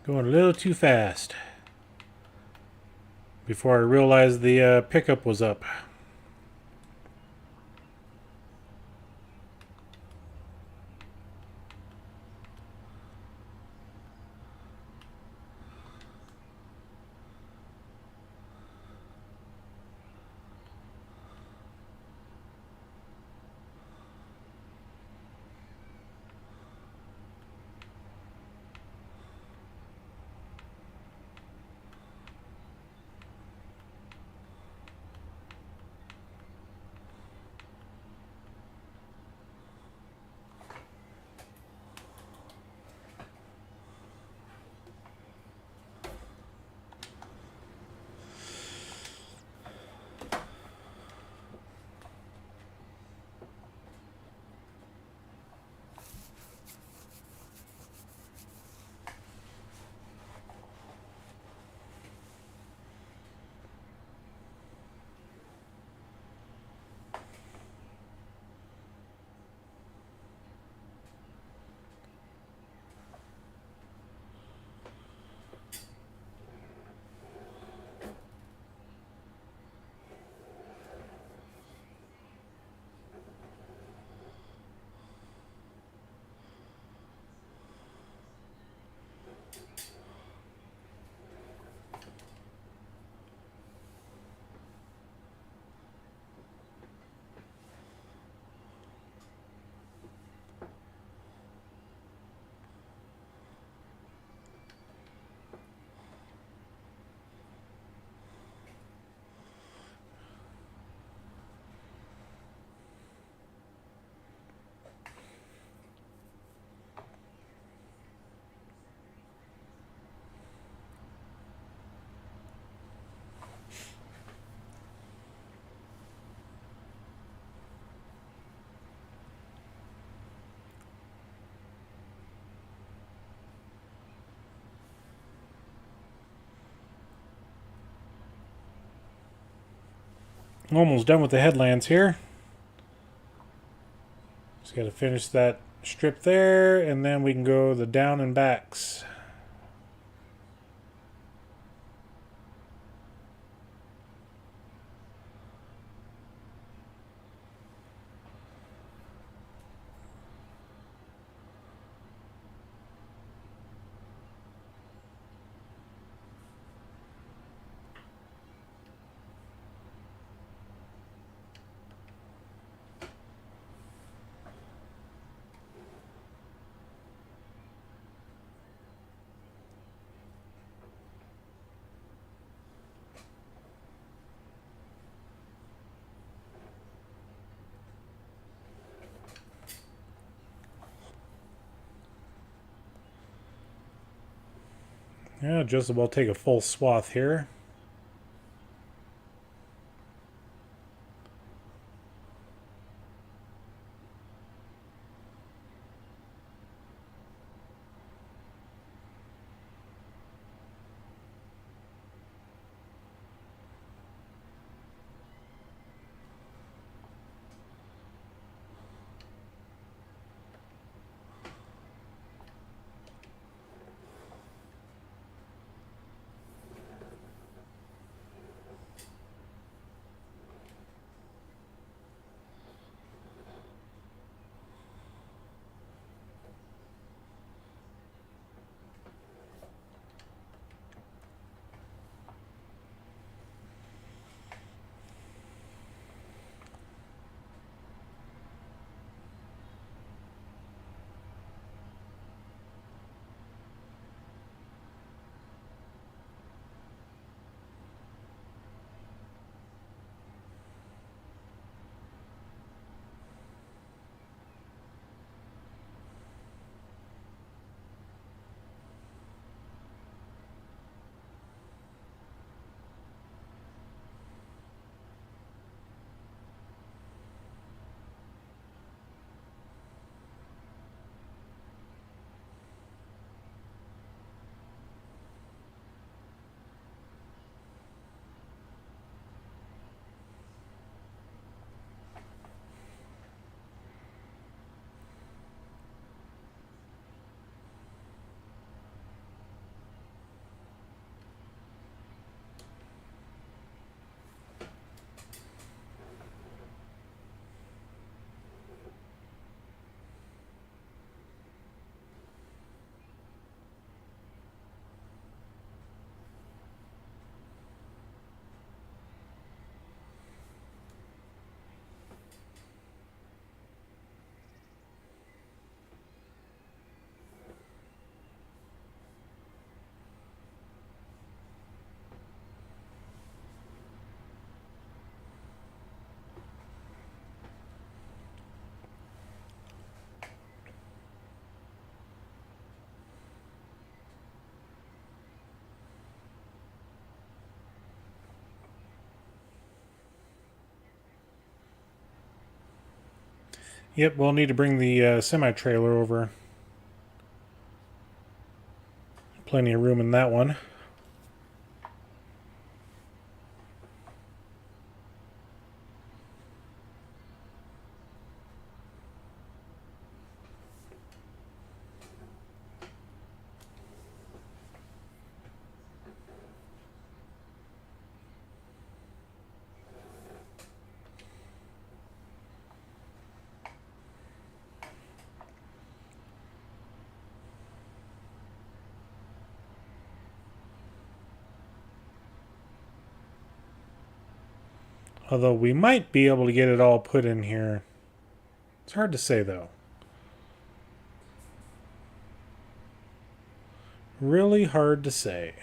Going a little too fast. Before I realized the pickup was up. Almost done with the headlamps here. Just got to finish that strip there, and then we can go the down and backs. Yeah, just about take a full swath here. Yep, we'll need to bring the semi-trailer over. Plenty of room in that one. Although we might be able to get it all put in here. It's hard to say, though. Really hard to say.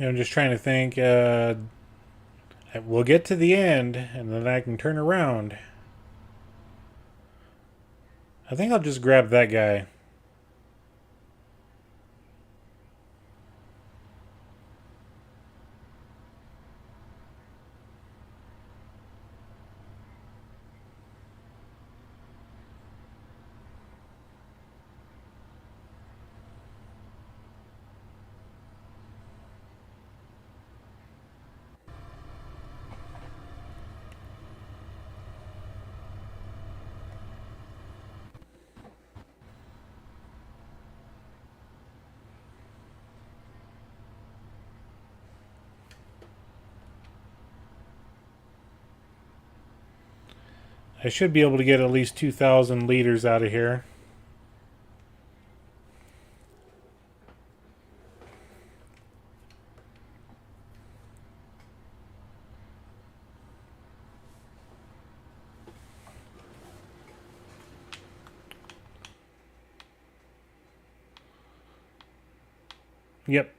I'm just trying to think. We'll get to the end, and then I can turn around. I think I'll just grab that guy. I should be able to get at least 2,000 liters out of here. Yep.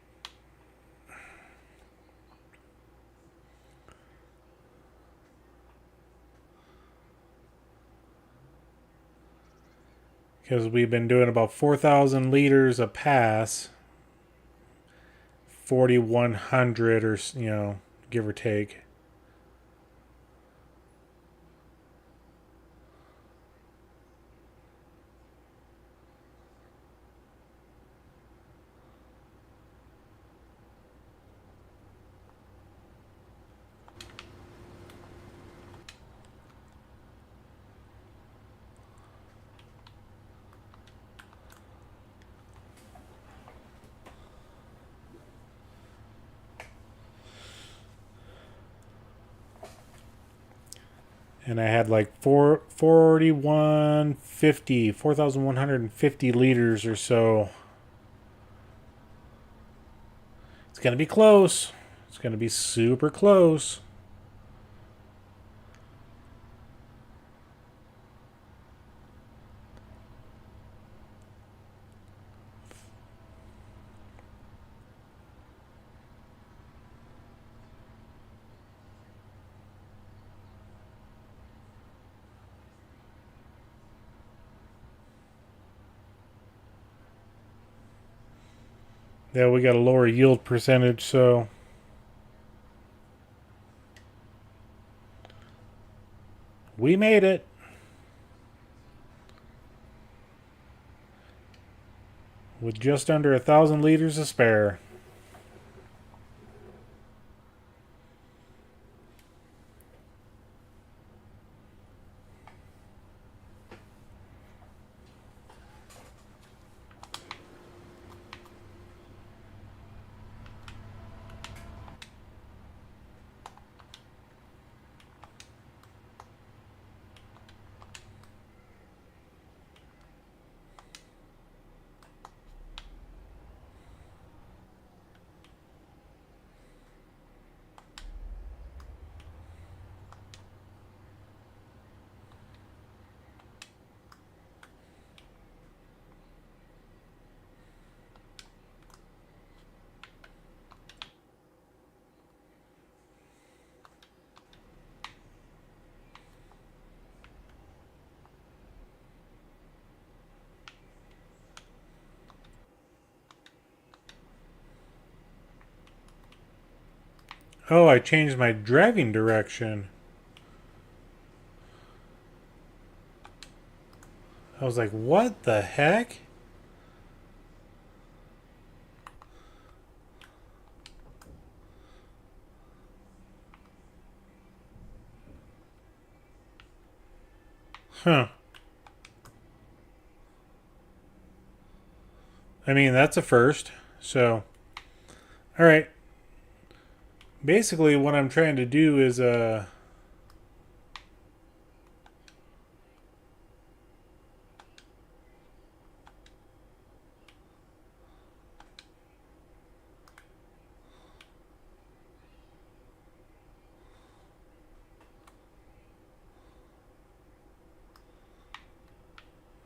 Because we've been doing about 4,000 liters a pass. 4,100 or, give or take. And I had like 4,150 liters or so. It's going to be close. It's going to be super close. Yeah, we got a lower yield percentage, so we made it. With just under 1,000 liters to spare. Oh, I changed my driving direction. I was like, what the heck? Huh. I mean, that's a first. So, all right. Basically, what I'm trying to do is, well,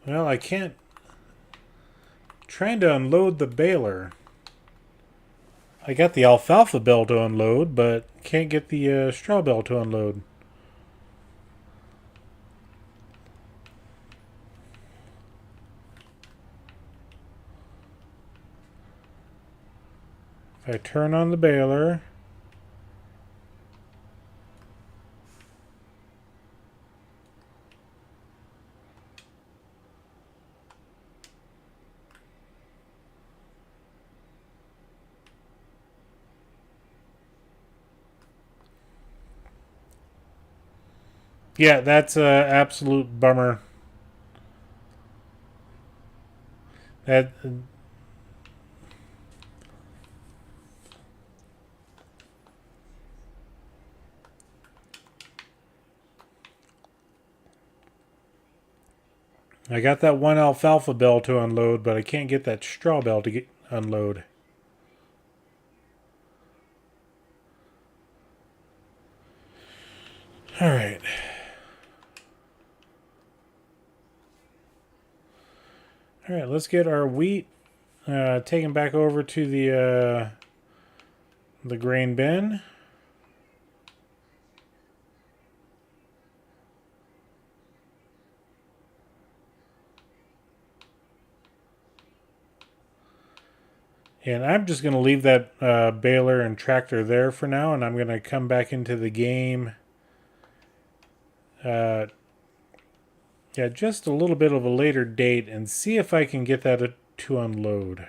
I can't. Trying to unload the baler. I got the alfalfa bale to unload, but can't get the straw bale to unload. If I turn on the baler, yeah, that's a absolute bummer. That I got that one alfalfa bale to unload, but I can't get that straw bale to unload. All right. All right, let's get our wheat taken back over to the grain bin. And I'm just going to leave that baler and tractor there for now, and I'm going to come back into the game. Yeah, just a little bit of a later date and see if I can get that to unload.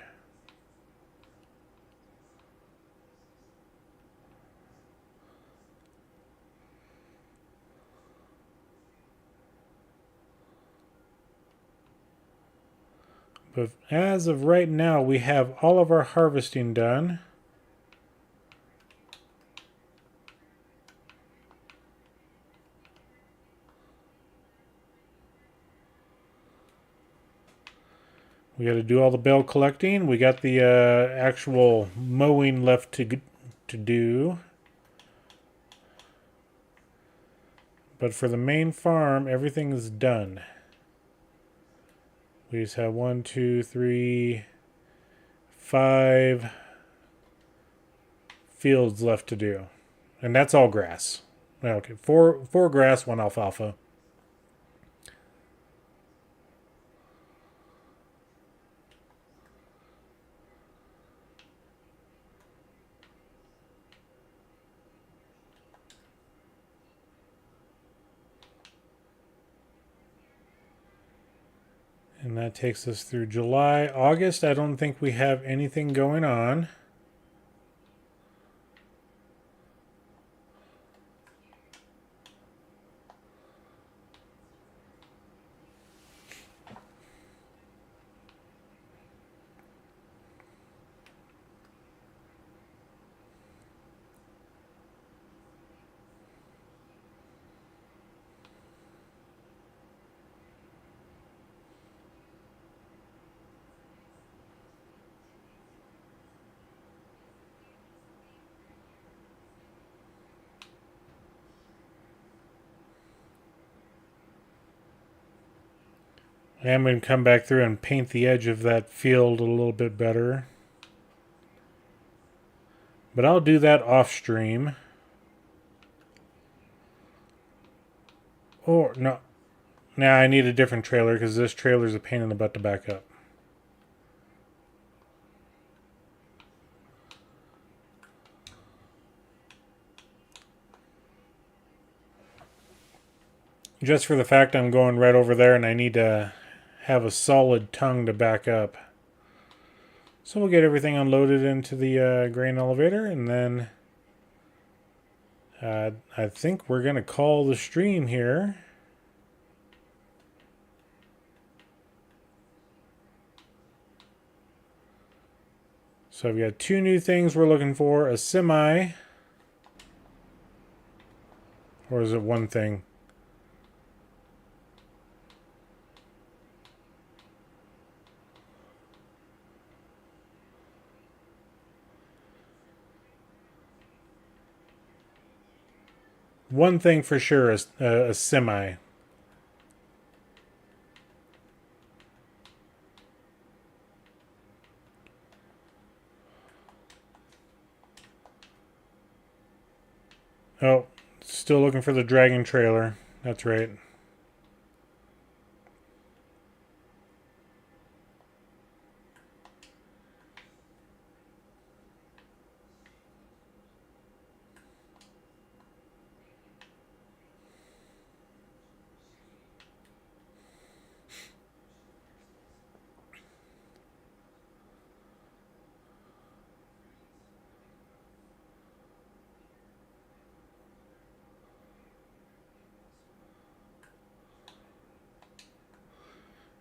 But as of right now, we have all of our harvesting done. We got to do all the bale collecting. We got the actual mowing left to do. But for the main farm, everything is done. We just have 1, 2, 3, 5 fields left to do. And that's all grass. Okay, four grass, 1 alfalfa. And that takes us through July. August, I don't think we have anything going on. I'm going to come back through and paint the edge of that field a little bit better. But I'll do that off stream. Or, no. Now I need a different trailer because this trailer is a pain in the butt to back up. Just for the fact I'm going right over there and I need to have a solid tongue to back up. So we'll get everything unloaded into the grain elevator, and then I think we're going to call the stream here. So I've got 2 new things we're looking for, a semi, or is it 1 thing? One thing for sure is a semi. Oh, still looking for the dragon trailer. That's right.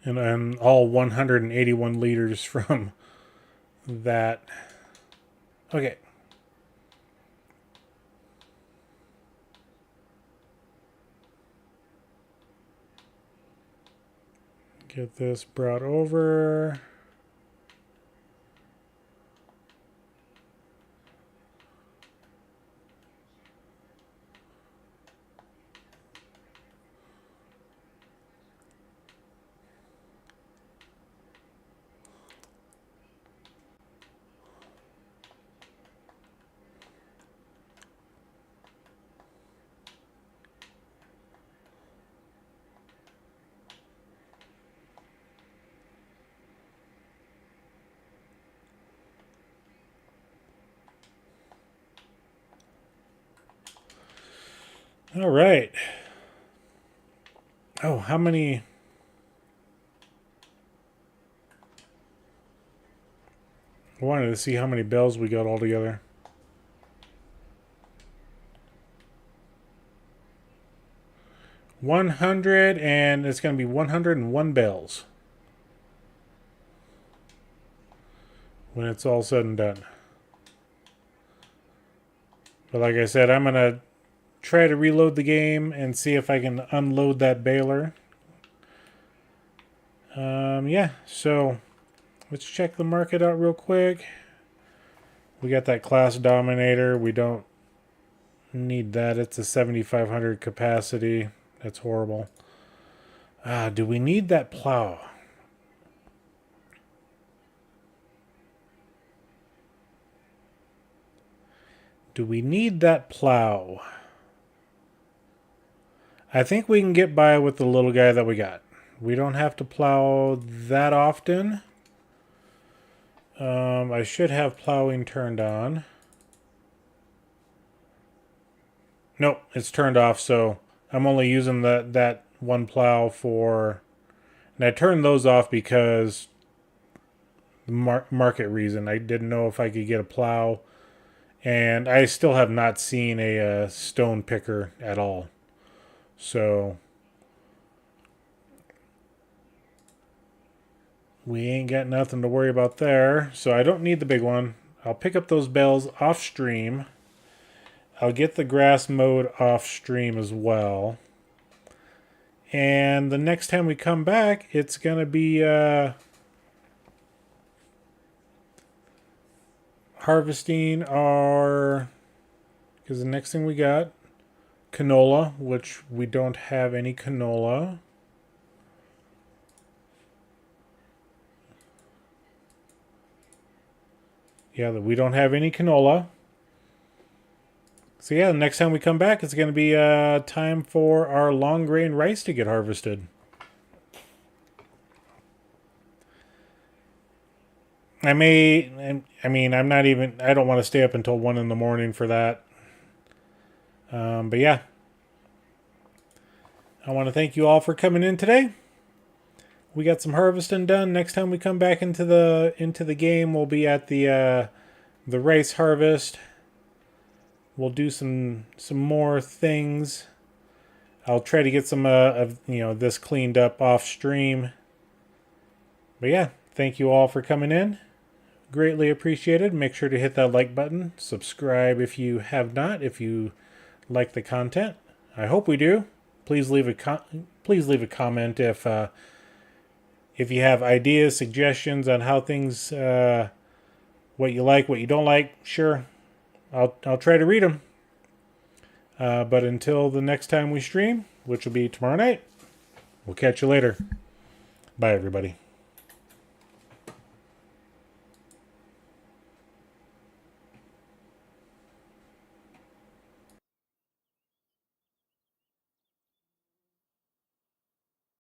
And all 181 liters from that. Okay. Get this brought over. All right. Oh, how many? I wanted to see how many bells we got all together. $100, and it's going to be 101 bells when it's all said and done. But like I said, I'm going to try to reload the game and see if I can unload that baler. Yeah, so Let's check the market out real quick. We got that class dominator. We don't need that. It's a 7,500 capacity. That's horrible. Do we need that plow? Do we need that plow? I think we can get by with the little guy that we got. We don't have to plow that often. I should have plowing turned on. Nope, it's turned off, so I'm only using that one plow for... And I turned those off because market reason. I didn't know if I could get a plow. And I still have not seen a stone picker at all. So we ain't got nothing to worry about there. So I don't need the big one. I'll pick up those bales off stream. I'll get the grass mowed off stream as well. And the next time we come back, it's going to be harvesting our... Because the next thing we got, canola, which we don't have any canola. Yeah, we don't have any canola. So yeah, the next time we come back, it's going to be time for our long grain rice to get harvested. I mean, I'm not even, I don't want to stay up until 1 in the morning for that. But yeah, I want to thank you all for coming in today. We got some harvesting done. Next time we come back into the game, we'll be at the rice harvest. We'll do some more things. I'll try to get some of this cleaned up off stream. But yeah, thank you all for coming in. Greatly appreciated. Make sure to hit that like button. Subscribe if you have not. If you like the content, I hope we do. Please leave a comment if you have ideas, suggestions on how things, what you like, what you don't like. Sure, I'll try to read them. But until the next time we stream, which will be tomorrow night, we'll catch you later. Bye, everybody.